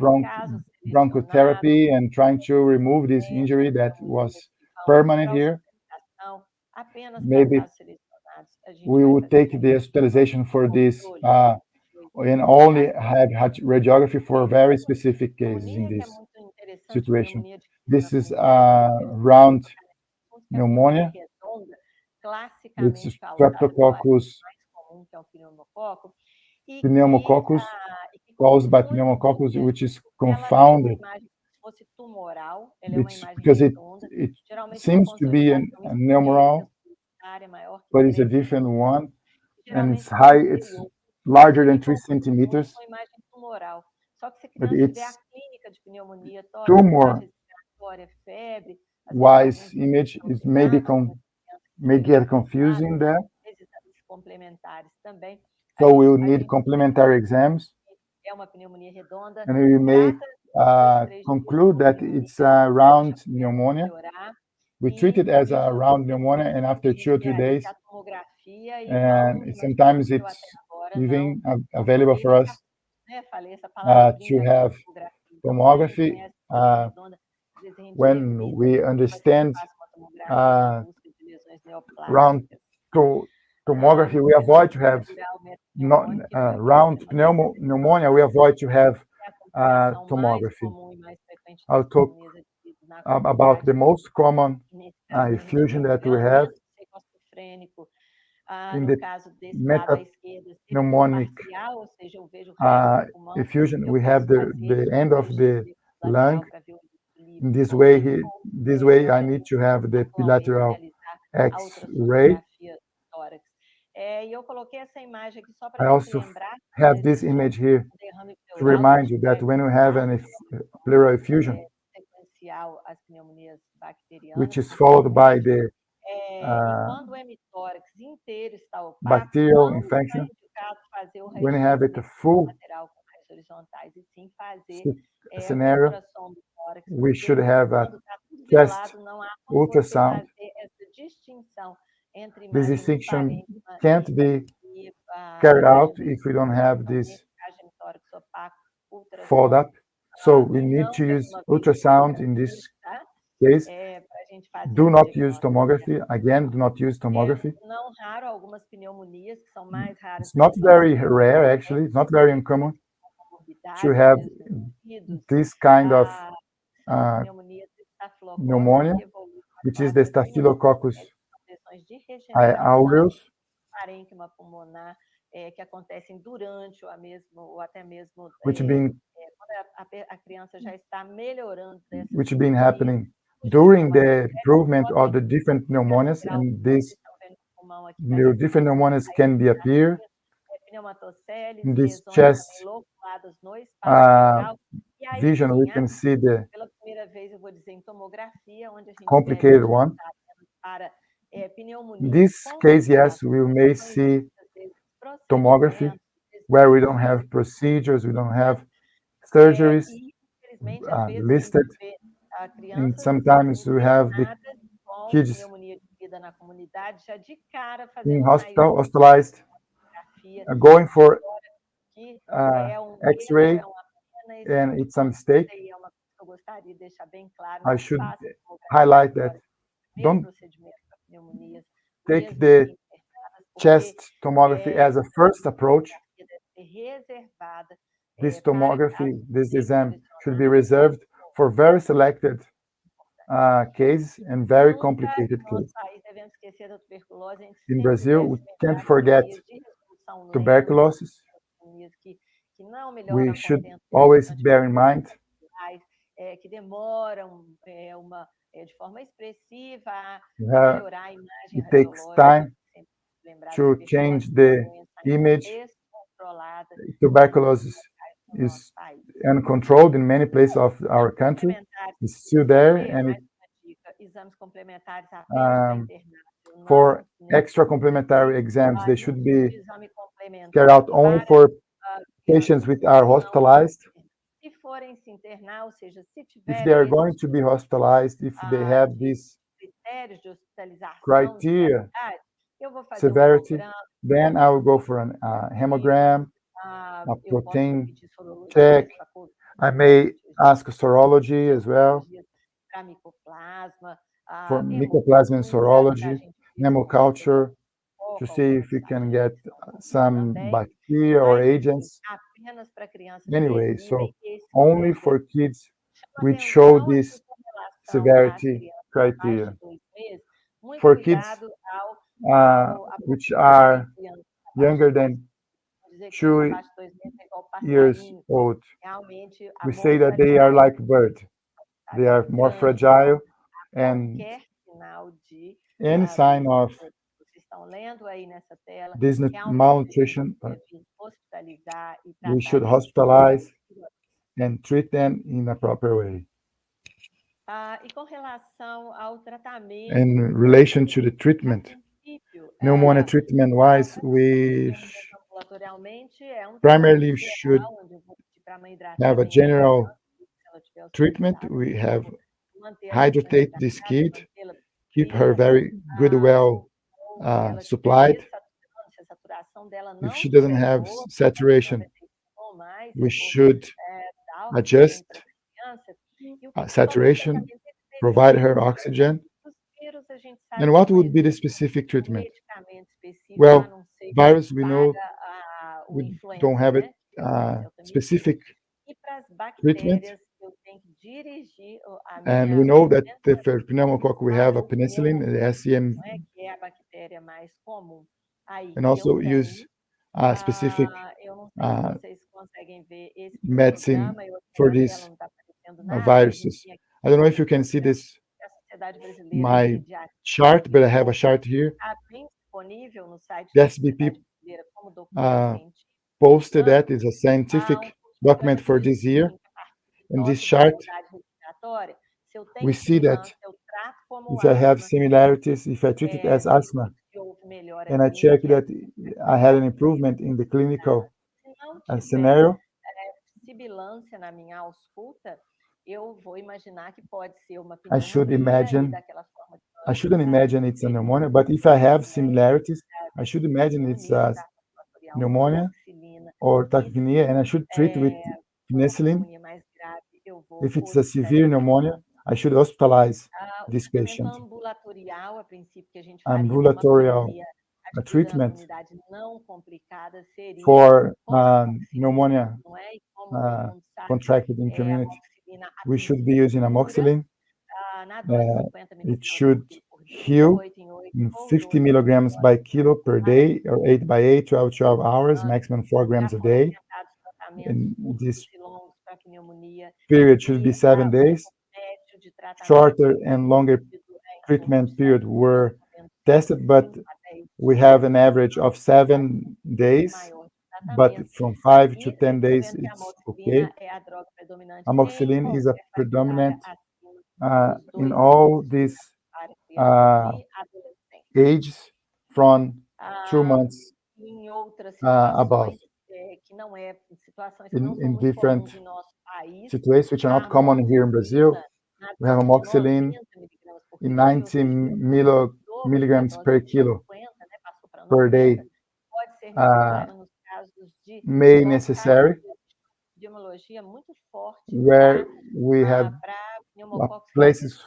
bronchotherapy and trying to remove this injury that was permanent here. Maybe we would take the hospitalization for this and only have radiography for very specific cases in this situation. This is round pneumonia. It's Streptococcus pneumococcus, caused by pneumococcus, which is confounded. It's because it seems to be a pneumoral, but it's a different one, and it's high. It's larger than 3 centimeters, but it's tumor-wise image. It may get confusing there. So we will need complementary exams, and we may conclude that it's a round pneumonia. We treat it as a round pneumonia, and after 2 or 3 days, and sometimes it's even available for us to have tomography when we understand round tomography. We avoid to have round pneumonia. We avoid to have tomography. I'll talk about the most common effusion that we have in the metapneumonic effusion. We have the end of the lung. In this way, I need to have the bilateral X-ray. I also have this image here to remind you that when we have an pleural effusion, which is followed by the bacterial infection, when you have it a full scenario, we should have a chest ultrasound. This distinction can't be carried out if we don't have this fold up. So we need to use ultrasound in this case. Do not use tomography. Again, do not use tomography. It's not very rare, actually. It's not very uncommon to have this kind of pneumonia, which is the Staphylococcus aureus, which been happening during the improvement of the different pneumonias, and these different pneumonias can be appear in this chest vision. We can see the complicated one. In this case, yes, we may see tomography where we don't have procedures, we don't have surgeries infelizmente, às vezes, listed, a gente vê and crianças sometimes we have the internadas com kids pneumonia de vida na comunidade, já de cara in fazendo um raio-x, hospitalized, tomografia, going for que é um erro, X-ray, é uma pena, isso and it's a mistake. é uma coisa que eu gostaria de deixar bem claro, I não should faça tomografia highlight that. agora, primeiro Don't procedimento para pneumonias, take mesmo the que internadas, porque chest tomography as a first approach. a deve ser reservada This para tomography, casos this exam should be excepcionais. reserved for very selected cases and very Nunca complicated no nosso cases. país devemos esquecer da tuberculose, a gente In sempre Brazil, deve we se can't lembrar que forget pneumonias de resolução lenta, tuberculosis. pneumonias que não melhoram We com o should tempo always durante bear in mind que demoram de forma expressiva a melhorar a imagem it takes radiológica. time Sempre lembrar to que change tuberculose é the uma doença image. descontrolada Tuberculosis no is nosso país. uncontrolled in many places of our country. Complementares, It's still there, você, and mais uma dica, exames complementares apenas para internato, for não extra complementary exams, they should be exame complementar carried out only para for crianças patients which que are não hospitalized. se forem se internar, ou seja, se If they tiverem are esses going to be hospitalized, if they have this critérios de hospitalização, de criteria, gravidade, eu vou fazer um severity, hemograma, then I will go for an hemogram, a eu posso protein pedir sorologias check. para I may ask sorology as well para micoplasma, for mycoplasma sorology, hemoculture, to see if you can get some bacteria or agents. apenas para crianças Anyway, que so exibem esse only critério. for kids Chama which show atenção this aqui com relação às severity crianças abaixo criteria. de 2 meses, muito For kids cuidado ao which are crianças younger than dizer que 2 abaixo de 2 meses é igual years passarinho, old. realmente a We say that they are like bird. They are more fragile, and qualquer sinal de any sign of vocês estão lendo aí nessa tela, this realmente malnutrition, deve hospitalizar e we should tratar hospitalize and treat them in a proper way. E com relação ao tratamento, In relation to the treatment, pneumonia treatment-wise, we ambulatorialmente é primarily should onde eu vou pedir para a mãe hidratar have a bem general se ela tiver treatment. hospitalizada, We have manter a hydrate hidratada, this kid, mantê-la keep her very good, well se ela supplied. tiver dessaturando, se a saturação dela If não she doesn't estiver have boa, saturation, 95 ou mais, we eu vou should dar adjust oxigênio para essa criança. E o saturation, tratamento provide her oxygen. dos vírus, a gente sabe And que what não would be the existe specific treatment? medicamento específico, a Well, não ser virus, we know para o we influenza, don't have né? it specific E para as treatment. bactérias, eu tenho que dirigir a And we minha know that for pneumococcus, we have a penicillin, the SCM, que é a bactéria mais comum. Aí, and also use a specific eu não sei se vocês conseguem ver esse medicine programa, eu for aqui na these tela não está aparecendo nada, viruses. I don't know if you can see this, a Sociedade Brasileira de my Pediatria chart, but I have a chart here. está bem disponível no site The da SBP Sociedade Brasileira como documento científico. posted that is a scientific document for this year. In this chart, Se eu we tenho see that sibilância, eu trato como if I have asma, similarities, if I treat it as asthma, se houve melhora and I clínica, check that I had an improvement in the clinical se não tiver scenario, sibilância na minha ausculta, eu vou imaginar que pode ser uma I should pneumonia e imagine, daquela forma de I shouldn't imagine it's a pneumonia, but if I have similarities, I should imagine it's a pneumonia or tachypnea, and I should treat with penicillin. pneumonia mais grave, eu vou If it's a severe pneumonia, I should hospitalize this patient. ambulatorial, a princípio, que a gente faria Ambulatorial uma treatment comunidade não complicada seria for pneumonia não é? E como todo mundo sabe, contracted in a community, amoxicilina, a we should be using amoxicillin. na dose 50 It miligramas should por dia, heal 8 em 8, in ou 50 12 milligrams by kilo per day, or 8 by 8, 12 hours, maximum 4 grams a day. And this longos para pneumonia, period should be 7 days. médio de tratamento Shorter and longer treatment period were tested, but we have an average of 7 days, but from 5 to 10 days, it's okay. Amoxicillin is a predominant in all these ages from 2 months em outras above. que não é situações que in não são muito different comuns em nosso situations which are not common here in Brazil. We have amoxicillin in 90 milligrams per kilo per day. May necessary where we have places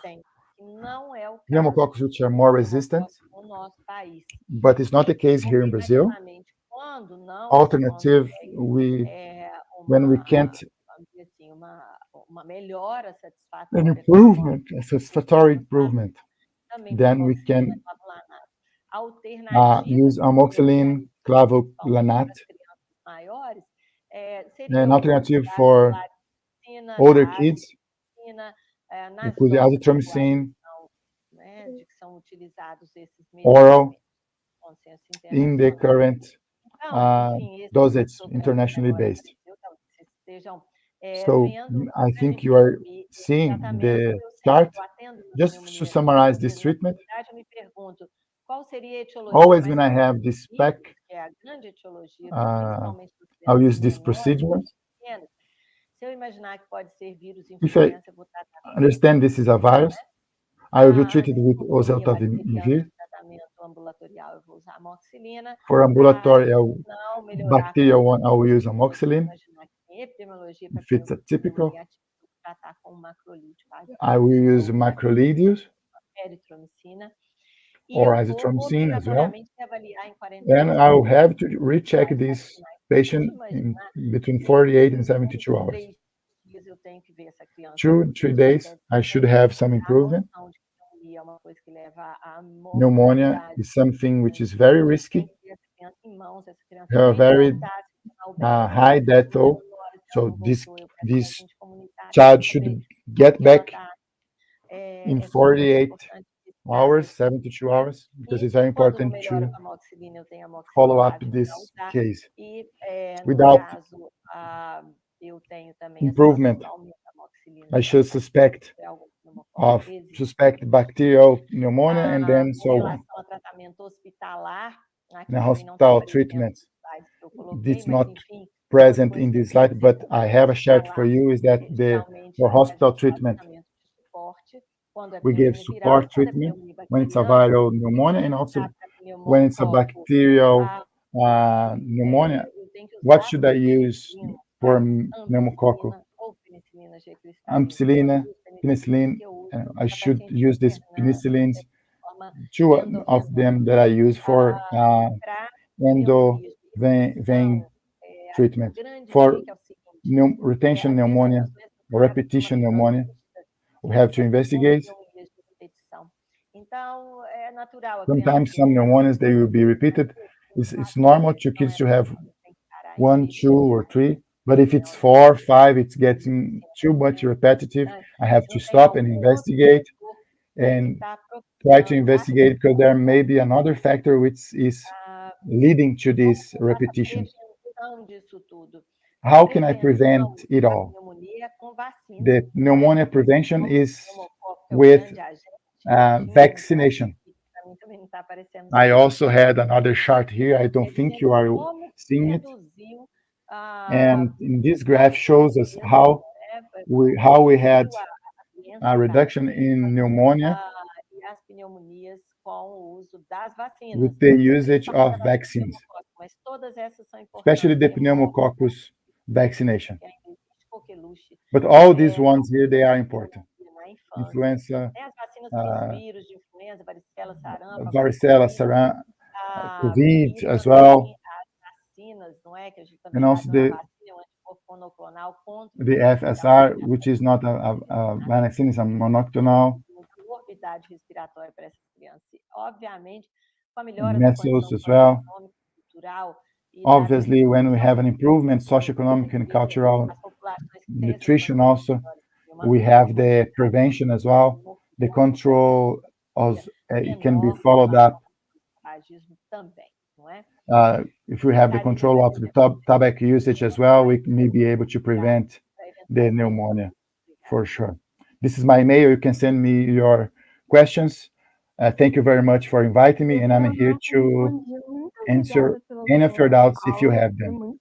pneumococcus which are more resistant, but it's not the case here in Brazil. Alternative, when we can't an improvement, a satisfactory improvement, then we can use amoxicillin clavulanate. An alternative for older kids, including azithromycin, oral, in the current dosage, internationally based. So I think you are seeing the chart. Just to summarize this treatment, always when I have this spec, I'll use this procedure. If I understand this is a virus, I will treat it with oseltamivir. For ambulatorial bacterial one, I will use amoxicillin. If it's a typical, I will use macrolides or azithromycin as well. And I will have to recheck this patient in between 48 and 72 hours. 2, 3 days, I should have some improvement. Pneumonia is something which is very risky. Have a very high death toll. So this child should get back in 48 hours, 72 hours, because it's very important to follow up this case. Without improvement, I should suspect bacterial pneumonia and then so on. The hospital treatment, it's not present in this slide, but I have a chart for you, is that for hospital treatment, we give support treatment when it's a viral pneumonia and also when it's a bacterial pneumonia. What should I use for pneumococcus? Ampicillin, penicillin. I should use these penicillins. 2 of them that I use for vein treatment. For retention pneumonia or repetition pneumonia, we have to investigate. Sometimes some pneumonias, they will be repeated. It's normal to kids to have 1, 2, or 3, but if it's 4, 5, it's getting too much repetitive. I have to stop and investigate and try to investigate, because there may be another factor which is leading to these repetitions. How can I prevent it all? The pneumonia prevention is with vaccination. I also had another chart here. I don't think you are seeing it. And in this graph shows us how we had a reduction in pneumonia with the usage of vaccines, especially the pneumococcus vaccination. But all these ones here, they are important. Influenza, varicella, sarampo, COVID as well, and also the FSR, which is not a vaccine, it's a monoclonal. Measles as well. Obviously, when we have an improvement, socioeconomic and cultural, nutrition also, we have the prevention as well. The control it can be followed up. If we have the control of the tobacco usage as well, we may be able to prevent the pneumonia for sure. This is my email. You can send me your questions. Thank you very much for inviting me, and I'm here to answer any of your doubts if you have them.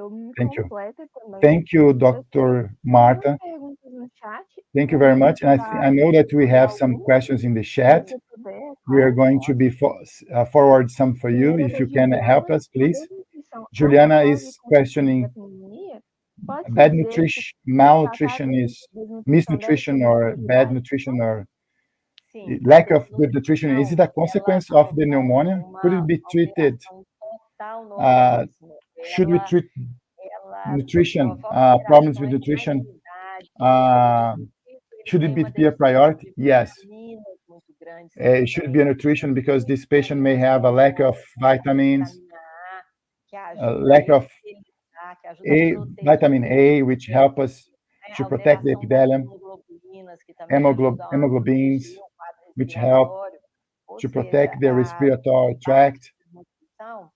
abdômen Thank you. completa também. Thank you, Eu Dr. tenho Marta. perguntas no chat. Thank you Eu very vou much. And tentar I know that we responder have some algumas, questions in the se chat. você puder, We are claro. going to be forward some for you. Primeira If da you can help Juliana, us, a please. desnutrição Juliana após is o conhecimento da questioning pneumonia pode bad dizer que nutrition, se malnutrition tratar is de desnutrição deve ser misnutrition uma or bad prioridade. nutrition or Sim, a lack of good nutrition. Is it a desnutrição, ela consequence of the provoca pneumonia? Could it uma be treated? alteração total no Uh, organismo. should we treat Ela nutrition, provoca problems with alterações na nutrition? imunidade. O desnutrido, ele Should tem it uma be a priority? deficiência de Yes. vitaminas muito grande It should be a também, nutrition because this patient may have a lack of vitamins, vitamina A, que a ajuda a lack of epitelizar, que ajuda a A, proteger, vitamin A, which help us né, to protect the alteração das epithelium, hemoglobinas, que também ajudam a hemoglobins, proteger o quadro which help respiratório. Ou to seja, protect the a respiratory parte tract. da nutrição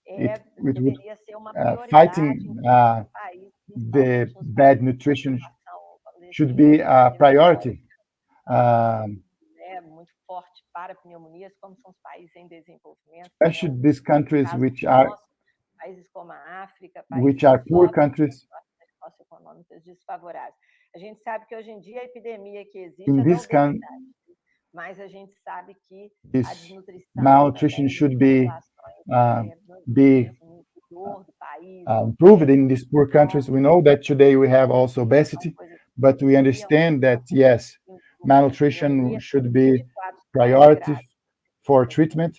It would deveria ser uma prioridade fighting em todos os países, the principalmente nos bad países em nutrition situação, vamos dizer should assim, be a priority. né, muito forte para pneumonias, como são os países em desenvolvimento, Especially these countries caso which do are nosso, países como a África, países poor que countries. sofrem socioeconômicas desfavoráveis. A gente sabe que hoje em dia a epidemia que existe In é da this country, obesidade, mas a gente sabe que a this desnutrição malnutrition também should tem be relações be no interior do país, improved in these poor countries. We know that today we have also obesity, but we understand that yes, malnutrition should be priority for treatment,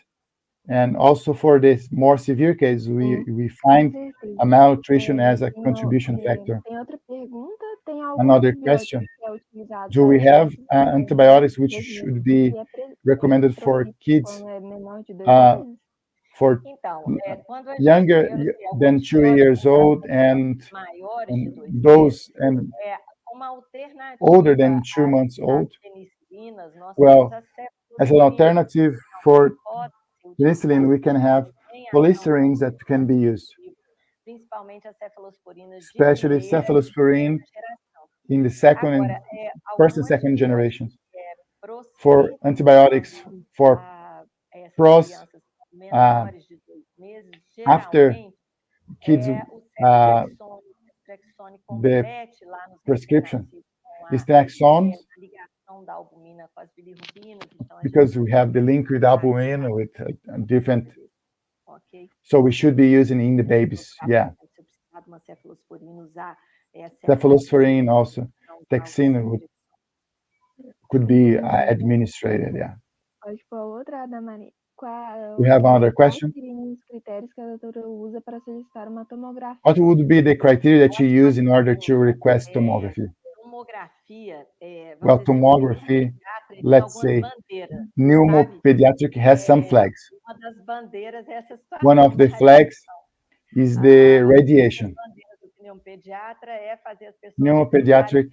and also for this more severe case, we find Com certeza. a malnutrition as a Tem contribution factor. tem outra pergunta, tem algum Another antibiótico question: que é utilizado do we para have antibiotics which mesmo should be que é recommended for prescrito kids quando é menor de 2 anos? for Então, quando a gente, younger eu sei, than alguns 2 years antibióticos old and maiores de 2 those meses, and uma alternativa older than 2 months às old? penicilinas, nós Well, temos as as an alternative for penicillin, we can have cefalosporina polysterines that can be used, principalmente as cefalosporinas de especially primeira cephalosporin geração. in the second and Agora, first algum and second antibiótico generations. que For antibiotics for essas pros crianças menores de 2 meses, after geralmente kids o ceftrexone the complete lá nos prescription recém-nascidos com is taxons, a ligação da albumina com as bilirrubinas, então a because gente we have the link with albumin with different, ok. so we should be using in the babies. Yeah, Se eu precisar de uma cefalosporina, usar cephalosporin also, taxine could be administrated. Yeah. Pode pôr outra, Ana Maria. We have another Quais question. seriam os critérios que a doutora usa para solicitar uma tomografia? What would be the criteria that you use in order to request tomography? Tomografia, Well, tomography, let's say, bandeiras, pneumopediatric has some flags. Uma das bandeiras é essa situação. One of the flags is the radiation. Uma das bandeiras do pneumopediatra é fazer as pessoas Pneumopediatric,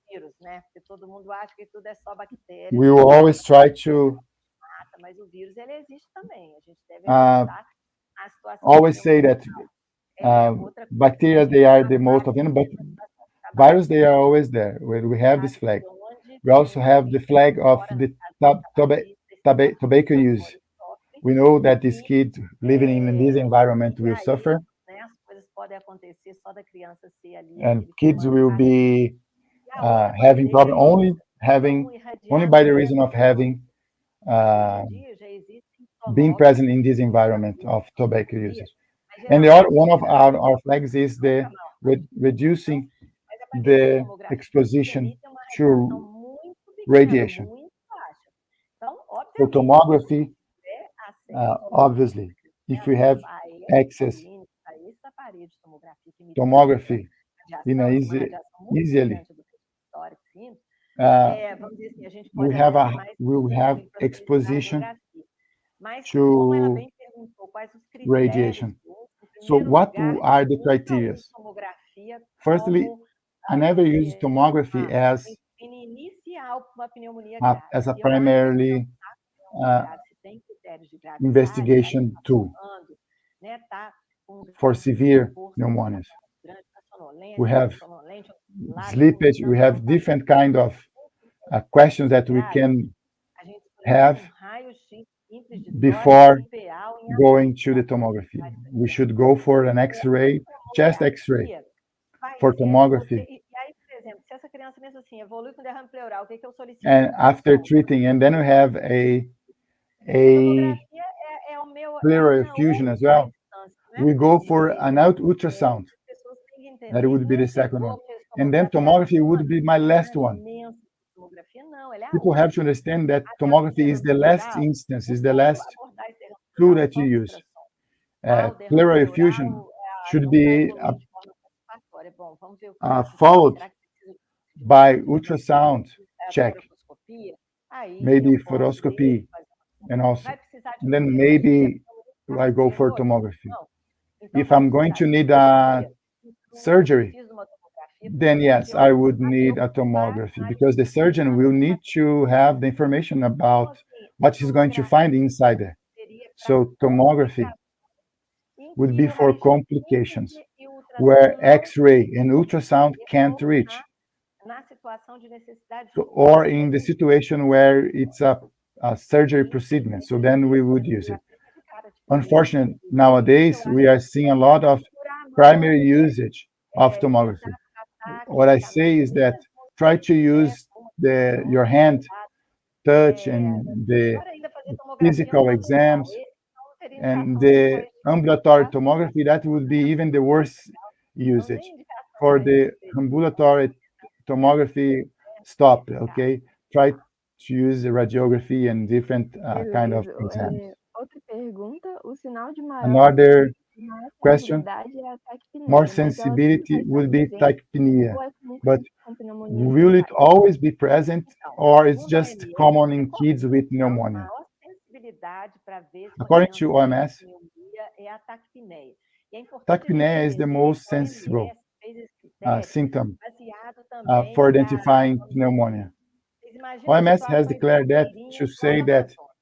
vírus, né? Porque todo mundo acha que tudo é só bactéria. we will always try to Mas o vírus ele existe também. A gente deve analisar a situação. always say that bacteria, they are the most of them, but virus, they are always there. We have this flag. We also have the flag of the tobacco use. We know that these kids living in this environment will suffer, As coisas podem acontecer só da criança ser ali. and kids will be having problem only by the reason of having being present in this environment of tobacco users. And the other one of our flags is the reducing the exposition to radiation. So tomography, obviously, if we have access tomography in a easily, we have exposition to radiation. So what are the criteria? Firstly, I never use tomography as a primarily investigation tool for severe pneumonias. We have slippage, we have different kind of questions that we can have before going to the tomography. We should go for an X-ray chest X-ray for tomography. E aí, por exemplo, se essa criança mesmo assim evolui com derrame pleural, o que eu solicito? And after treating, and then we have a Tomografia é o meu pleural a minha effusion as última well. instância, né? We go for an ultrasound. As pessoas têm que entender. That would be the Não second chegou, one. fez And then tomography would be my last one. imensa tomografia, não, ela é a People have to understand that tomography is the last instance, is the last abordar esse derrame tool pleural that you é só use. ultrassom. Pleural effusion Pleural, should não be vai evoluir de forma satisfatória. Bom, vamos ver o que followed será que precisa de by ultrasound check, toroscopia? Aí maybe eu posso fluoroscopy, ver, fazer and also, vai precisar de and then uma maybe cirurgia I go for posterior? tomography. Não. Então, If vai I'm going precisar to de need cirurgia. Então, surgery, preciso de uma tomografia then yes, I radiológica would para need a tomography because the surgeon will need to have the information about what he's going to find inside there. seria para So tomography em would que be o for raio-x complications e o where ultrassom não X-ray and ultrasound can't reach, na situação de necessidade or in the situation where it's a surgery procedure. So then we would use it. Unfortunately, nowadays we are seeing a lot of primary usage of tomography. What I say is that try to use your hand touch and the physical exams and the ambulatory tomography. That would be even the worst usage. For the ambulatory tomography, stop, okay? Try to use the radiography and different kind of exams. Outra pergunta, o sinal de maior Another question, sensibilidade é a taquipneia, more mas ela sensibility would be presente tachypnea, ou é comum but com pneumonia will it infantil? always be present or it's just common in kids with pneumonia? maior sensibilidade para ver se uma According criança to tem OMS, pneumonia é a taquipneia. E é importante a gente taquipnea is the entender most que a OMS sensible fez esse critério symptom baseado também for na- identifying pneumonia. Vocês imaginam OMS has situações declared that inteirinhas to no say that Amazonas,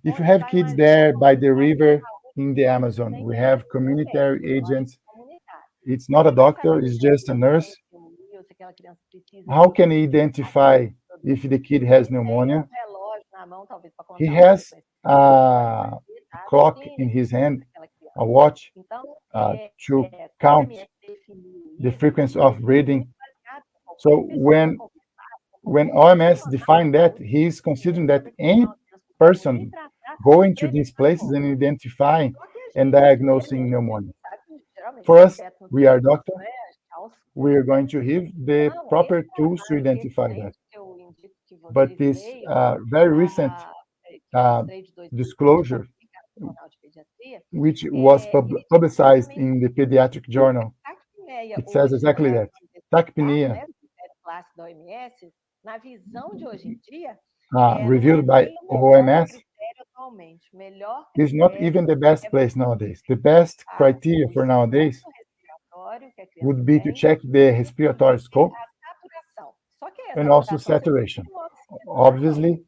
if you onde have vai kids uma there agência by the comunitária river de saúde in the Amazon, tem we que have ter um communitary médico, agents. comunitário. It's not a Quem vai doctor, saber it's se just a aquela criança nurse. tem pneumonia ou se aquela criança precisa How de can he identify if the kid has tem pneumonia? relógio na mão, talvez, para He contar has a clock in his hand, a watch, Então, to como a count OMS definiu the isso, frequency of breathing. baseado em qualquer So pessoa when conversar, OMS defined that, he is considering that any person going to these places and identifying and diagnosing pneumonia. For us, we are doctors, we are going to have the proper tools to identify that. But this very recent disclosure, which was publicized in the pediatric journal, it says exactly that. Tachypnea, clássico da OMS, na visão de hoje em dia, reviewed não é by nem o melhor OMS, critério atualmente. O melhor is not critério even the best place nowadays. The best criteria for nowadays respiratório que a criança would be to tem, check the respiratory scope a saturação. Só que essa and also saturação saturation. Obviously,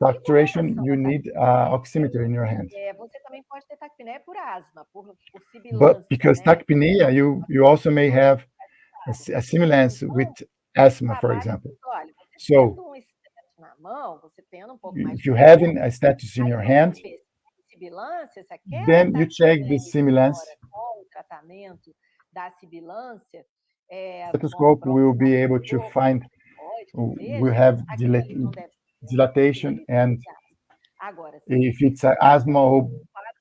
saturation, you need oximeter in your hand. você também pode ter taquipneia por asma, por sibilância, But because né? tachypnea, you also may have a similance with asthma, for example. Olha, você So, tendo status na mão, você tendo pouco mais if you having a status in your hand, sibilância, se aquela then you check the taquipneia similance. com o tratamento da sibilância, Stethoscope will be able to find, will have dilatation, and Agora, if it's asthma or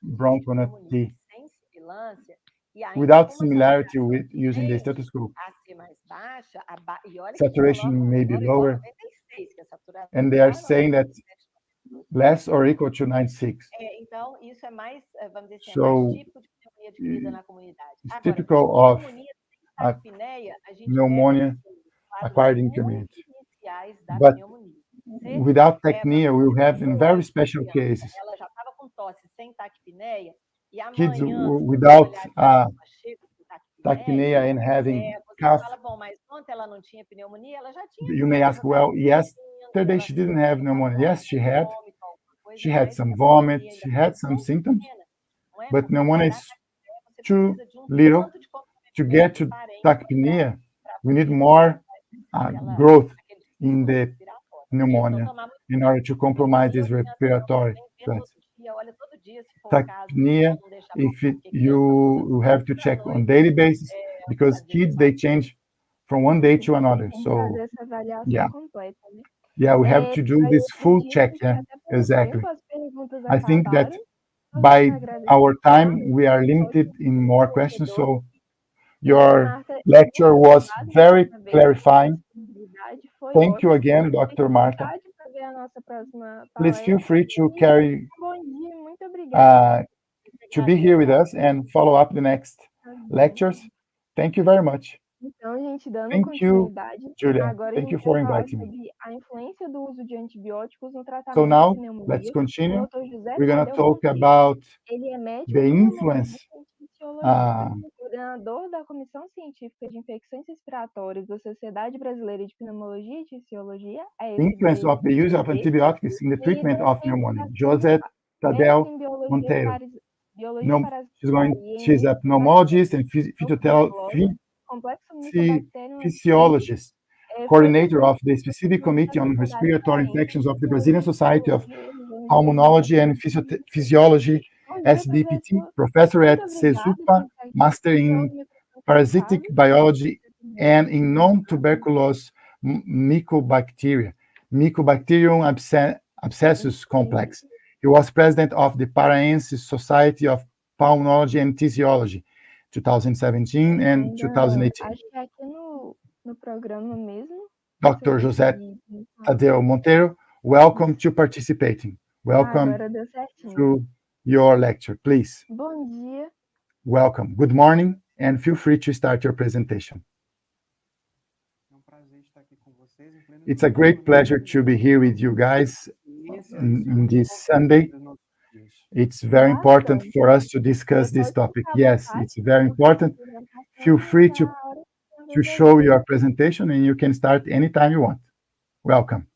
bronchopneumonia, sem sibilância, e ainda without com uma similarity with using the saturação stethoscope, a ser mais baixa, e olha que saturation colocam may be agora igual a lower, 96, que a saturação and they are igual a saying that 97. less or equal to 96. Então, isso é mais, vamos dizer assim, So, mais típico de pneumonia adquirida na comunidade. It's Agora, typical of pneumonia sem taquipneia, a gente pneumonia pega, assim, quadros acquired in muito community. iniciais da But pneumonia. without tachypnea, we'll have in very special cases. Ela já estava com tosse sem taquipneia, e Kids amanhã, without chega com tachypnea and having você cough, fala, bom, mas ontem ela não tinha pneumonia, ela já tinha. you may ask, well, yesterday she didn't have pneumonia. Yes, she had. She had some vomit, she had some symptoms, but pneumonia is too little to get to tachypnea. We need more growth in the pneumonia in order to compromise this respiratory threats. Tachypnea, if you have to check on daily basis, because kids, they change from one day to another. Tem que So fazer essa avaliação yeah, completa, né? yeah, we have to do Aí this outro full dia a check. gente Yeah, até por exactly. tempo, as perguntas I think that acabaram. Só by quero agradecer our a time, we are limited in more questions. So your Marta, lecture muito was obrigada very mais uma vez pela clarifying. disponibilidade, foi Thank you ótimo. again, Dr. Fique à Marta. vontade para ver a nossa próxima Please feel palestra. free to E carry bom dia, muito obrigada. to be here with us and follow up the next Tá bom. lectures. Thank you very much. Então, gente, dando Thank you, continuidade, Julia. agora a Thank you gente for vai falar inviting me. sobre a influência do uso de antibióticos no So tratamento now da let's pneumonia. O continue. Dr. José We're going to Tadeu talk Monteiro, about ele é médico the influence pneumologista e infecciologista, coordenador da Comissão Científica de Infecções Respiratórias da Sociedade Brasileira de Pneumologia e Tisiologia, a influence of the use of SBPT, antibiotics in the e treatment of docente pneumonia. da José mestre Tadeu em biologia, Monteiro. biologia She's a pneumologist and complexo Mycobacterium physiologist, coordinator of the specific committee on respiratory infections of the Brazilian Society of Pulmonology and Physiology, SBPT, professor at CESUPA, master in parasitic biology and in non-tuberculous mycobacteria, Mycobacterium abscessus complex. He was president of the Paraense Society of Pulmonology and Physiology, 2017 and 2018. Acho que aqui no programa mesmo. Dr. José Tadeu Monteiro, welcome to participating. Welcome Agora deu certinho. to your lecture, please. Bom dia. Welcome. Good morning, and feel free to start your presentation. It's a great pleasure to be here with you guys in this Sunday. It's very important for us to discuss this topic. Yes, it's very important. Feel free to show your presentation, and you can start anytime you want. Welcome.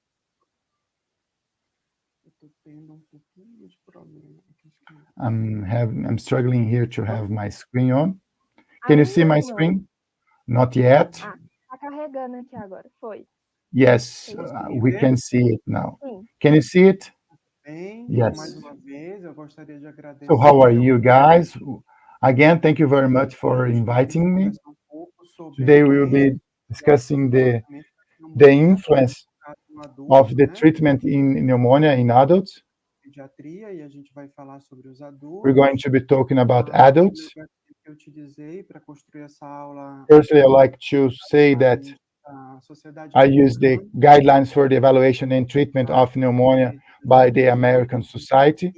I'm struggling here to have my screen on. Can you see my screen? Not yet. Tá carregando aqui agora. Foi. Yes, we can see it now. Can you see it? Yes. So how are you guys? Again, thank you very much for inviting me. Today we will be discussing the influence of the treatment in pneumonia in adults. We're going to be talking about adults. Firstly, I'd like to say that I use the guidelines for the evaluation and treatment of pneumonia by the American Society,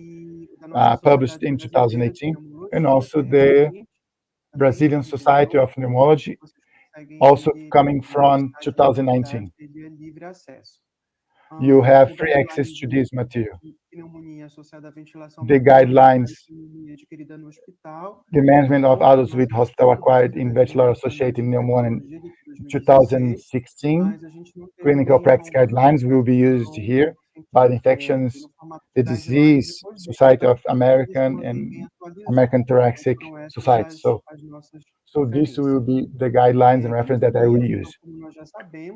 published in 2018, and also the Brazilian Society of Pneumology, also coming from 2019. You have free access to this material. The guidelines, the management of adults with hospital-acquired in bachelor-associated pneumonia in 2016, clinical practice guidelines will be used here by the Infections, the Disease Society of American and American Thoracic Society. So this will be the guidelines and reference that I will use.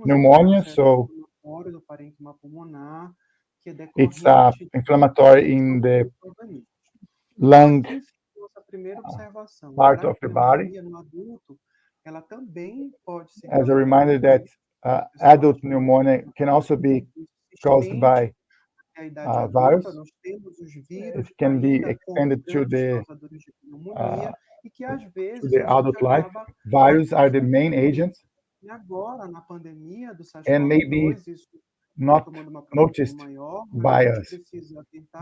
Pneumonia, so it's inflammatory in the lung part of the body. As a reminder that adult pneumonia can also be caused by virus. It can be extended to the adult life. Viruses are the main agents and maybe not noticed by us.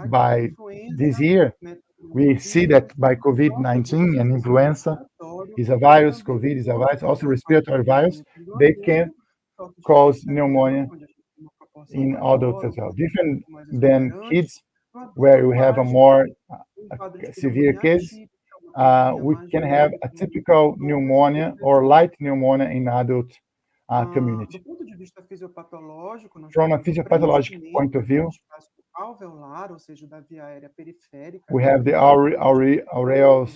By this year, we see that by COVID-19 and influenza is a virus, COVID is a virus, also respiratory virus, they can cause pneumonia in adults as well. Different than kids, where we have a more severe case, we can have a typical pneumonia or light pneumonia in adult community. From a physiopathologic point of view, we have the aureoles,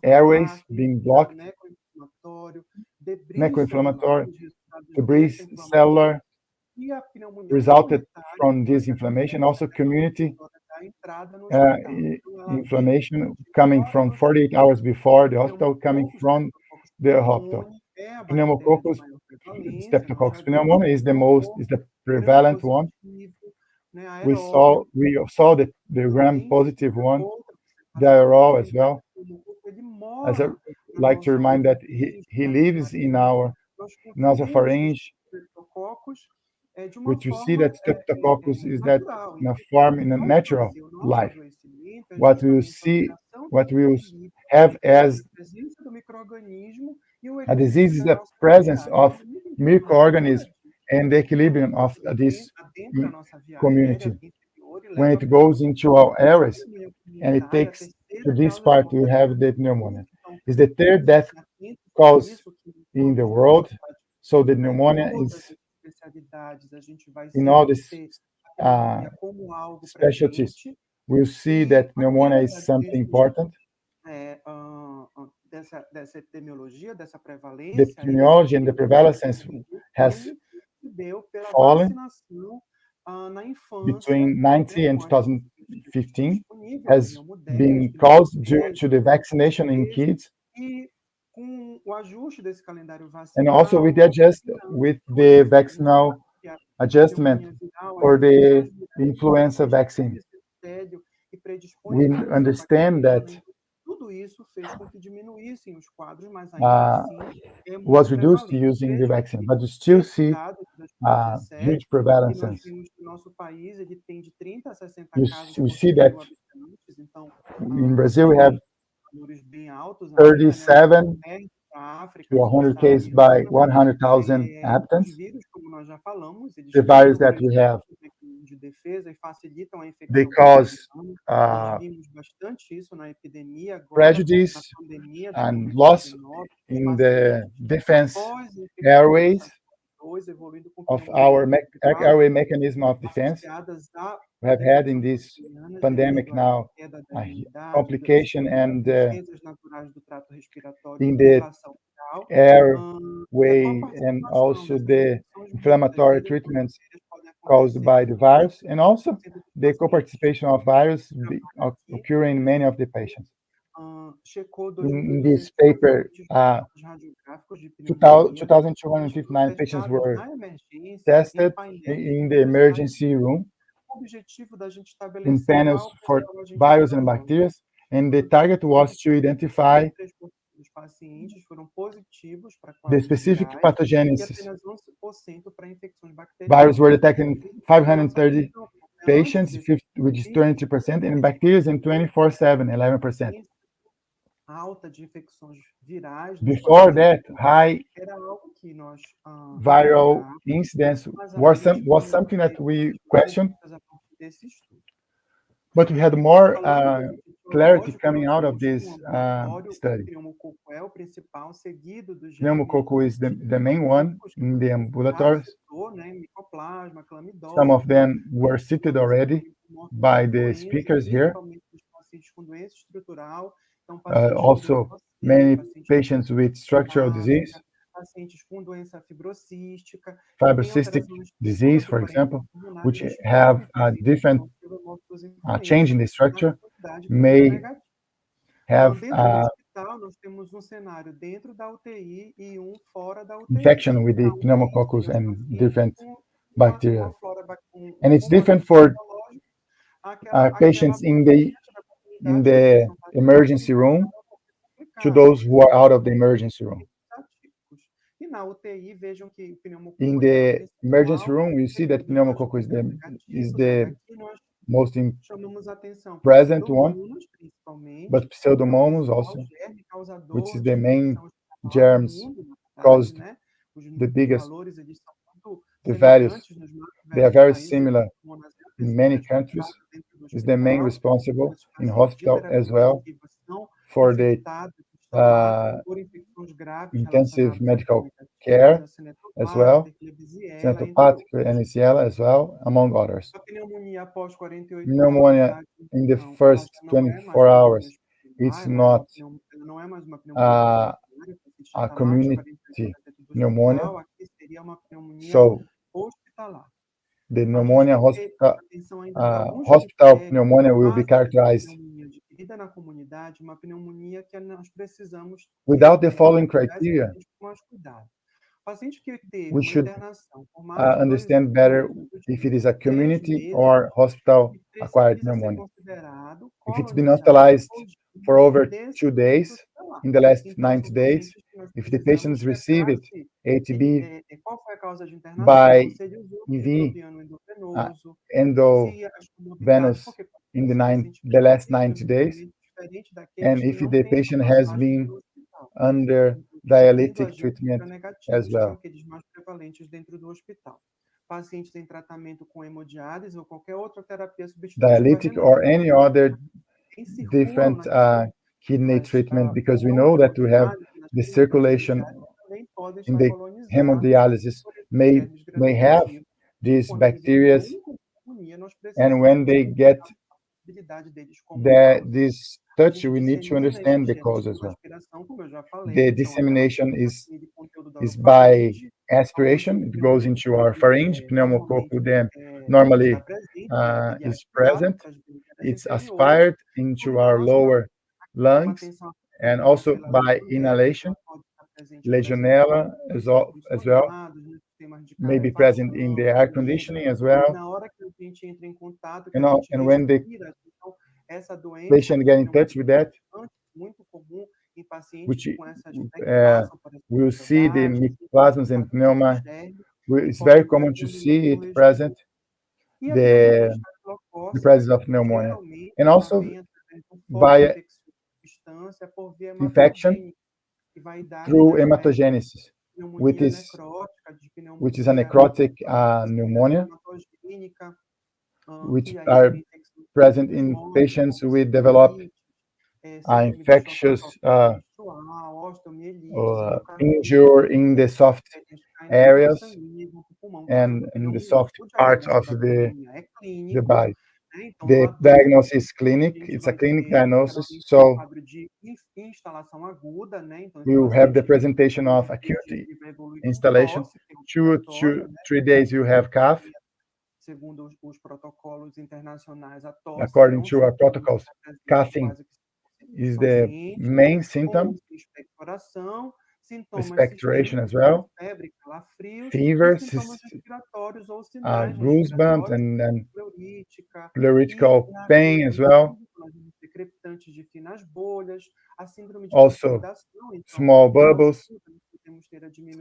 airways being blocked, necroinflammatory, debris, cellular, resulted from this inflammation. Also, community inflammation coming from 48 hours before the hospital, coming from the hospital. Pneumococcus, Streptococcus pneumoniae is the prevalent one. We saw the gram-positive one, diarrhea as well. As I like to remind that he lives in our nasopharynx, which you see that Streptococcus is that in a form in a natural life. What we will have as a disease is the presence of microorganisms and the equilibrium of this community. When it goes into our areas and it takes to this part, we have the pneumonia. It's the third death cause in the world. So the pneumonia is in all these specialties. We'll see that pneumonia is something important. The epidemiology and the prevalence has fallen between 90 and 2015, has been caused due to the vaccination in kids. And also with the vaccinal adjustment for the influenza vaccine. We understand that was reduced using the vaccine, but you still see huge prevalences. We see that in Brazil we have 37 to 100 cases by 100,000 inhabitants. The virus that we have, they cause prejudice and loss in the defense airways of our airway mechanism of defense. We have had in this pandemic now a complication and in the airway and also the inflammatory treatments caused by the virus and also the co-participation of virus occurring in many of the patients. In this paper, 2,259 patients were tested in the emergency room in panels for virus and bacteria, and the target was to identify the specific pathogenesis. Viruses were detected in 530 patients, which is 22%, and bacteria in 24/7, 11%. Before that, high viral incidence was something that we questioned, but we had more clarity coming out of this study. Pneumococcus is the main one in the ambulatories. Some of them were cited already by the speakers here. Also, many patients with structural disease, fibrocystic disease, for example, which have a different change in the structure, may have infection with the pneumococcus and different bacteria. And it's different for patients in the emergency room to those who are out of the emergency room. In the emergency room, we see that pneumococcus is the most present one, but Pseudomonas also, which is the main germs caused the biggest. The values, they are very similar in many countries. Is the main responsible in hospital as well for the intensive medical care as well, Centopathic, Klebsiella as well, among others. Pneumonia in the first 24 hours, it's not a community pneumonia. So The pneumonia hospital pneumonia will be characterized without the following criteria. We should understand better if it is a community or hospital-acquired pneumonia. If it's been hospitalized for over 2 days in the last 90 days, if the patients received ATB by EV, endovenous in the last 90 days, and if the patient has been under dialytic treatment as well. Dialytic or any other different kidney treatment, because we know that we have the circulation in the hemodialysis may have these bacteria, and when they get this touch, we need to understand the cause as well. The dissemination is by aspiration. It goes into our pharynx, pneumococcal dam normally is present. It's aspired into our lower lungs, and also by inhalation. Legionella as well may be present in the air conditioning as well. And when the patient get in touch with that, which we'll see the mycoplasmas and pneuma, it's very common to see it present, the presence of pneumonia, and also via infection through hematogenesis, which is a necrotic pneumonia, which are present in patients who develop infectious injury in the soft areas and in the soft parts of the body. The diagnosis is clinic. It's a clinic diagnosis, so we will have the presentation of acute installation. 2 to 3 days you have cough. According to our protocols, coughing is the main symptom. Expectoration as well, fevers, goosebumps, and pleuritic pain as well. Also, small bubbles,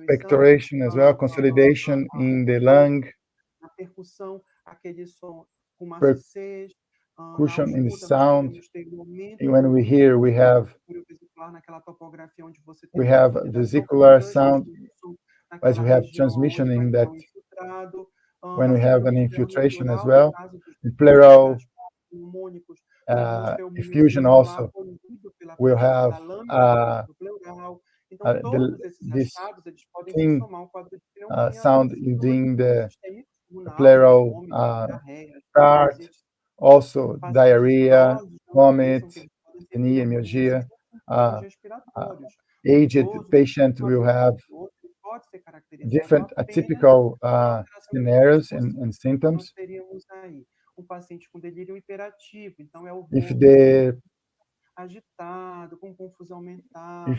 expectoration as well, consolidation in the lung, percussion in the sound. And when we hear, we have vesicular sound, as we have transmission in that. When we have an infiltration as well, the pleural effusion also will have this thin sound in the pleural part. Also, diarrhea, vomit, asthenia, myalgia. Aged patient will have different atypical scenarios and symptoms. If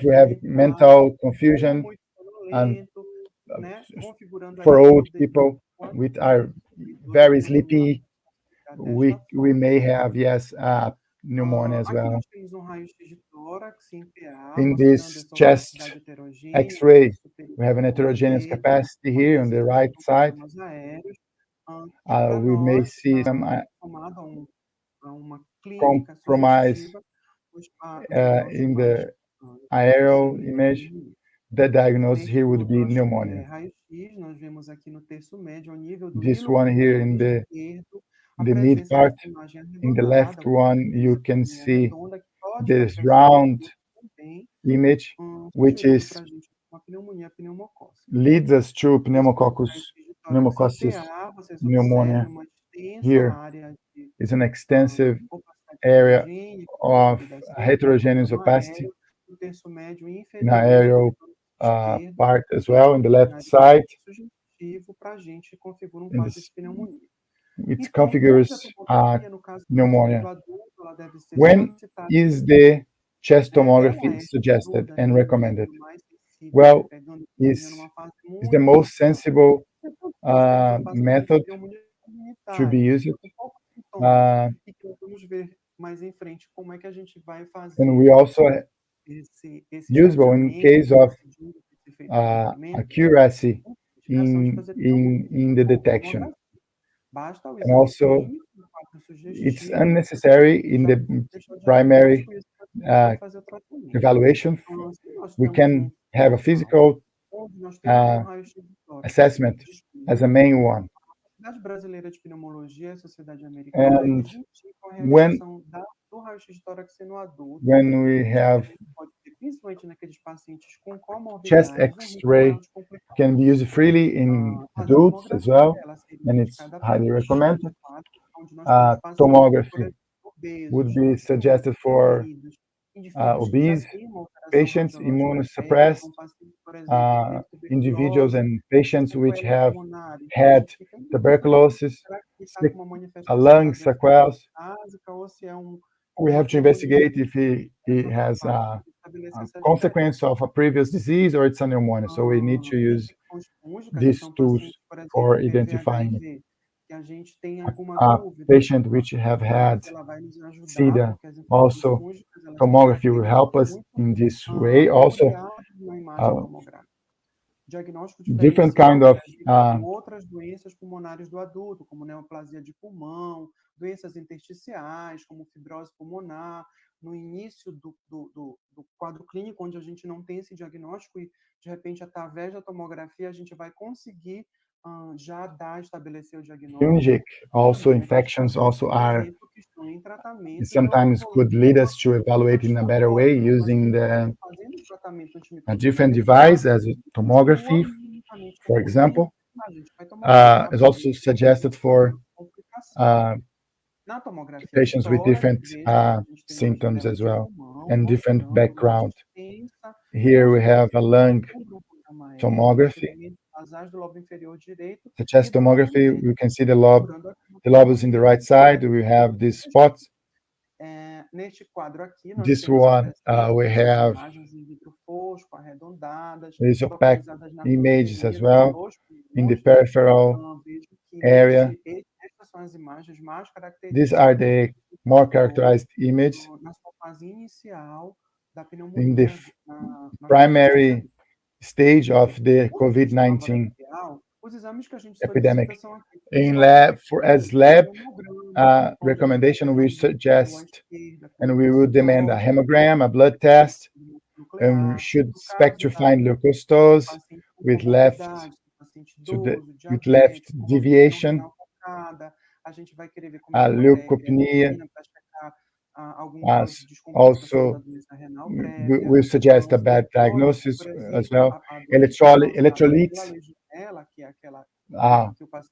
we have mental confusion, and for old people which are very sleepy, we may have, yes, pneumonia as well. In this chest X-ray, we have an heterogeneous capacity here on the right side. We may see some compromise in the aerial image. The diagnosis here would be pneumonia. This one here in the mid part, in the left one, you can see this round image, which leads us to pneumococcal pneumonia. Here is an extensive area of heterogeneous opacity in aerial part as well, in the left side. it configures pneumonia. When is the chest tomography suggested and recommended? Well, is the most sensible method to be used. And we also usable in case of accuracy in the detection. And also, it's unnecessary in the primary evaluation. We can have a physical assessment as a main one. And when we have chest X-ray can be used freely in adults as well, and it's highly recommended. Tomography would be suggested for obese patients, immunosuppressed individuals, and patients which have had tuberculosis, lung sequelae. We have to investigate if he has a consequence of a previous disease or it's a pneumonia. So we need to use these tools for identifying a patient which have had SIDA. Also, tomography will help us in this way. Also, different kind of outras doenças pulmonares do adulto, como neoplasia de pulmão, doenças intersticiais, como fibrose pulmonar, no início do quadro clínico, onde a gente não tem esse diagnóstico e, de repente, através da tomografia, a gente vai conseguir já estabelecer o diagnóstico. Also, infections also are sometimes could lead us to evaluate in a better way using a different device as a tomography, for example. Is also suggested for patients with different symptoms as well and different background. Here we have a lung tomography. The chest tomography, we can see the lobes in the right side. We have these spots. This one we have these opaque images as well in the peripheral area. These are the more characterized images in the primary stage of the COVID-19 epidemic. In lab, as lab recommendation, we suggest and we would demand a hemogram, a blood test, and we should expect to find leukocytosis with left deviation, leukopenia. Also, we suggest a bad diagnosis as well. Electrolytes,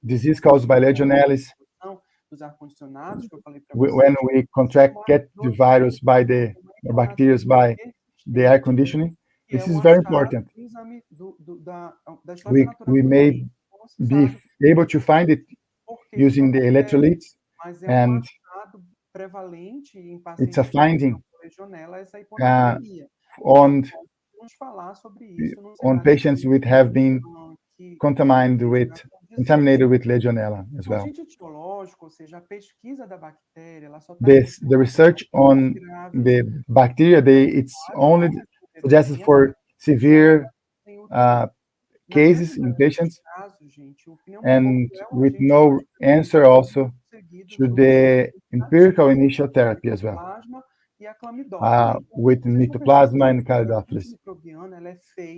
disease caused by Legionella. When we get the virus by the bacteria by the air conditioning, this is very important. We may be able to find it using the electrolytes, and it's a finding on patients which have been contaminated with Legionella as well. The research on the bacteria, it's only suggested for severe cases in patients, and with no answer also to the empirical initial therapy as well, with Mycoplasma and Calidophilus.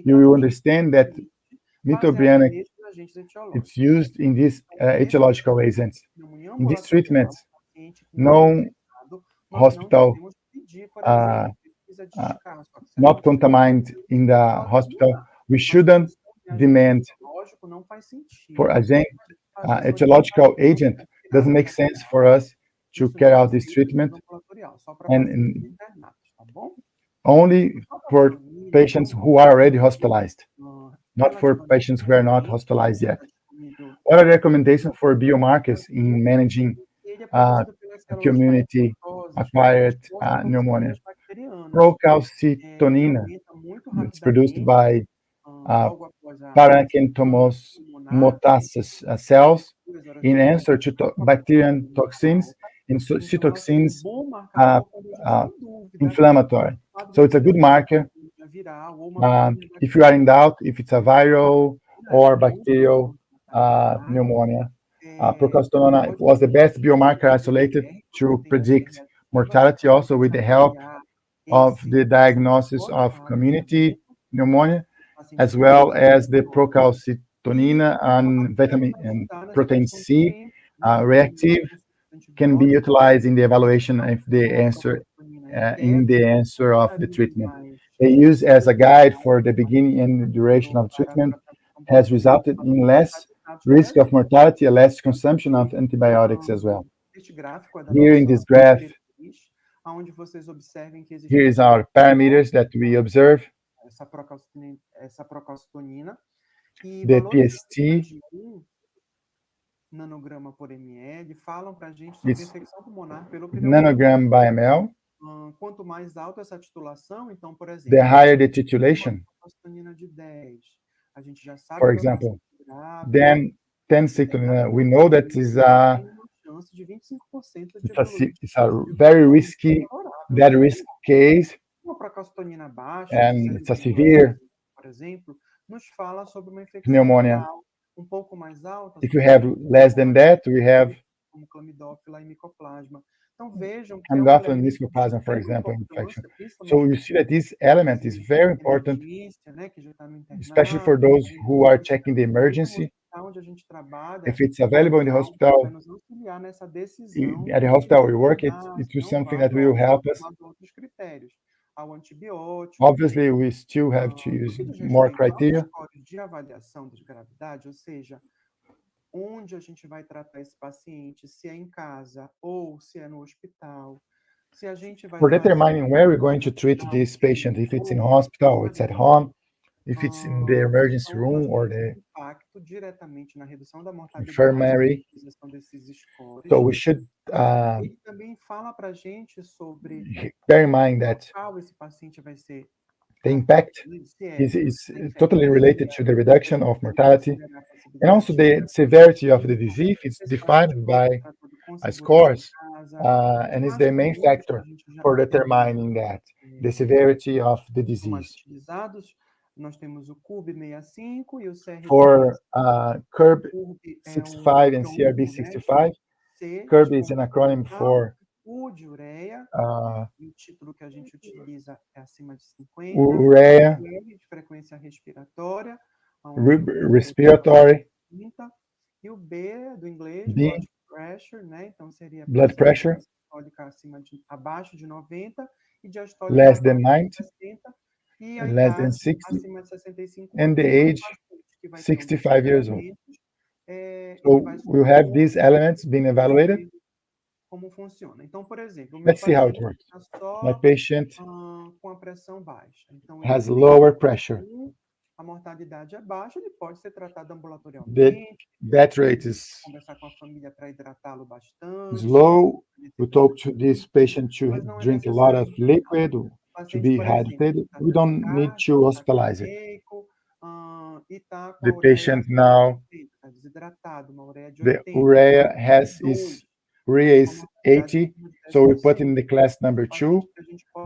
You will understand that Mycoplasma it's used in these etiological agents. In these treatments, no hospital, not contaminated in the hospital, we shouldn't demand for a etiological agent. Doesn't make sense for us to carry out this treatment, and only for patients who are already hospitalized, not for patients who are not hospitalized yet. What are the recommendations for biomarkers in managing community-acquired pneumonia? Procalcitonina, it's produced by parenchymatous cells in answer to bacterial toxins, and cytoxins inflammatory. So it's a good marker. If you are in doubt if it's a viral or bacterial pneumonia, procalcitonina was the best biomarker isolated to predict mortality, also with the help of the diagnosis of community pneumonia, as well as the procalcitonina and vitamin and protein C reactive can be utilized in the evaluation of the answer in the answer of the treatment. They use as a guide for the beginning and duration of treatment has resulted in less risk of mortality and less consumption of antibiotics as well. Here in this graph, here is our parameters that we observe. The PST, nanograma por ml, falam para a gente sobre infecção pulmonar pelo nanogram by ml. Quanto mais alta essa titulação, então, por exemplo, the higher the titulation, de 10, a gente já sabe for example, then 10 citonina, we know that is it's a very risky, that risk case, and it's a severe por exemplo, nos fala sobre uma infecção pneumonia. Pouco mais alta. If you have less than that, we have clamidófila e micoplasma. Então vejam que clamidófila and mycoplasma, for example, infection. So you see that this element is very important, especially for those who are checking the emergency. If it's available in the hospital, at the hospital we work, it is something that will help us. Obviously, we still have to use more criteria. De avaliação de gravidade, ou seja, onde a gente vai tratar esse paciente, se é em casa ou se é no hospital. Se a gente vai For determining where we're going to treat this patient, if it's in hospital, it's at home, if it's in the emergency room or the impacto diretamente na redução da mortalidade, infirmary. So we should ele também fala para a gente sobre bear in mind that esse paciente vai ser the impact is totally related to the reduction of mortality, and also the severity of the disease is defined by scores, and is the main factor for determining that, the severity of the disease. Nós temos o CURB 65 e o CRB. For CURB 65 and CRB 65, CURB is an acronym for ureia, o título que a gente utiliza é acima de 50, ureia, de frequência respiratória, respiratory, e o B do inglês, B, blood pressure, né? Então seria blood pressure, abaixo de 90 e diastólica less than 90, 60, e less than 60, acima de 65, and the age 65 years old. So we'll have these elements being evaluated. Como funciona? Então, por exemplo, let's see how it works. My patient com a pressão baixa. Então, has lower pressure. A mortalidade é baixa, ele pode ser tratado ambulatorialmente. That rate is conversar com a família para hidratá-lo bastante. Low. We talk to this patient to drink a lot of liquid, to be hydrated. We don't need to hospitalize it. The patient now, the urea is 80, so we put in the class number 2.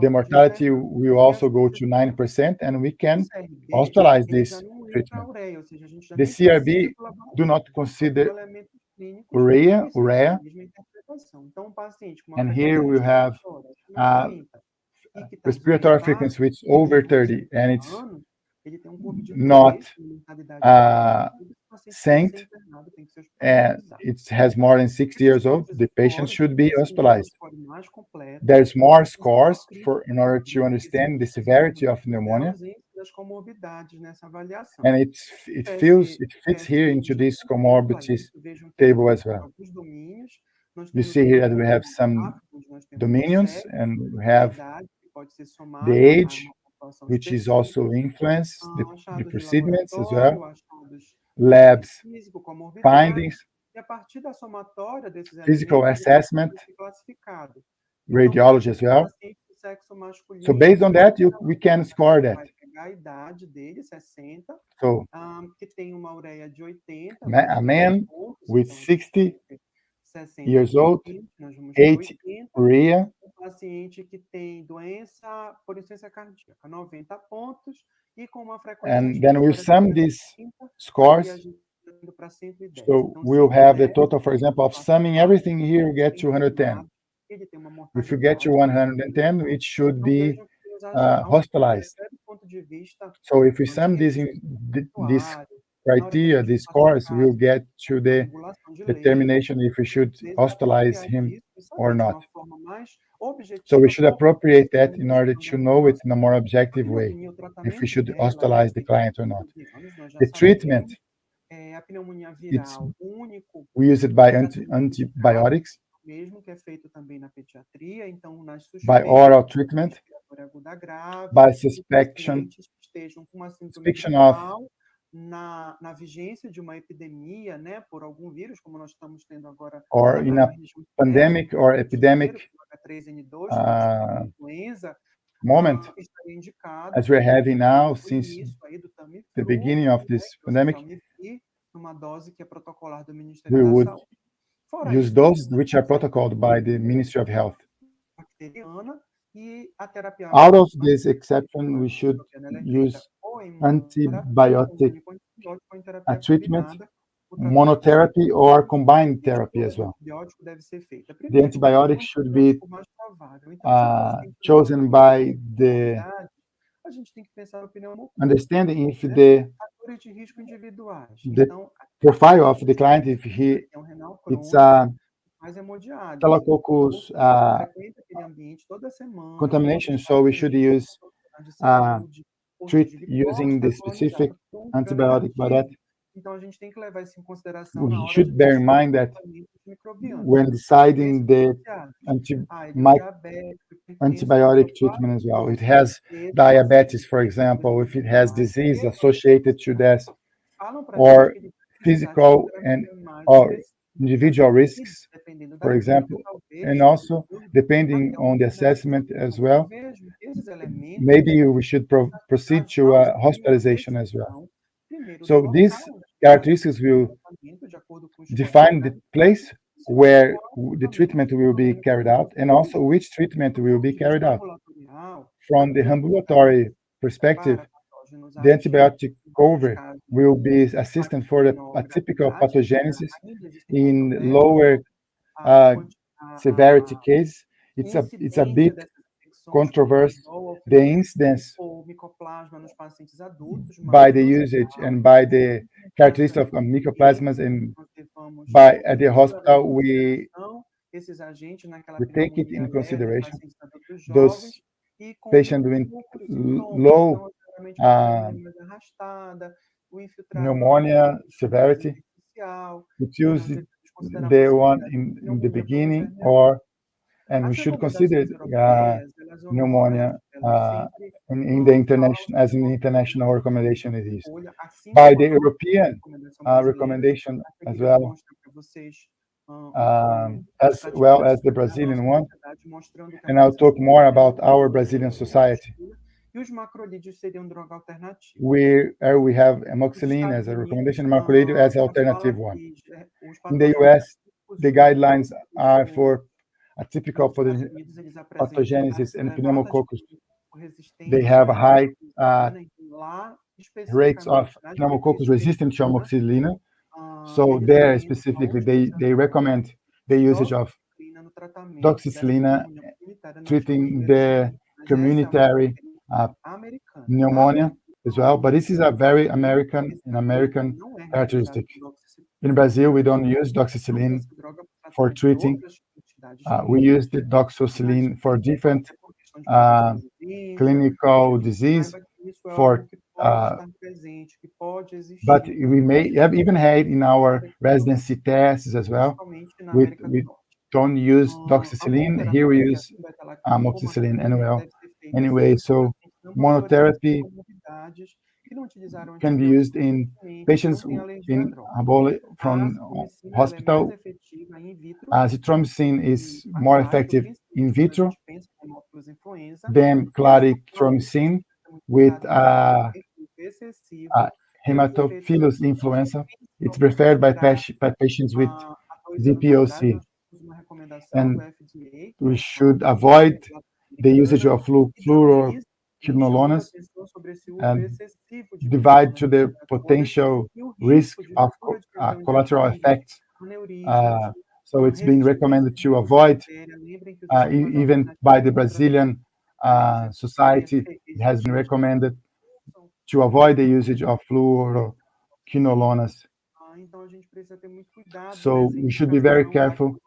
The mortality will also go to 9%, and we can hospitalize this treatment. The CRB do not consider urea, and here we have respiratory frequency which is over 30, and it's not saint, and it has more than 60 years old. The patient should be hospitalized. There's more scores in order to understand the severity of pneumonia, and it fits here into this comorbidities table as well. You see here that we have some dominions, and we have the age, which is also influence the procedures as well. labs físico, comorbidade, findings, e a partir da somatória desses physical elementos, assessment, ele é classificado. radiology as well. Paciente do sexo masculino, So based on that, we can score that. vai pegar a idade dele, 60, So que tem uma ureia de 80, a man with 60 years old, 80 urea, paciente que tem doença por insuficiência cardíaca, 90 pontos, e com uma frequência and then we sum these scores. para 110. So we'll have the total, for example, of summing everything here, you get 210. Ele tem uma If you get to 110, it should be hospitalized. So if we sum these criteria, these scores, we'll get to the determination if we should hospitalize him or not. So we should appropriate that in order to know it in a more objective way, if we should hospitalize the client or not. The treatment, we use it by antibiotics, by oral treatment, by suspicion of na vigência de uma epidemia, né, por algum vírus, como nós estamos tendo agora, or in a pandemic or epidemic moment, as we're having now since the beginning of this pandemic, we would use those which are protocoled by the Ministry of Health. Out of this exception, we should use antibiotic treatment, monotherapy, or combined therapy as well. The antibiotic should be chosen by the understanding if the profile of the client, if it's Staphylococcus contamination, so we should use treat using the specific antibiotic by that. We should bear in mind that when deciding the antibiotic treatment as well, it has diabetes, for example, if it has disease associated to this, or physical and or individual risks, for example, and also depending on the assessment as well, maybe we should proceed to hospitalization as well. So these characteristics will define the place where the treatment will be carried out, and also which treatment will be carried out. From the ambulatory perspective, the antibiotic cover will be assistant for the atypical pathogenesis in lower severity case. It's a bit controversial. The incidence by the usage and by the characteristics of mycoplasmas, and by at the hospital we take it in consideration. Those patients with low pneumonia severity, we choose the one in the beginning, and we should consider pneumonia in the international, as an international recommendation it is. By the European recommendation as well as the Brazilian one, and I'll talk more about our Brazilian society. We have amoxicillin as a recommendation, macrolide as alternative one. In the US, the guidelines are for atypical pathogenesis and pneumococcus. They have a high rates of pneumococcus resistant to amoxicillin. So there specifically, they recommend the usage of doxycycline treating the community pneumonia as well. But this is a very American characteristic. In Brazil, we don't use doxycycline for treating. We use the doxycycline for different clinical disease, but we may have even had in our residency tests as well. We don't use doxycycline. Here we use amoxicillin anyway. So monotherapy can be used in patients from hospital. Azithromycin is more effective in vitro than clarithromycin with Haemophilus influenza. It's preferred by patients with DPOC, and we should avoid the usage of fluoroquinolones and divide to the potential risk of collateral effects. So it's been recommended to avoid, even by the Brazilian Society, it has been recommended to avoid the usage of fluoroquinolones. So we should be very careful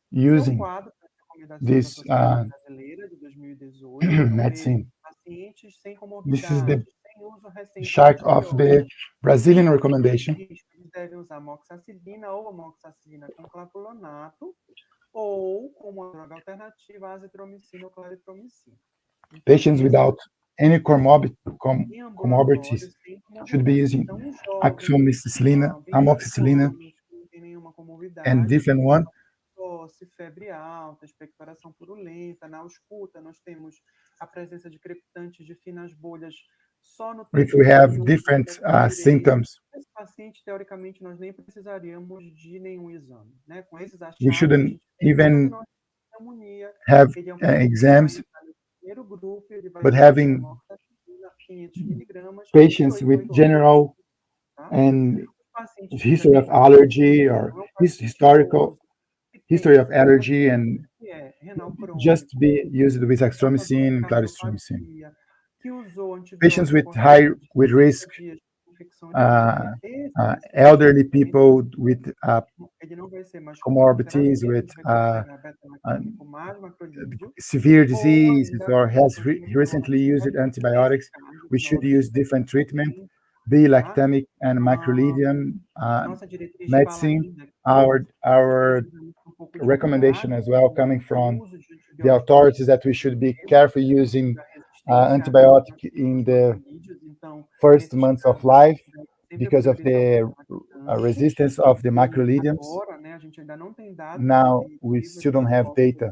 using this medicine. This is the chart of the Brazilian recommendation. Devem usar amoxicilina ou amoxicilina com clavulato ou como droga alternativa azitromicina ou claritromicina. Patients without any comorbidities should be using amoxicillina, and different one. Tosse, febre alta, expectoração purulenta. Na ausculta, nós temos a presença de crepitantes de finas bolhas só no If we have different symptoms, esse paciente, teoricamente, nós nem precisaríamos de nenhum exame, né? Com esses achados, we shouldn't even have exams, but having patients with general and history of allergy or historical history of allergy and just be used with azithromycin and clarithromycin. Patients with risk, elderly people with comorbidities, with severe diseases, or has recently used antibiotics, we should use different treatment, be lactamic and macrolidium medicine. Our recommendation as well, coming from the authorities, that we should be careful using antibiotic in the first months of life because of the resistance of the macrolidiums. Now we still don't have data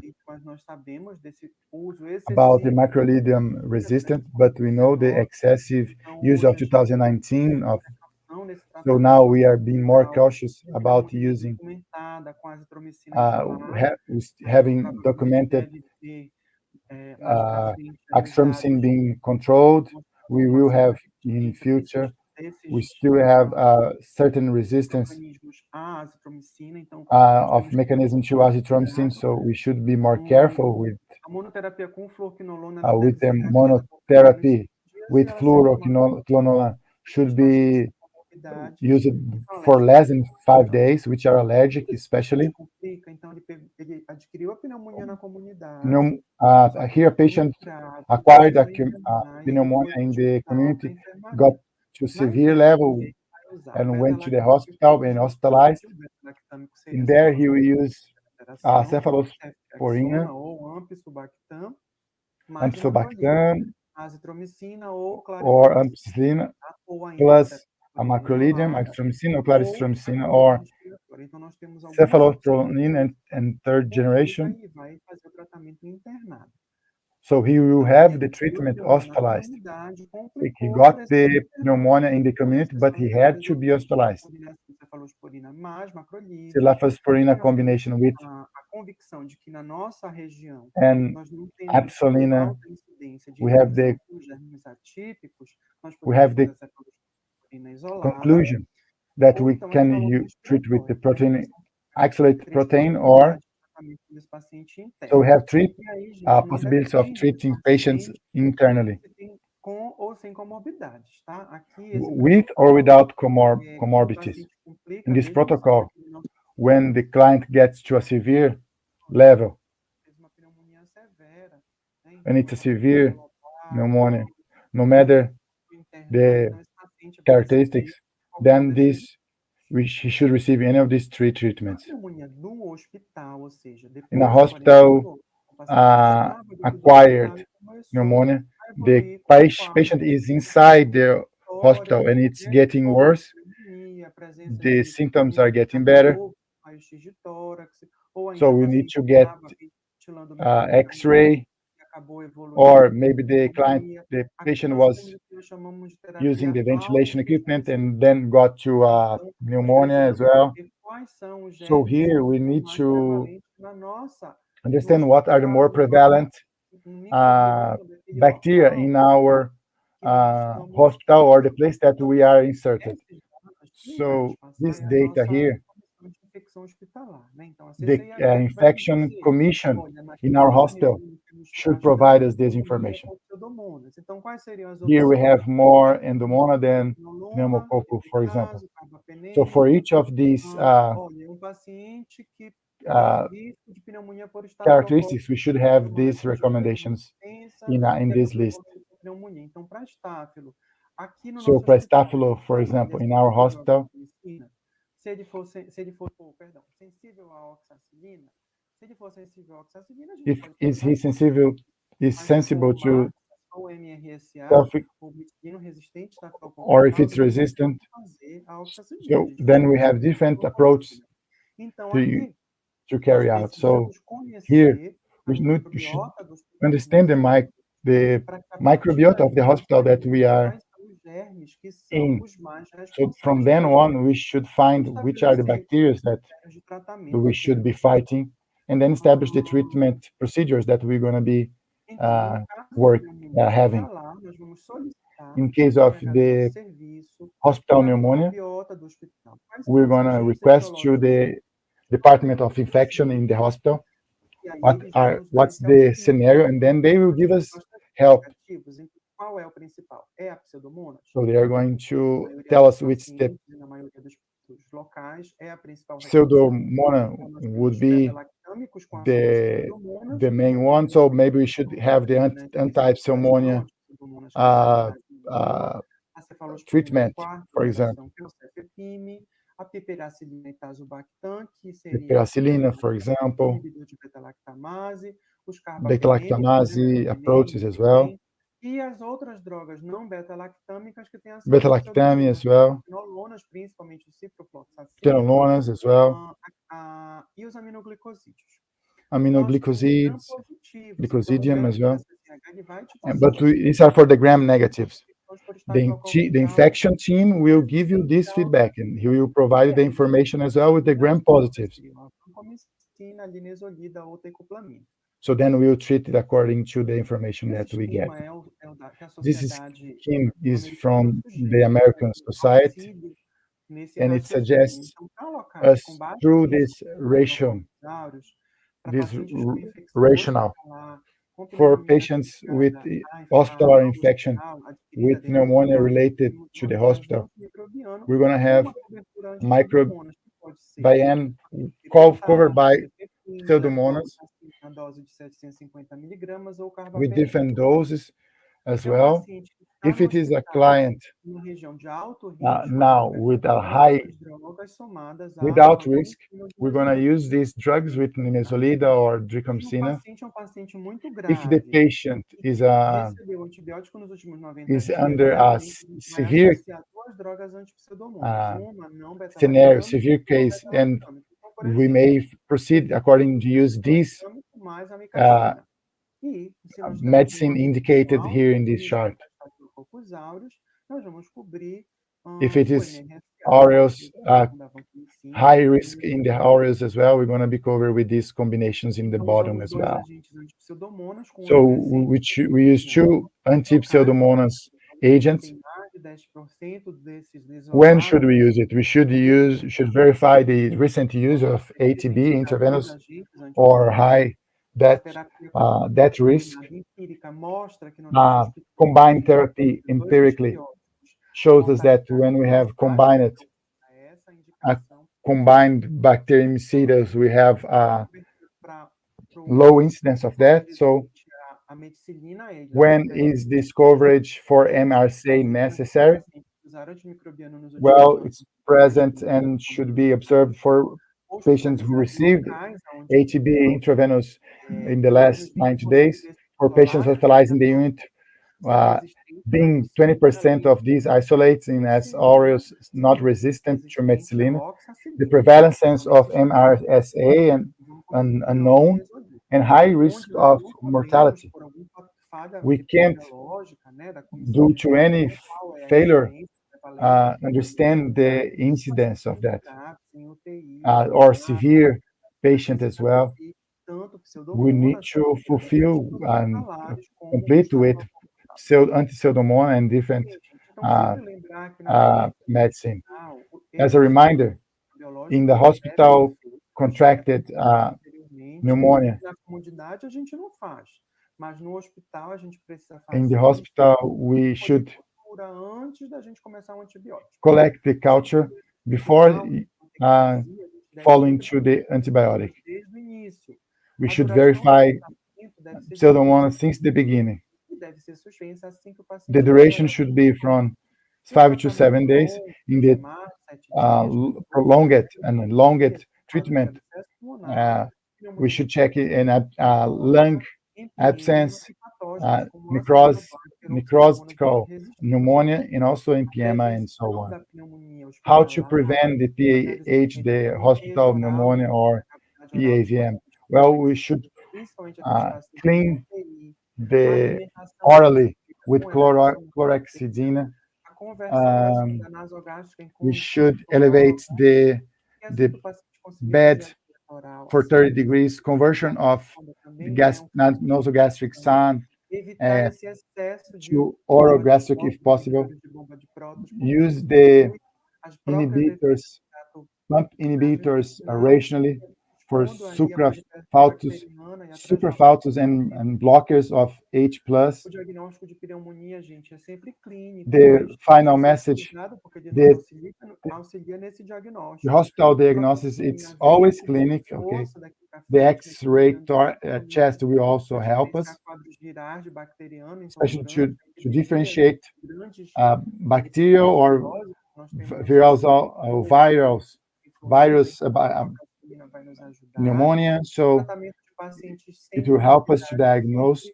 about the macrolidium resistance, but we know the excessive use of 2019 of. So now we are being more cautious about using, having documented azithromycin being controlled. We will have in future, we still have certain resistance of mechanism to azithromycin, so we should be more careful with the monotherapy with fluoroquinolone should be used for less than 5 days, which are allergic, especially. Here, a patient acquired a pneumonia in the community, got to severe level, and went to the hospital and hospitalized. In there, he will use cephalosporin, ampicillobactam, or ampicillina, plus a macrolidium, azithromycin, or clarithromycin, or cephalosporin and third generation. So he will have the treatment hospitalized. He got the pneumonia in the community, but he had to be hospitalized. Cephalosporin combination with and apsolina, we have the conclusion that we can treat with the protein, isolate protein, or so we have three possibilities of treating patients internally, with or without comorbidities. In this protocol, when the client gets to a severe level, and it's a severe pneumonia, no matter the characteristics, then he should receive any of these three treatments. In a hospital acquired pneumonia, the patient is inside the hospital and it's getting worse, the symptoms are getting better, so we need to get X-ray, or maybe the patient was using the ventilation equipment and then got to pneumonia as well. So here we need to understand what are the more prevalent bacteria in our hospital or the place that we are inserted. So this data here, the infection commission in our hospital should provide us this information. Here we have more Pneumonia than pneumococcal, for example. So for each of these characteristics, we should have these recommendations in this list. So para Staphylo, for example, in our hospital, if is he sensible to or if it's resistant, so then we have different approaches to carry out. So here we should understand the microbiota of the hospital that we are in. So from then on, we should find which are the bacteria that we should be fighting, and then establish the treatment procedures that we're going to be having. In case of the hospital pneumonia, we're going to request to the Department of Infection in the hospital what's the scenario, and then they will give us help. So they are going to tell us which the Pseudomonas would be the main one. So maybe we should have the anti-pneumonia treatment, for example. The Peracillina, for example, beta-lactamase approaches as well. Beta-lactam as well. Quinolonas as well. Aminoglycosides, glycosidium as well. But these are for the gram negatives. The infection team will give you this feedback, and he will provide the information as well with the gram positives. So then we'll treat it according to the information that we get. This scheme is from the American Society, and it suggests us through this rationale for patients with hospital infection with pneumonia related to the hospital. We're going to have microbiome covered by Pseudomonas with different doses as well. If it is a client now with a high, without risk, we're going to use these drugs with nimesulida or dricamcina. If the patient is under a severe scenario, severe case, and we may proceed according to use these medicine indicated here in this chart. If it is aureus, high risk in the aureus as well, we're going to be covered with these combinations in the bottom as well. So we use two anti-Pseudomonas agents. When should we use it? We should verify the recent use of ATB, intravenous, or high that risk. Combined therapy empirically shows us that when we have combined bactericidals, we have low incidence of that. So when is this coverage for MRSA necessary? Well, it's present and should be observed for patients who received ATB intravenous in the last 90 days, for patients hospitalized in the unit being 20% of these isolates in S. aureus not resistant to methicillin, the prevalence of MRSA and unknown, and high risk of mortality. We can't, due to any failure, understand the incidence of that, or severe patient as well. We need to fulfill and complete with anti-pseudomonas and different medicine. As a reminder, in the hospital contracted pneumonia, in the hospital we should collect the culture before following to the antibiotic. We should verify pseudomonas since the beginning. The duration should be from 5 to 7 days. In the prolonged and longer treatment, we should check it in lung abscess, necrotical pneumonia, and also emphysema and so on. How to prevent the PAH, the hospital pneumonia or PAVM? Well, we should clean the orally with chlorhexidine. We should elevate the bed for 30 degrees, conversion of nasogastric sound to oral gastric if possible. Use the inhibitors, pump inhibitors rationally for suprafaltus and blockers of H+. The final message, the hospital diagnosis, it's always clinic, okay? The X-ray chest will also help us, especially to differentiate bacterial or virus pneumonia. So it will help us to diagnose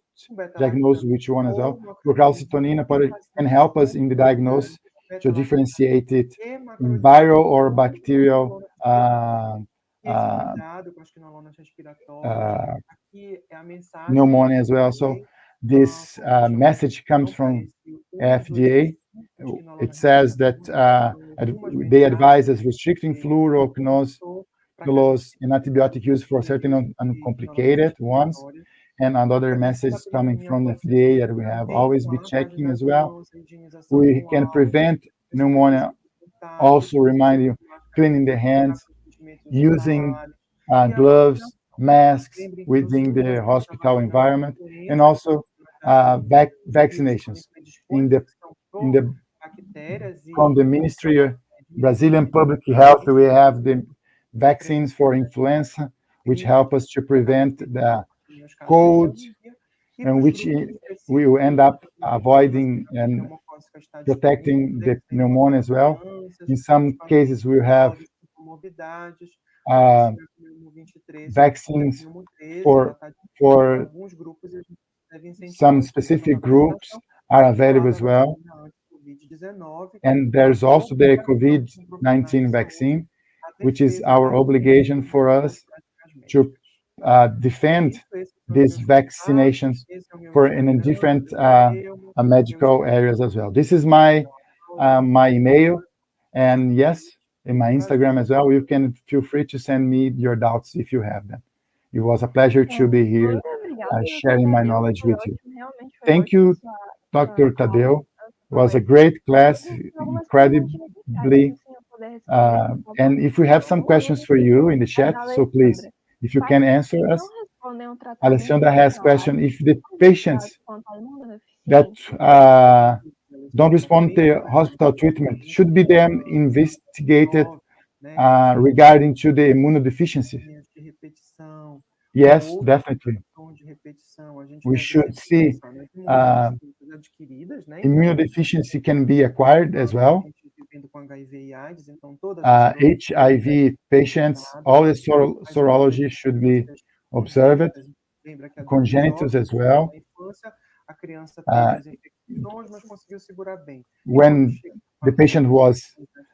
which one as well. Procalcitonina can help us in the diagnosis to differentiate it in viral or bacterial pneumonia as well. So this message comes from FDA. It says that they advise us restricting fluoroquinolones and antibiotic use for certain uncomplicated ones, and another message coming from the FDA that we have always be checking as well. We can prevent pneumonia. Also remind you, cleaning the hands, using gloves, masks within the hospital environment, and also vaccinations. From the Ministry Brazilian Public Health, we have the vaccines for influenza, which help us to prevent the cold, and which we will end up avoiding and protecting the pneumonia as well. In some cases, we have vaccines for some specific groups are available as well. And there's also the COVID-19 vaccine, which is our obligation for us to defend these vaccinations in different medical areas as well. This is my email, and yes, in my Instagram as well. You can feel free to send me your doubts if you have them. It was a pleasure to be here sharing my knowledge with you. Thank you, Dr. Tadeu. It was a great class, incredibly. And if we have some questions for you in the chat, so please, if you can answer us. Alessandra has a question. If the patients that don't respond to hospital treatment, should be then investigated regarding to the immunodeficiency? Yes, definitely. We should see immunodeficiency can be acquired as well. HIV patients, all the serology should be observed, congenitals as well. longe, mas conseguiu segurar bem. when the patient was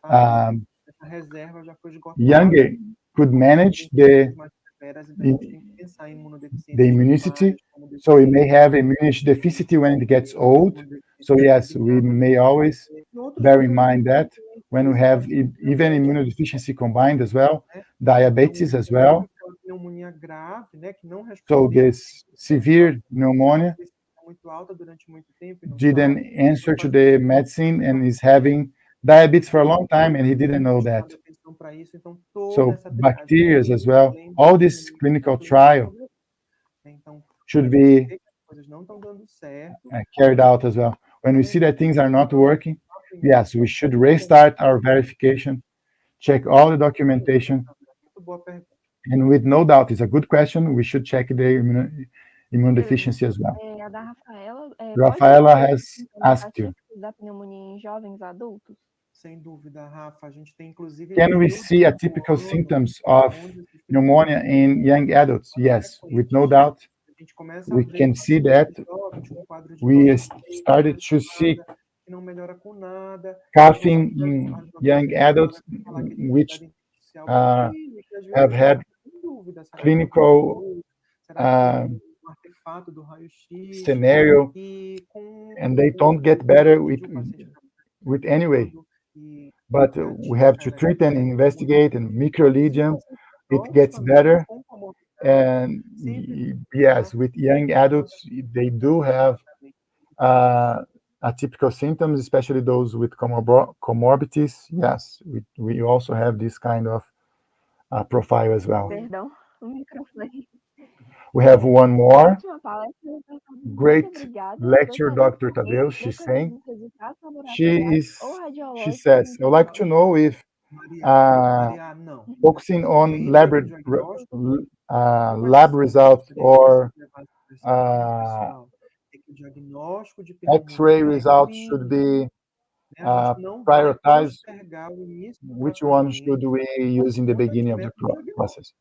Essa reserva já foi esgotada. younger, could manage the Mais severas, então a gente tem que pensar em the imunodeficiências immunity, primárias, como so we may have immunodeficiency when it gets old. So yes, we may always bear in mind that when we have even immunodeficiency combined as well, diabetes as well. pneumonia grave, né, que não So respondeu, this severe pneumonia muito alta durante muito tempo e não didn't sabe. answer to the medicine and is having diabetes for a long time, and he didn't know that. Atenção para isso, então toda So essa bacteria as well, all this clinical trial então should be coisas não estão dando certo. carried out as well. When we see that things are not working, yes, we should restart our verification, check all the documentation, Muito boa pergunta. and with no doubt, it's a good question. We should check the immunodeficiency as well. A da Rafaela, Rafaela pode has asked you, da pneumonia em jovens adultos? Sem dúvida, Rafa, a gente tem inclusive. can we see atypical symptoms of pneumonia in young adults? Yes, with no doubt. We can see that. We started to see Que não melhora com nada. coughing in young adults, which have had clinical artefato do raio-x scenario, and they don't get better with any way. But we have to treat and investigate, and microlesions, it gets better. And yes, with young adults, they do have atypical symptoms, especially those with comorbidities. Yes, we also have this kind of profile as well. Perdão, o microfone. We have one more. Última palestra, muito Great obrigada. lecture, Gostaria Dr. de saber Tadeu, she's saying. dos resultados She laboratoriais ou radiológicos says, I would like to know if Maria, não. focusing on Tem lab results or o diagnóstico de X-ray pneumonia results clínico, should be a gente não vai prioritized. postergar o início do Which one tratamento should we use in the enquanto beginning of the tiver diagnóstico. process?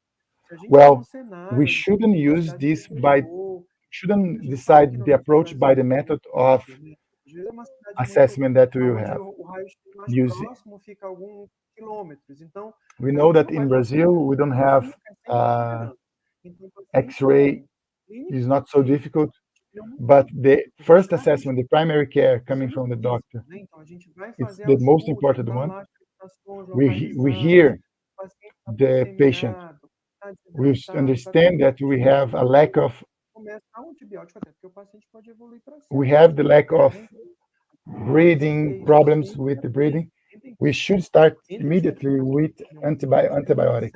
Se a gente Well, tem um cenário we de shouldn't use velocidade this de by, voo, shouldn't a gente sabe decide que no the nosso approach by the Brasil, method of né, às vezes é uma cidade assessment that we will onde have. o raio-x mais Using. próximo fica a alguns quilômetros. Então, We a know gente that não vai in Brazil conseguir we don't fazer have isso, é sempre esperando. Então, o paciente X-ray clínico is not so difficult, de pneumonia. but the A gente first vai assessment, the primary care coming from the isso, doctor, né? Então, a gente vai it's fazer a the most ausculta, important tá one. lá as prescrições We localizadas, hear o paciente tá the patient. glicemiado, tá We desidratado, tá understand that we have a lack of, começa a um antibiótico até, porque o paciente pode evoluir para we have the lack of breathing problems isso, with the breathing. We should start immediately with antibiotics.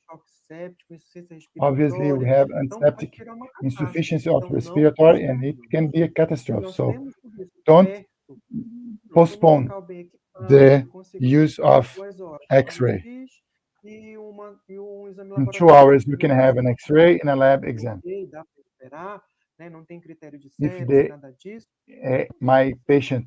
choque séptico, insuficiência Obviously, we respiratória. have Então, pode antiseptic virar uma catástrofe. insufficiency of Então, não respiratory, and it postergue. can be a catastrophe. Nós So temos tudo isso don't perto, num postpone local bem equipado, the que consiga use of 2 horas, X-ray. e um exame In 2 laboratorial. hours, we can have an X-ray and a lab exam. Ok, dá para esperar, né? Não tem critério de If sepsis, nada disso, my patient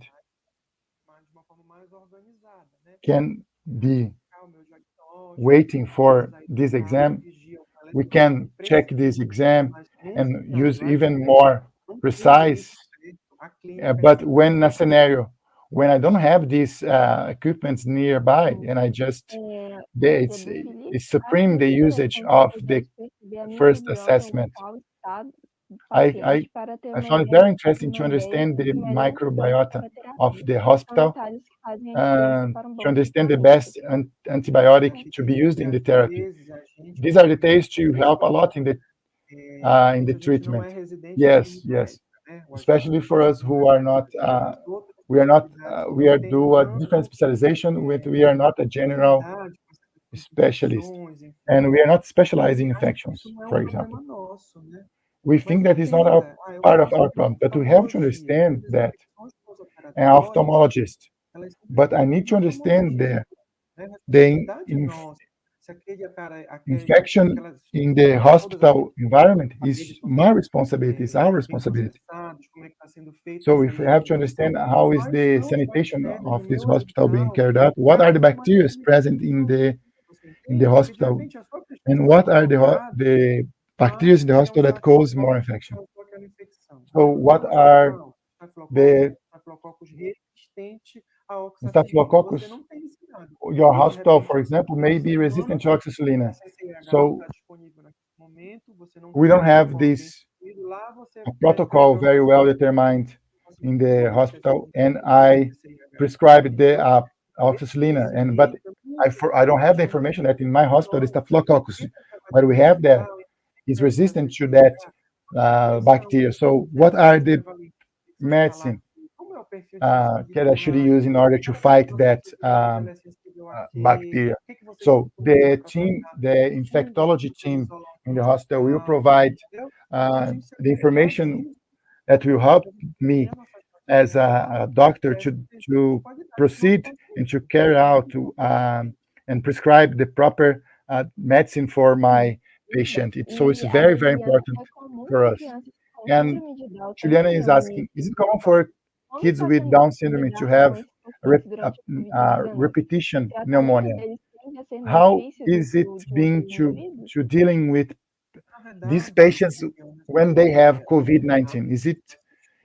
mas de uma forma mais organizada, né? can be O meu diagnóstico, waiting for aí this tá, exam, vigia o we telefone, can check precisa, this exam mas num and cenário use even adverso, more não precise. tem isso, a clínica But é when a scenario, when I don't have these equipments nearby, and I just, it's supreme the usage of the first assessment. I found it very interesting to understand the microbiota of the hospital and to understand the best antibiotic to be used in the therapy. These are details to help a lot in the treatment. Yes, yes. Especially for us who are not, we are do a different specialization. We are not a general specialist, and we are not specialized in infections, for example. We think that is not part of our problem, but we have to understand that an ophthalmologist, but I need to understand the infection in the hospital environment is my responsibility, it's our responsibility. So if we have to understand how is the sanitation of this hospital being carried out, what are the bacteria present in the hospital, and what are the bacteria in the hospital that cause more infection. So what are Staphylococcus resistente a oxacilina. Staphylococcus, Você não tem esse dado. your De hospital, repente, for example, may be resistant to oxacillina. a CCH So está disponível naquele momento, você não we tem don't have protocolo bem this definido, lá você pede protocol para very well determined você in the pode hospital, acessar and o I CCH. prescribed the Então, oxacillina, esse but jeito é muito I don't have the chama information that in my hospital is Staphylococcus, esse but we have that prevalência is para resistant to CCH, that quais são bacteria. So what essas are the prevalências? Você falar medicine aqui, como é o perfil de risco de that I should contágio, use in order to fight nossa that epidemiologia ela é sensível a quê? bacteria? O que que vocês So costumam usar the para team, tratar the fungos que infectology vocês team isolam in no the hospital will hospital, provide entendeu? Então, a gente the information faz isso that will para help desenvolver me a nossa as estratégia a doctor essa to de qualidade do nosso proceed and to paciente. carry out and prescribe the proper medicine for my patient. So it's E very, a very Juliana, important é comum for ter us. crianças com And síndrome de Down também Juliana is no asking, início is do it common tratamento? for Como kids está with sendo Down de syndrome to lidar have com esses pacientes durante a Covid-19? repetition O tratamento pneumonia? deles tende a ser mais How difícil do is que it o de being outros indivíduos? to dealing with Na these verdade, patients Juliana, when they have a gente sabe COVID-19? que Is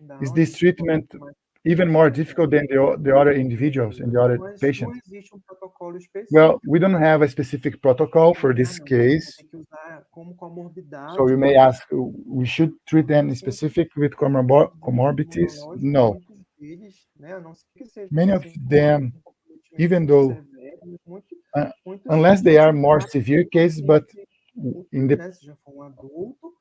Down, this eles treatment sofrem mais even more difficult than the other individuals and the other mas não patients? existe um protocolo Well, específico we don't para have a specific protocol for tratar, this não. Você vai case. ter que usar como So you comorbidade, may ask, we should treat them pacientes specific with comorbidities? imunológicos, No. muitos deles, né, a não ser que sejam Many of pacientes them, com comprometimento even muito though, severo, muitos unless a they are gente more trata severe como cases, but paciente in adulto, the né, se já for um adulto,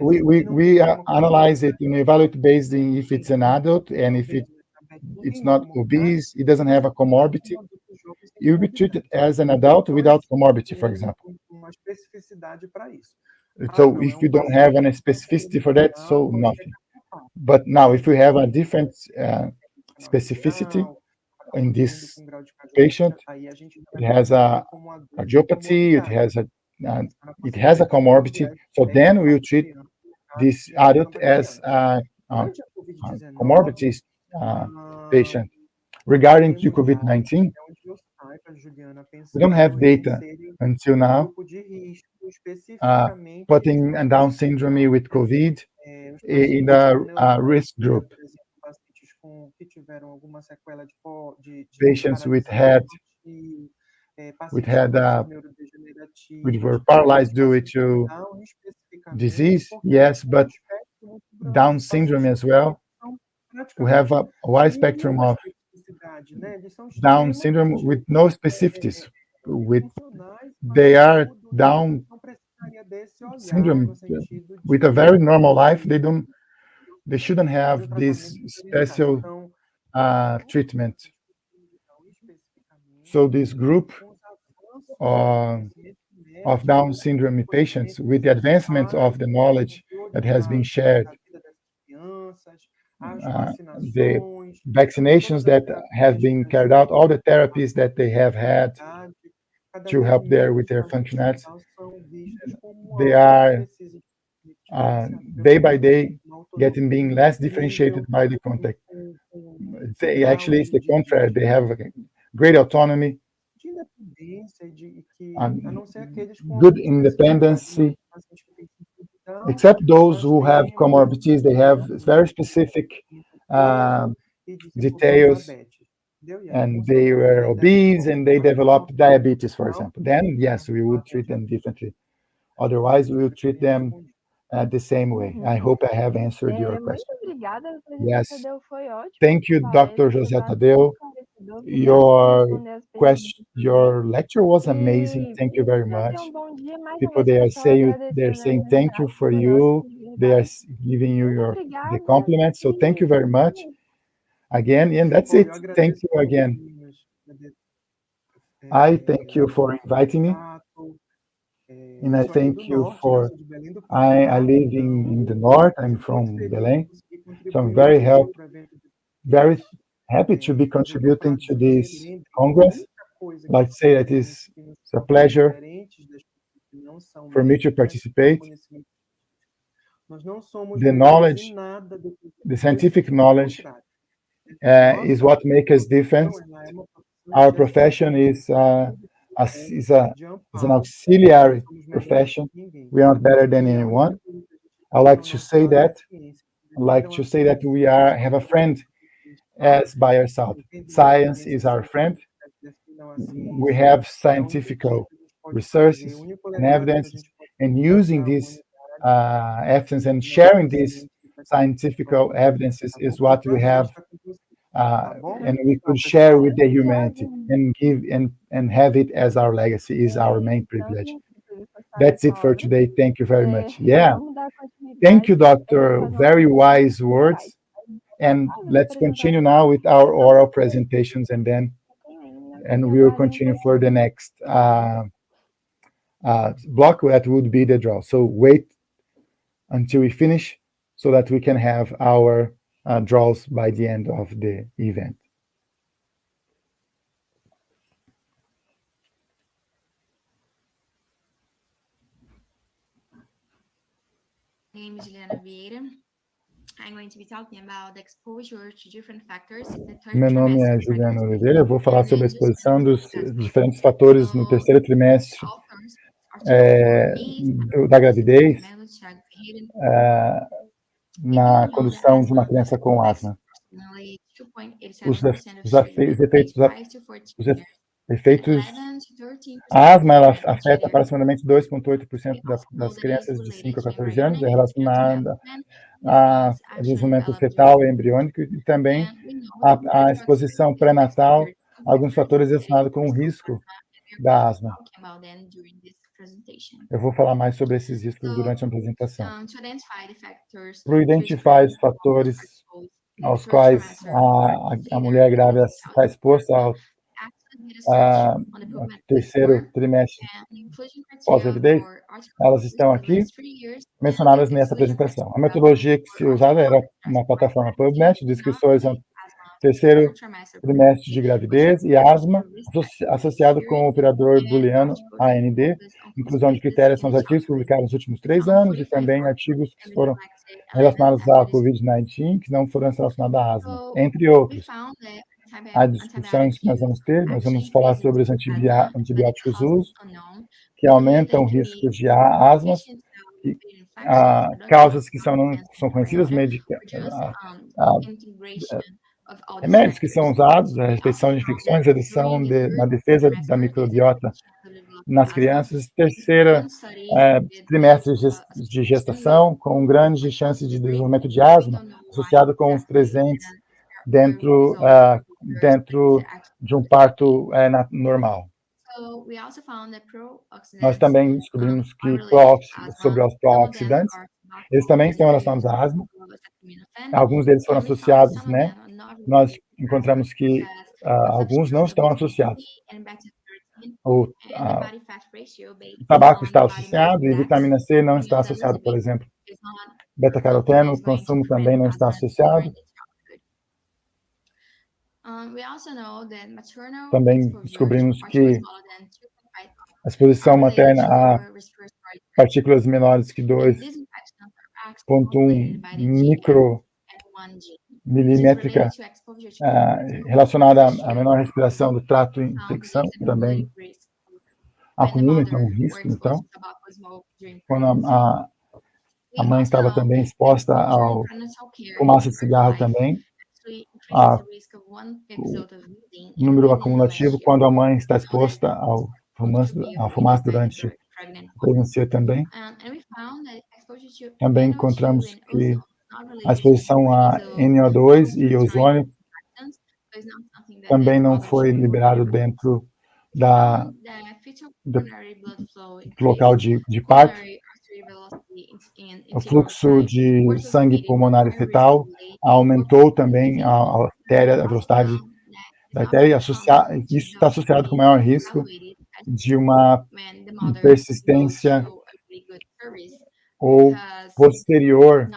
we se não tiver uma analyze it and evaluate based on if it's an comorbidade, adult and if talvez it's uma not comorbidade, obese, it doesn't have a comorbidity, como adultos jovens sem you'll be treated comorbidade. as an adult Então, a without gente comorbidity, for tem example. uma especificidade para isso. So Não, é if you don't paciente have an com specificity for that, emergencial, so pode nothing. checar com calma. But now, if you have a different Canal specificity radial, in paciente this com grau de patient, cardiopatias, aí a gente já it vai has classificar a como adulto com cardiopathy, comorbidade. it has a comorbidity. So then we'll treat this adult as a Durante a Covid-19, comorbidity patient. Regarding to temos dados, COVID-19, até onde eu saiba, Juliana, we don't have pensando em data serem until now grupo de risco, especificamente putting a Down syndrome with COVID in the risk group. por exemplo, pacientes que tiveram alguma sequela de Patients with paralisia head, pacientes com doenças neurodegenerativas, which were paralyzed due pacientes to com Down especificamente, disease, porque yes, tem but espectro muito grande Down de syndrome pacientes as well. são We have praticamente a wide sem spectrum nenhuma of especificidade, né? Eles são Down syndrome with no specificities. funcionais, They mas are tudo Down não precisaria desse olhar syndrome no sentido with a very normal life. de They shouldn't de have this tratamento priorizado. special Então, treatment. especificamente, So this group com os avanços do conhecimento of Down médico, syndrome patients, conhecimento with the advancement of the knowledge that has been shared, da vida dessas crianças, as the vacinações, vaccinations that have been carried out, all the therapies that they have had cada to vez help there with menos their no functionality, hospital são vistos como they algo que are precisa de diferenciação, day by day uma getting being autonomia less incrível, differentiated by the contact. um Actually, grau it's the contrary. They have a great autonomy, de independência e que, a não ser aqueles com good alguma especificidade, independency, pacientes que têm síndrome, except those nós who have temos comorbidities. They have very specific peso e desenvolver details, diabetes, entendeu? E aí, and com sua they were comorbidade, obese and they developed diabetes, for não, example. Then, yes, we would treat them differently. Otherwise, we would treat them the same way. I hope I have answered your Muito question. obrigada, Dr. Yes. Tadeu, foi ótimo. Thank you, a Dr. palestra, José foi bastante Tadeu. esclarecedor. Obrigada por responder as perguntas. Your lecture was amazing. E Thank you very tenha much. um bom dia. Mais uma People, vez, they are pessoal, saying agradecendo thank you for foi you. ótimo, de They are verdade. giving you Muito the obrigada. compliments. So thank you very much again. And that's Bom, it. eu agradeço Thank you muito, again. meninas. I thank you for inviting me. And I Sou aqui do thank you norte, né? for, Sou de Belém do I Pará, live então in the north. I'm fico muito from feliz de Belém. conseguir So I'm contribuir very um pouco para o evento de very happy to be tive o contributing to prazer, this lembre, Congress. muita coisa Like to say that temos it's que nos a tornar pleasure diferentes das pessoas que não são for me to médicas, participate. conhecimento. Nós não somos The melhores knowledge, em nada do que the scientific pelo knowledge contrário. is what makes us different. Ela é uma profissão Our de profession is assistência, de an amparo. auxiliary Não somos melhores profession. que ninguém. We are not better than E a única anyone. coisa que a gente I tem like ao to nosso say lado é a that ciência. like to say that we have a friend as by our side. Science is our friend. We have scientific resources and evidences, and using these evidence and sharing these scientific evidences is what we have, and we could share with the humanity and give and have it as our legacy is our main privilege. That's it for today. Thank you very much. Yeah. Thank you, Doctor. Very wise words. And let's continue now with our oral presentations, and we will continue for the next block, that would be the draw. So wait until we finish so that we can have our draws by the end of the event. My name is Juliana Vieira. I'm going to be talking about the exposure to different factors in the third Meu nome trimester é of Juliana pregnancy. Oliveira. Eu vou falar sobre a And just exposição dos discuss diferentes fatores no terceiro trimestre authors are da gravidez Melo, Thiago Ferreira. na condução de uma criança com asma. Approximately 2.87% Os of children efeitos, aged 5 to 14 os years. efeitos 11 to 13% a asma ela of children afeta treated. aproximadamente 2,8% We also know das that crianças it's de related 5 a to 14 anos, é embryonic relacionada development. This a means action desenvolvimento developed fetal during e embriônico, e também and we know that a exposição approximately pré-natal a alguns fatores factors relacionados com o risco da asma. talking about them during this presentation. Eu vou falar mais sobre esses riscos durante a apresentação. To identify the factors Para identificar os fatores aos quais a mulher grávida está exposta ao terceiro trimestre pós-gravidez, elas estão aqui mencionadas nessa apresentação. A metodologia que se usava era uma plataforma PubMed, descrições ao terceiro trimestre de gravidez e asma, associado com o operador booleano AND, inclusão de critérios são os artigos publicados nos últimos 3 anos e também artigos que foram relacionados à COVID-19, que não foram relacionados à asma, entre outros. A discussão que nós vamos falar sobre os antibióticos uso, que aumentam o risco de asmas, causas que não são conhecidas, remédios que são usados, a restrição de infecções, redução na defesa da microbiota nas crianças, terceira trimestre de gestação, com grande chance de desenvolvimento de asma, associado com os presentes dentro de um parto normal. Nós também descobrimos que sobre os pró-oxidantes, eles também estão relacionados à asma. Alguns deles foram associados, né? Nós encontramos que alguns não estão associados. O tabaco está associado e vitamina C não está associado, por exemplo. Beta-caroteno, o consumo também não está associado. Também descobrimos que a exposição materna a partículas menores que 2,1 micromilimétrica relacionada à menor respiração do trato de infecção, também acumula, então, o risco. Então, quando a mãe estava também exposta ao fumaça de cigarro também, o número acumulativo quando a mãe está exposta ao fumaça durante a pregnância também. Também encontramos que a exposição a NO2 e ozônio também não foi liberado dentro do local de parto. O fluxo de sangue pulmonar e fetal aumentou também a velocidade da artéria, isso está associado com maior risco de uma persistência ou posterior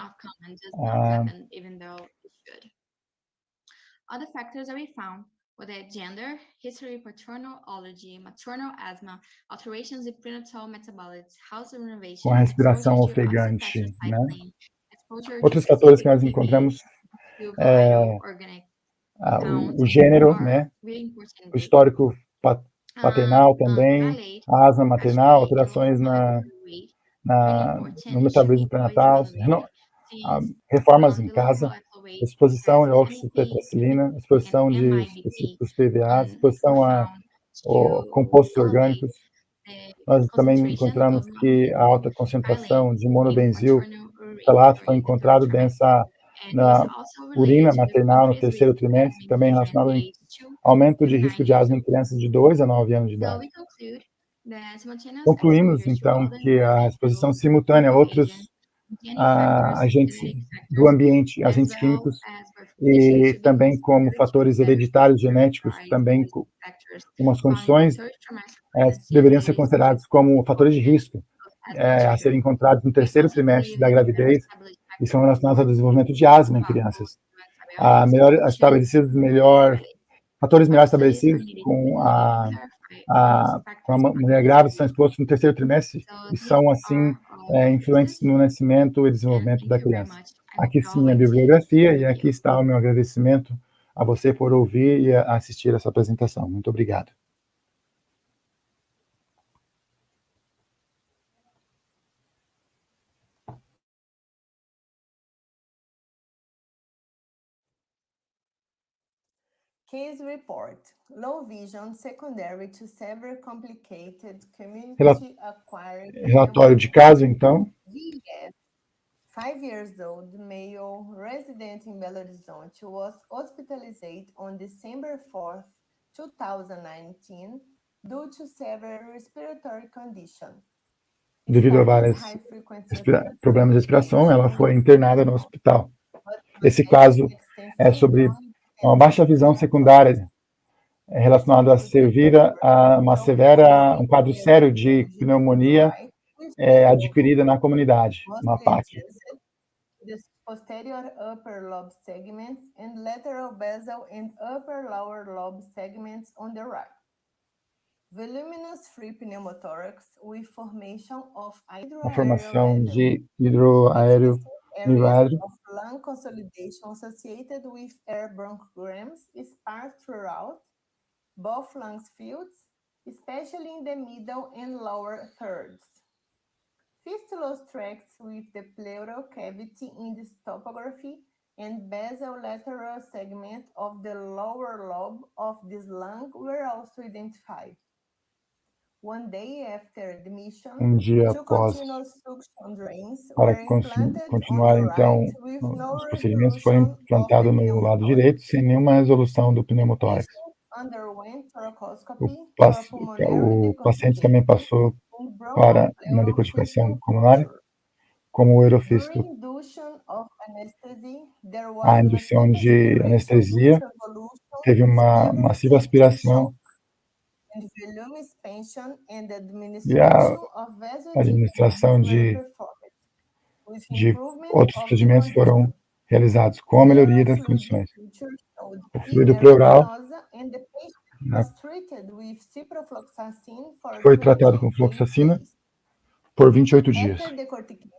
Other factors that we found were the gender, history, paternal ology, maternal asthma, alterations in prenatal metabolites, house renovation, com a respiração ofegante, né? Outros fatores que nós encontramos o gênero, né? O histórico paternal também, a asma maternal, alterações no metabolismo pré-natal, reformas em casa, exposição a óxido de tetracilina, exposição dos PVA, exposição a compostos orgânicos. Nós também encontramos que a alta concentração de monobenzil falato foi encontrado na urina maternal no terceiro trimestre, também relacionado ao aumento de risco de asma em crianças de 2 a 9 anos de idade. Concluímos, então, que a exposição simultânea a outros agentes do ambiente, agentes químicos, e também como fatores hereditários genéticos, também umas condições deveriam ser considerados como fatores de risco a serem encontrados no terceiro trimestre da gravidez e são relacionados ao desenvolvimento de asma em crianças. Fatores melhor estabelecidos com a mulher grávida são expostos no terceiro trimestre e são, assim, influentes no nascimento e desenvolvimento da criança. Aqui sim a bibliografia e aqui está o meu agradecimento a você por ouvir e assistir essa apresentação. Muito obrigado. Case report. Low vision secondary to severe complicated community-acquired. Relatório de caso, então. VS, 5 years old, male, resident in Belo Horizonte, was hospitalized on December 4th, 2019, due to severe respiratory condition. Devido a vários problemas de respiração, ela foi internada no hospital. Esse caso é sobre uma baixa visão secundária relacionada a servir a um quadro sério de pneumonia adquirida na comunidade, uma PAC. The posterior upper lobe segments and lateral basal and upper lower lobe segments on the right. Voluminous free pneumothorax with formation of A formação de hidroaéreo of lung consolidation associated with air bronchograms sparse throughout both lungs fields, especially in the middle and lower thirds. Fistulous tracts with the pleural cavity in this topography and basolateral segment of the lower lobe of this lung were also identified. One day after admission, dia two após, continuous suction drains para were implanted continuar, on the então, right with no os procedimentos resolution foram of implantados the no lado pneumothorax. direito, sem nenhuma resolução do pneumotórax. Underwent thoracoscopy O for pulmonary paciente também passou and para uma bronchopleural decodificação filter pulmonar, culture. como o aerofisto. During induction of anesthesia, there was A indução massive de aspiration anestesia with evolution teve of uma nerve massiva aspiração and volume expansion and e a administration of administração vasodilators were de performed, with de improvement outros of the procedimentos condition. foram realizados com a melhoria das Pleural fluid condições. culture showed O fluido inner pleural venosa and the patient was treated with ciprofloxacin for foi tratado com 28 fluoxacina days. por 28 dias. After decortication,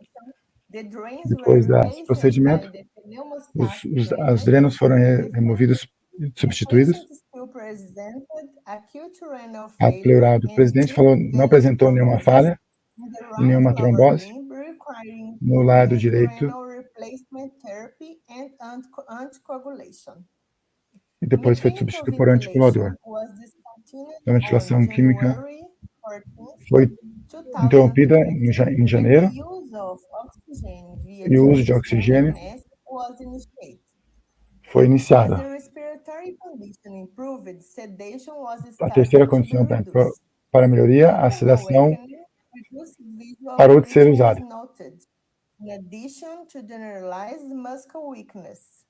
the drains Depois were desse replaced procedimento, by the pneumostatic os drainage drenos foram and removidos e the substituídos. patient still presented acute renal A failure pleural do and presidente falou não venous apresentou nenhuma thrombosis falha, in the nenhuma right lower trombose limb, requiring no lado immediate direito renal replacement therapy and anticoagulation. e depois foi Mechanical substituído por anticoagulador. ventilation was discontinued A ventilação on química January 14th, foi interrompida 2020, em janeiro and the use of oxygen via e o uso de chest oxigênio and mask was initiated. foi As iniciado. the respiratory condition improved, sedation was A terceira started to be condição reduced. para a melhoria, a Upon sedação awakening, reduced visual parou de ser acuity was usada. noted, in addition to generalized muscle weakness.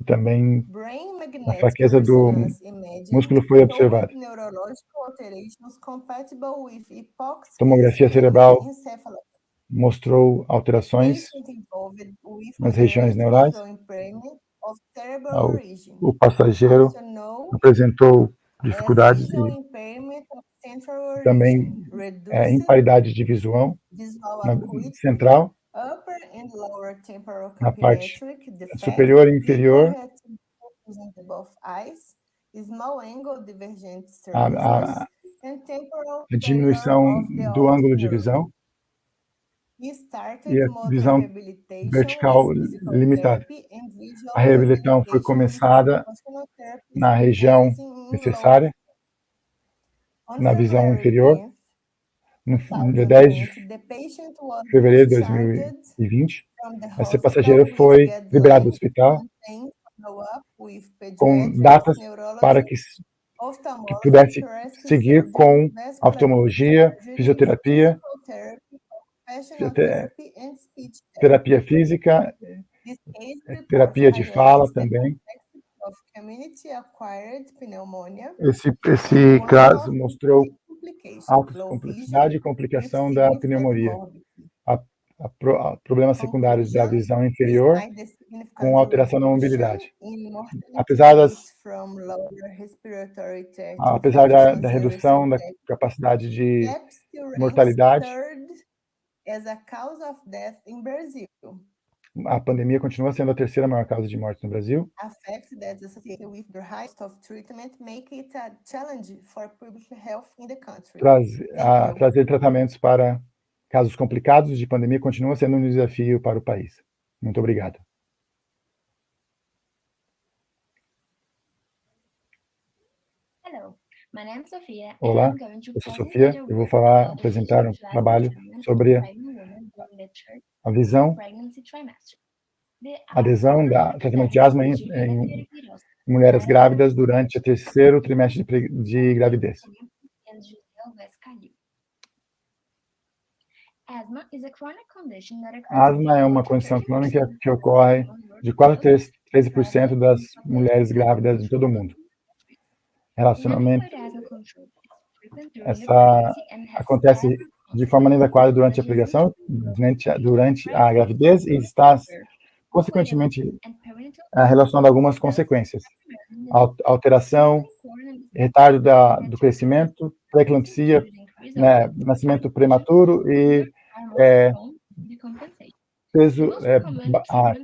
Também Brain a magnetic fraqueza do resonance imaging músculo foi showed observada. neurological alterations compatible with Tomografia hypoxic cerebral encephalopathy. mostrou alterações Patient involved with nas regiões moderate neurais. visual impairment of cerebral origin, O passageiro also known apresentou as dificuldades visual e impairment of central também origin, reduced imparidade de visão visual na acuity, central, upper and lower temporal na parte capillometric defects, superior e inferior, hyporeactive in both eyes, small angle divergent a, surfaces, a, and temporal a tenor diminuição of the do optic ângulo de nerve. visão e a visão vertical limitada. A reabilitação foi começada na região necessária, na visão inferior, no dia 10 de fevereiro de 2020. Esse passageiro foi liberado do hospital com datas para que pudesse seguir com oftalmologia, fisioterapia, terapia física, terapia de fala também. Esse caso mostrou alta complexidade e complicação da pneumonia, problemas secundários da visão inferior com alteração na mobilidade. Apesar da redução da capacidade de mortalidade, a pandemia continua sendo a terceira maior causa de morte no Brasil. Trazer tratamentos para casos complicados de pandemia continua sendo um desafio para o país. Muito obrigado. Olá, eu sou Sofia. Eu vou apresentar um trabalho sobre a visão, adesão da tratamento de asma em mulheres grávidas durante o terceiro trimestre de gravidez. A asma é uma condição crônica que ocorre de 4 a 13% das mulheres grávidas em todo o mundo. Relacionamento acontece de forma inadequada durante a pregação, durante a gravidez e está, consequentemente, relacionado a algumas consequências. Alteração, retardo do crescimento, pré-eclampsia, nascimento prematuro e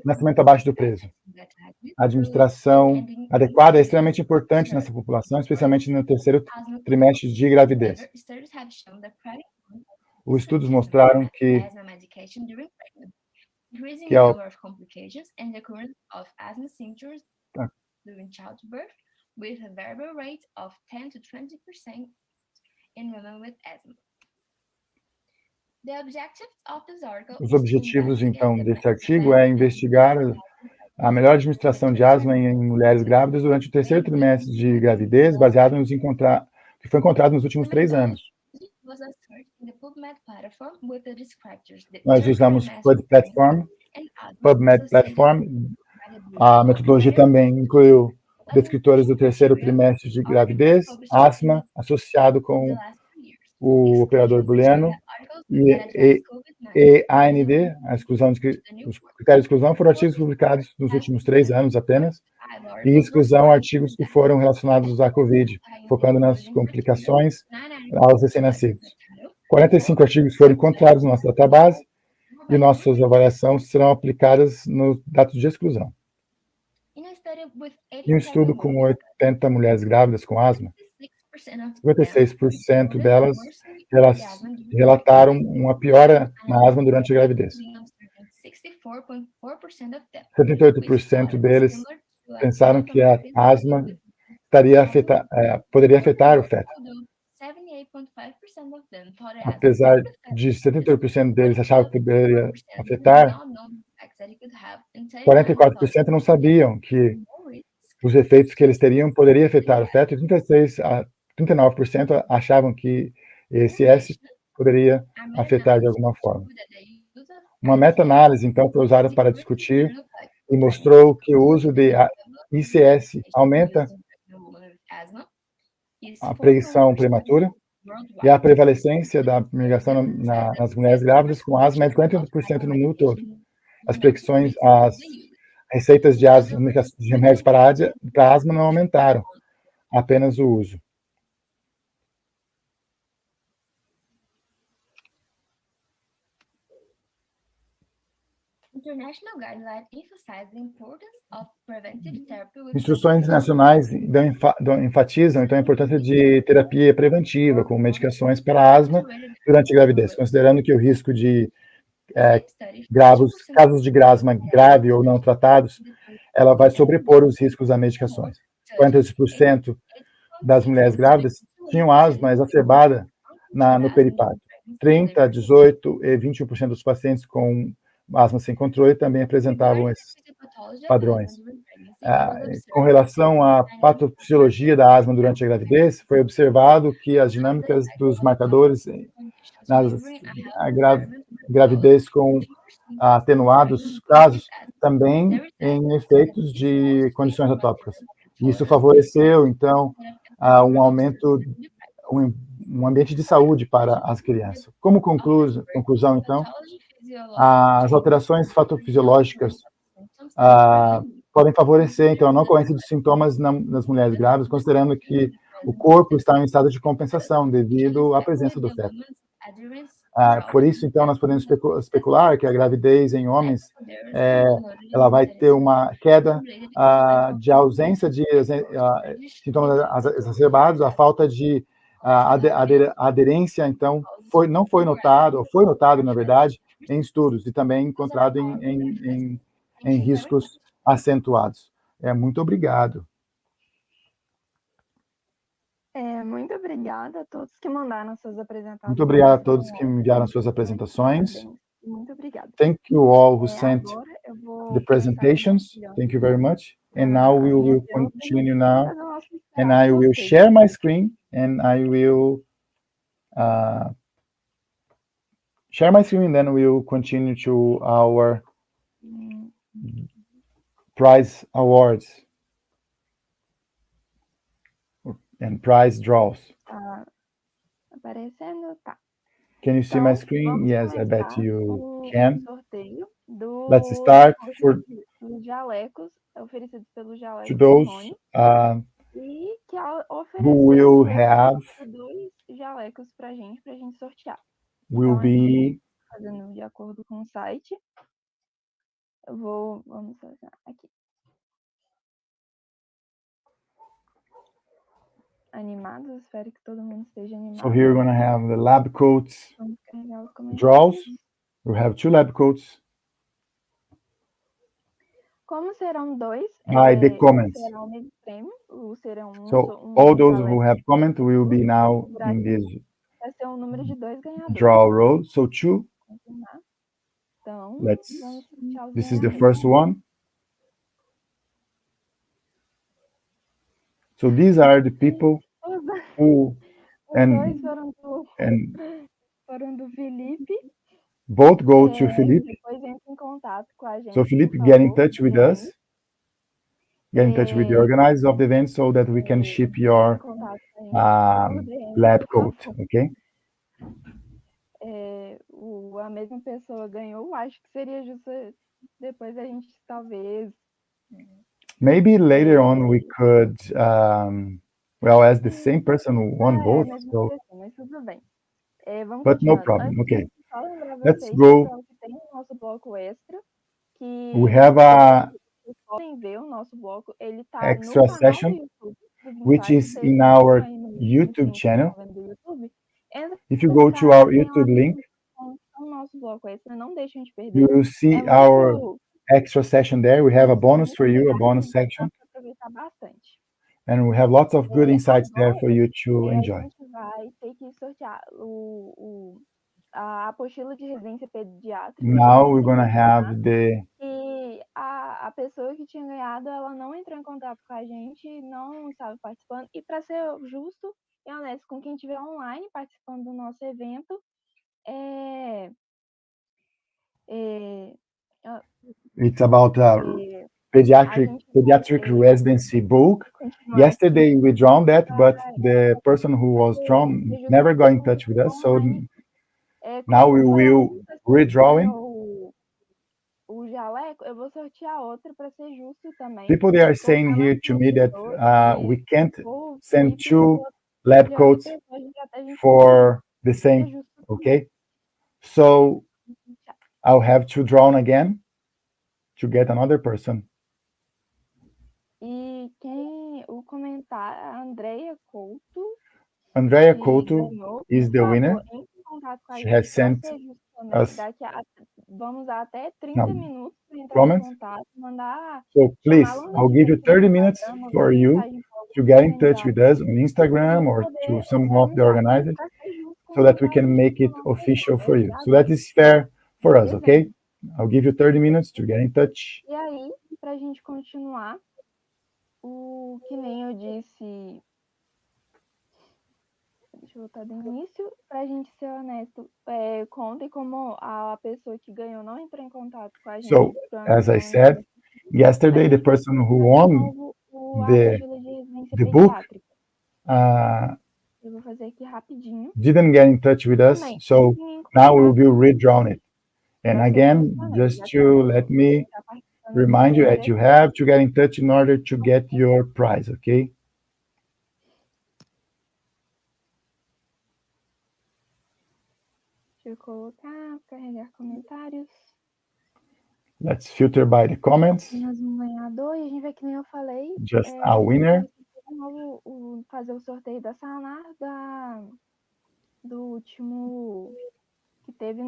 nascimento abaixo do peso. A administração adequada é extremamente importante nessa população, especialmente no terceiro trimestre de gravidez. Os estudos mostraram que os objetivos, então, desse artigo é investigar a melhor administração de asma em mulheres grávidas durante o terceiro trimestre de gravidez, baseado que foi encontrado nos últimos 3 anos. Nós usamos PubMed Platform. A metodologia também incluiu descritores do terceiro trimestre de gravidez, asma, associado com o operador booleano, e AND, os critérios de exclusão foram artigos publicados nos últimos 3 anos apenas, e exclusão artigos que foram relacionados à COVID, focando nas complicações aos recém-nascidos. 45 artigos foram encontrados na nossa database e nossas avaliações serão aplicadas nos dados de exclusão. Em um estudo com 80 mulheres grávidas com asma, 56% delas relataram uma piora na asma durante a gravidez. 78% deles pensaram que a asma poderia afetar o feto. Apesar de 78% deles achavam que poderia afetar, 44% não sabiam que os efeitos que eles teriam poderiam afetar o feto, e 39% achavam que esse S poderia afetar de alguma forma. Uma meta-análise, então, foi usada para discutir e mostrou que o uso de ICS aumenta a pregação prematura e a prevalecência da migração nas mulheres grávidas com asma é de 40% no mundo todo. As receitas de remédios para asma não aumentaram, apenas o uso. Instruções nacionais enfatizam, então, a importância de terapia preventiva, com medicações para asma durante a gravidez, considerando que o risco de casos de grasma grave ou não tratados, ela vai sobrepor os riscos a medicações. 48% das mulheres grávidas tinham asma exacerbada no periparto. 30%, 18% e 21% dos pacientes com asma sem controle também apresentavam esses padrões. Com relação à patofisiologia da asma durante a gravidez, foi observado que as dinâmicas dos marcadores na gravidez com atenuados casos também em efeitos de condições atópicas. Isso favoreceu, então, um aumento, um ambiente de saúde para as crianças. Como conclusão, então, as alterações patofisiológicas podem favorecer, então, a não ocorrência de sintomas nas mulheres grávidas, considerando que o corpo está em estado de compensação devido à presença do feto. Por isso, então, nós podemos especular que a gravidez em homens, ela vai ter uma queda de ausência de sintomas exacerbados, a falta de aderência, então, não foi notado, ou foi notado, na verdade, em estudos, e também encontrado em riscos acentuados. Muito obrigado. Muito obrigada a todos que mandaram suas apresentações. Muito obrigado a todos que enviaram suas apresentações. Muito obrigada. Thank you all who sent the presentations. Thank you very much. And now we will continue now. And I will share my screen, and I will share my screen, and then we'll continue to our prize awards and prize draws. Aparecendo, tá. Can you see my screen? Yes, I bet you can. Sorteio Let's start for jalecos oferecidos pelo Jaleco to those e que who will have dois jalecos pra gente sortear. Will então, be fazendo de acordo com o site. Vamos fazer aqui. Animados, espero que todo mundo esteja animado. So here we're going to have the lab coats draws. We have 2 lab coats. Como serão dois? By the comments. Será o mesmo prêmio, serão so all those who have comment will be now in this vai ser um número de 2 ganhadores. Draw road. So 2. Então, this is the first one. So these are the people who foram do Felipe. Both go to Felipe. Depois entra em contato com a gente. So Felipe, get in touch with us. Get in touch with the organizers of the event so that we can ship your lab coat, okay? A mesma pessoa ganhou, acho que seria justo depois a gente talvez. Maybe later on we could, as the same person who won both. So. Mas tudo bem. But no problem. Okay. Let's go. Tem o nosso bloco extra que we have a podem ver o nosso bloco. Ele tá extra no session, YouTube, which is in our YouTube channel. If you go to our YouTube link, you will see our extra session there. We have a bonus for you, a bonus section. And we have lots of good insights there for you to enjoy. A gente vai ter que sortear a apostila de residência pediátrica. Now we're going to have the... E a pessoa que tinha ganhado, ela não entrou em contato com a gente, não estava participando. E para ser justo e honesto com quem estiver online participando do nosso evento, it's about pediatric residency book. Yesterday we drawn that, but the person who was drawn never got in touch with us. So now we will redraw him. O jaleco, eu vou sortear outra para ser justo também. People, they are saying here to me that we can't send 2 lab coats for the same, okay? So I'll have to draw again to get another person. E o comentário, a Andrea Couto. Andrea Couto is the winner. She has sent us vamos usar até 30 minutos para entrar Comments? em contato, mandar. So please, I'll give you 30 minutes for you to get in touch with us on Instagram or to some of the organizers so that we can make it official for you. So that is fair for us, okay? I'll give you 30 minutes to get in touch. E aí, para a gente continuar, o que nem eu disse. Deixa eu voltar do início. Para a gente ser honesto, contem como a pessoa que ganhou não entrou em contato com a gente. So, as I said, yesterday, the person who won the book eu vou fazer aqui rapidinho. didn't get in touch with us, so now we will redrawn it. And again, just to let me remind you that you have to get in touch in order to get your prize, okay? Deixa eu colocar, carregar comentários. Let's filter by the comments. Temos um ganhador e a gente vê que nem eu falei. Just a winner. Fazer o sorteio da Sanar do último que teve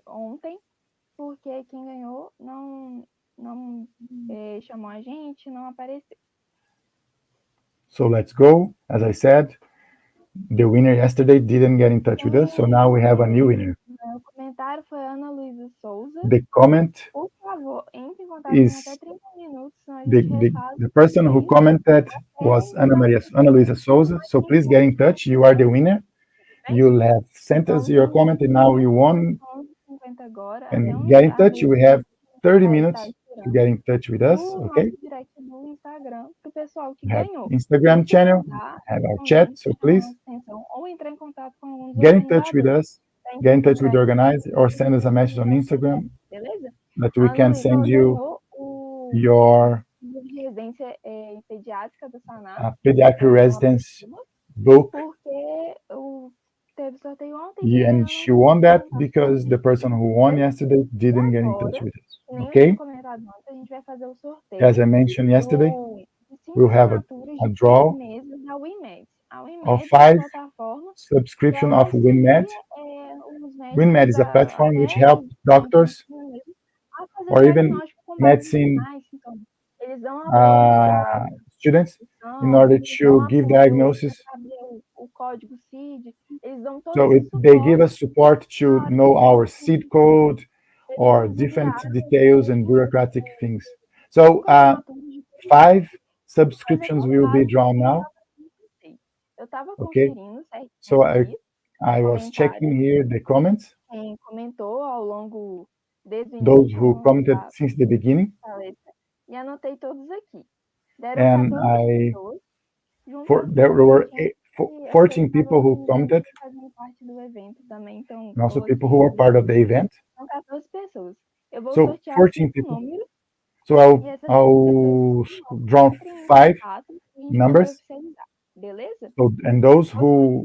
ontem, porque quem ganhou não chamou a gente, não apareceu. So let's go. As I said, the winner yesterday didn't get in touch with us, so now we have a new winner. O comentário foi Ana Luísa Souza. The comment Por favor, entre em contato em até 30 minutos, senão a gente refaz. The person who commented was Ana Luísa Souza, so please get in touch. You are the winner. You have sent us your comment and now you won. And get in touch. You have 30 minutes to get in touch with us, okay? We have Instagram channel, have our chat, so please get in touch with us, get in touch with the organizer, or send us a message on Instagram that we can send you your pediatric residence book. And she won that because the person who won yesterday didn't get in touch with us. Okay? As I mentioned yesterday, we'll have a draw of 5 subscription of WinMed. WinMed is a platform which helps doctors or even medicine students in order to give diagnosis. So they give us support to know our seed code or different details and bureaucratic things. So 5 subscriptions will be drawn now. Okay. So I was checking here the comments. Those who commented since the beginning. And there were 14 people who commented. And also people who were part of the event. So 14 people. So I'll draw 5 numbers. So, and those who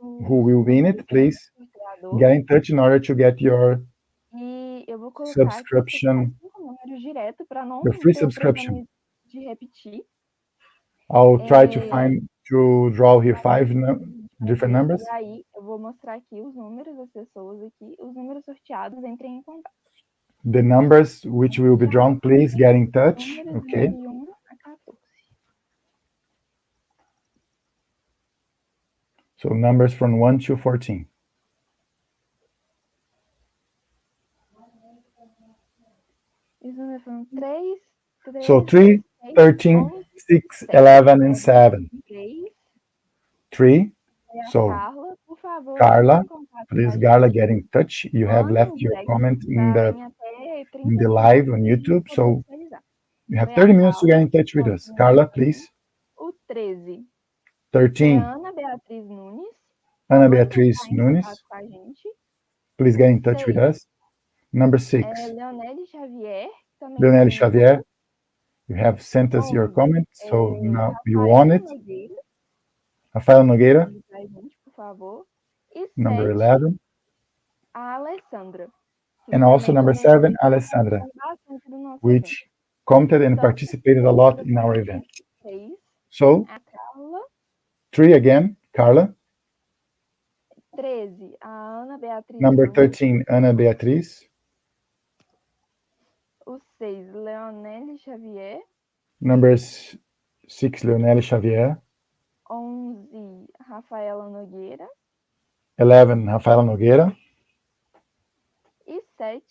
will win it, please get in touch in order to get your subscription, the free subscription. I'll try to draw here 5 different numbers. The numbers which will be drawn, please get in touch. Okay. So numbers from 1 to 14. So 3, 13, 6, 11, and 7. 3. So Carla, please, Carla, get in touch. You have left your comment in the live on YouTube, so you have 30 minutes to get in touch with us. Carla, please. 13. Ana Beatriz Nunes. Please get in touch with us. Number 6. Leonel Xavier. You have sent us your comment, so now you won it. Rafael Nogueira. Number 11. And also number 7, Alessandra, which commented and participated a lot in our event. So 3 again, Carla. Number 13, Ana Beatriz. 6, Leonelle Xavier. Number 6, Leonelle Xavier. 11, Rafaela Nogueira. 11, Rafaela Nogueira. E 7,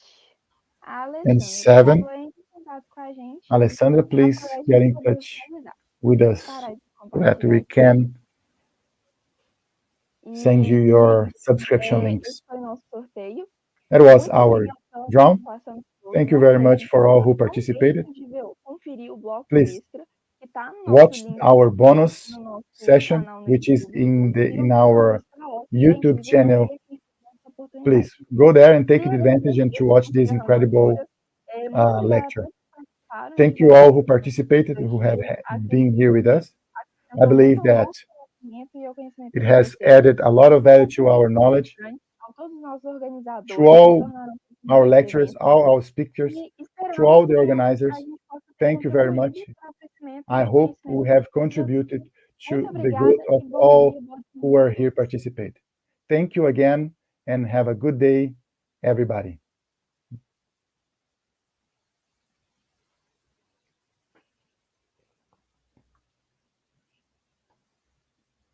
a And Alessandra. 7, Por favor, entre em contato com a gente Alessandra, please para a get gente in poder touch finalizar. with us Parar de so that compartilhar we aqui. can send you your Gente, subscription esse links. foi o nosso sorteio. That was Muito our obrigada pela draw. participação de todos. Thank you Não very deixe much de for all who participar. Não participated. deixe de conferir o bloco Please extra que está no nosso watch link our bonus no nosso session, canal no which is YouTube. in Confiram our que está ótimo. YouTube Gente, channel. vivenciei aqui essa oportunidade. Please go there and take Queria advantage and agradecer to watch a this incredible gravadora. Muito obrigada a lecture. todos que participaram. Thank you all who participated, who have been here with us. I believe that it has added a lot of value to our knowledge, to all our lecturers, all our speakers, to all the organizers. Thank you very much. I hope we have contributed to the good of all who are here participate. Thank you again and have a good day, everybody.